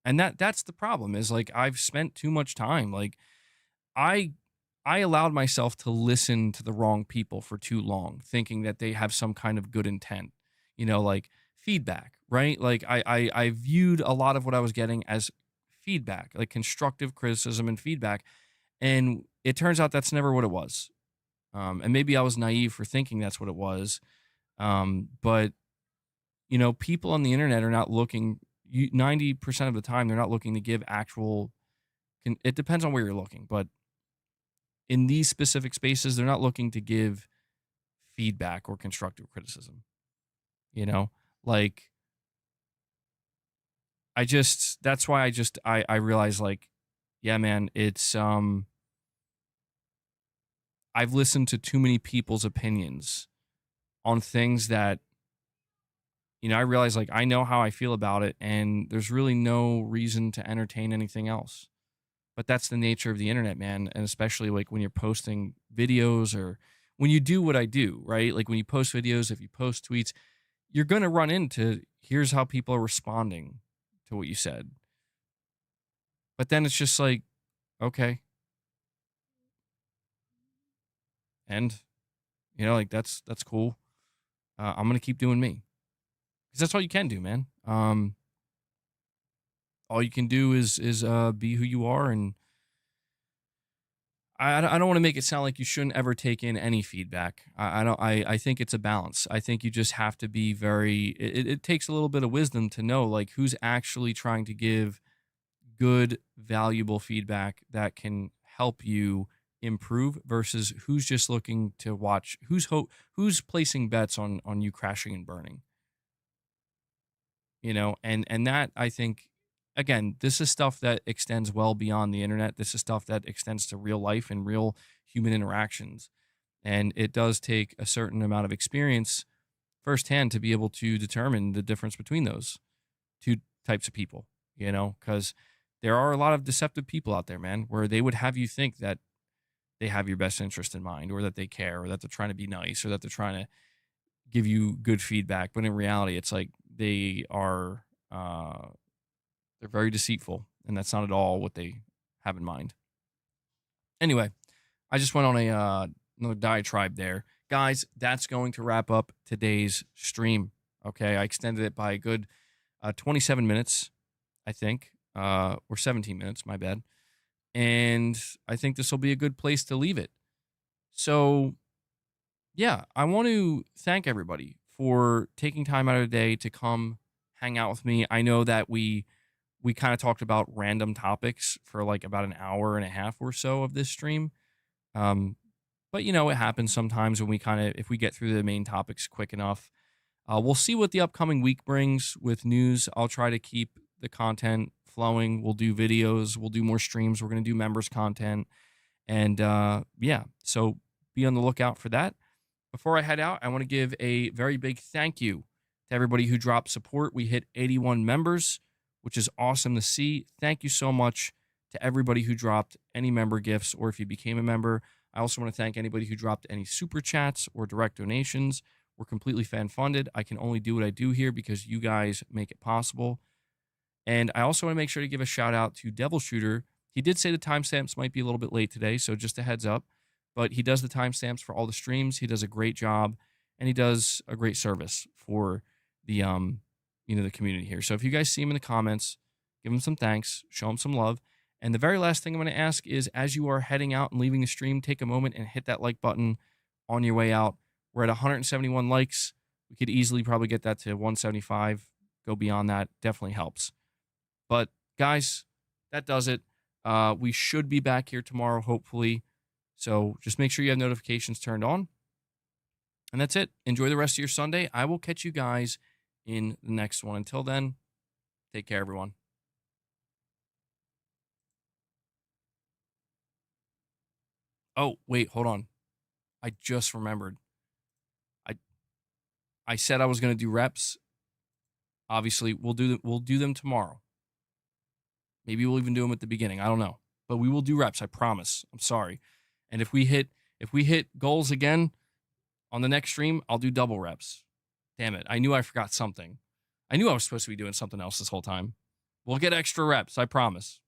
And that's the problem, is like, I've spent too much time. Like, I allowed myself to listen to the wrong people for too long, thinking that they have some kind of good intent, like feedback, right? Like, I viewed a lot of what I was getting as feedback, like constructive criticism and feedback. And it turns out that's never what it was. And maybe I was naive for thinking that's what it was. But, people on the internet are not looking, 90% of the time, they're not looking to give actual, it depends on where you're looking, but in these specific spaces, they're not looking to give feedback or constructive criticism. Like, that's why I realize, like, yeah, man, it's, I've listened to too many people's opinions on things that, I realize, like, I know how I feel about it, and there's really no reason to entertain anything else. But that's the nature of the internet, man. And especially like when you're posting videos or when you do what I do, right? Like when you post videos, if you post tweets, you're going to run into, here's how people are responding to what you said. But then it's just like, okay, And, you know, like that's cool. I'm going to keep doing me because that's all you can do, man. All you can do is be who you are. And I don't want to make it sound like you shouldn't ever take in any feedback. I think it's a balance. I think you just have to be it takes a little bit of wisdom to know like who's actually trying to give good, valuable feedback that can help you improve versus who's just looking to watch, who's placing bets on you crashing and burning. You know, and that I think, again, this is stuff that extends well beyond the internet. This is stuff that extends to real life and real human interactions. And it does take a certain amount of experience firsthand to be able to determine the difference between those two types of people, you know, because there are a lot of deceptive people out there, man, where they would have you think that they have your best interest in mind, or that they care, or that they're trying to be nice, or that they're trying to give you good feedback. But in reality, it's like they are they're very deceitful, and that's not at all what they have in mind. Anyway, I just went on another diatribe there. Guys, that's going to wrap up today's stream. Okay, I extended it by a good 27 minutes, I think, or 17 minutes, my bad. And I think this will be a good place to leave it. So, yeah, I want to thank everybody for taking time out of the day to come hang out with me. I know that we kind of talked about random topics for like about an hour and a half or so of this stream. But you know, it happens sometimes when if we get through the main topics quick enough. We'll see what the upcoming week brings with news. I'll try to keep the content flowing. We'll do videos. We'll do more streams. We're going to do members content. And yeah, so be on the lookout for that. Before I head out, I want to give a very big thank you to everybody who dropped support. We hit 81 members, which is awesome to see. Thank you so much to everybody who dropped any member gifts, or if you became a member. I also want to thank anybody who dropped any super chats or direct donations. We're completely fan funded. I can only do what I do here because you guys make it possible. And I also want to make sure to give a shout out to Devil Shooter. He did say the timestamps might be a little bit late today, so just a heads up. But he does the timestamps for all the streams. He does a great job, and he does a great service for the the community here. So if you guys see him in the comments, give him some thanks, show him some love. And the very last thing I'm going to ask is, as you are heading out and leaving the stream, take a moment and hit that like button on your way out. We're at 171 likes. We could easily probably get that to 175. Go beyond that. Definitely helps. But guys, that does it. We should be back here tomorrow, hopefully. So just make sure you have notifications turned on. And that's it. Enjoy the rest of your Sunday. I will catch you guys in the next one. Until then, take care, everyone. Oh, wait, hold on. I just remembered. I said I was going to do reps. Obviously, we'll do them tomorrow. Maybe we'll even do them at the beginning. I don't know. But we will do reps, I promise. I'm sorry. And if we hit goals again on the next stream, I'll do double reps. Damn it. I knew I forgot something. I knew I was supposed to be doing something else this whole time. We'll get extra reps, I promise.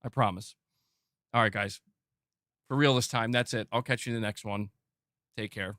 I promise. All right, guys. For real this time, that's it. I'll catch you in the next one. Take care.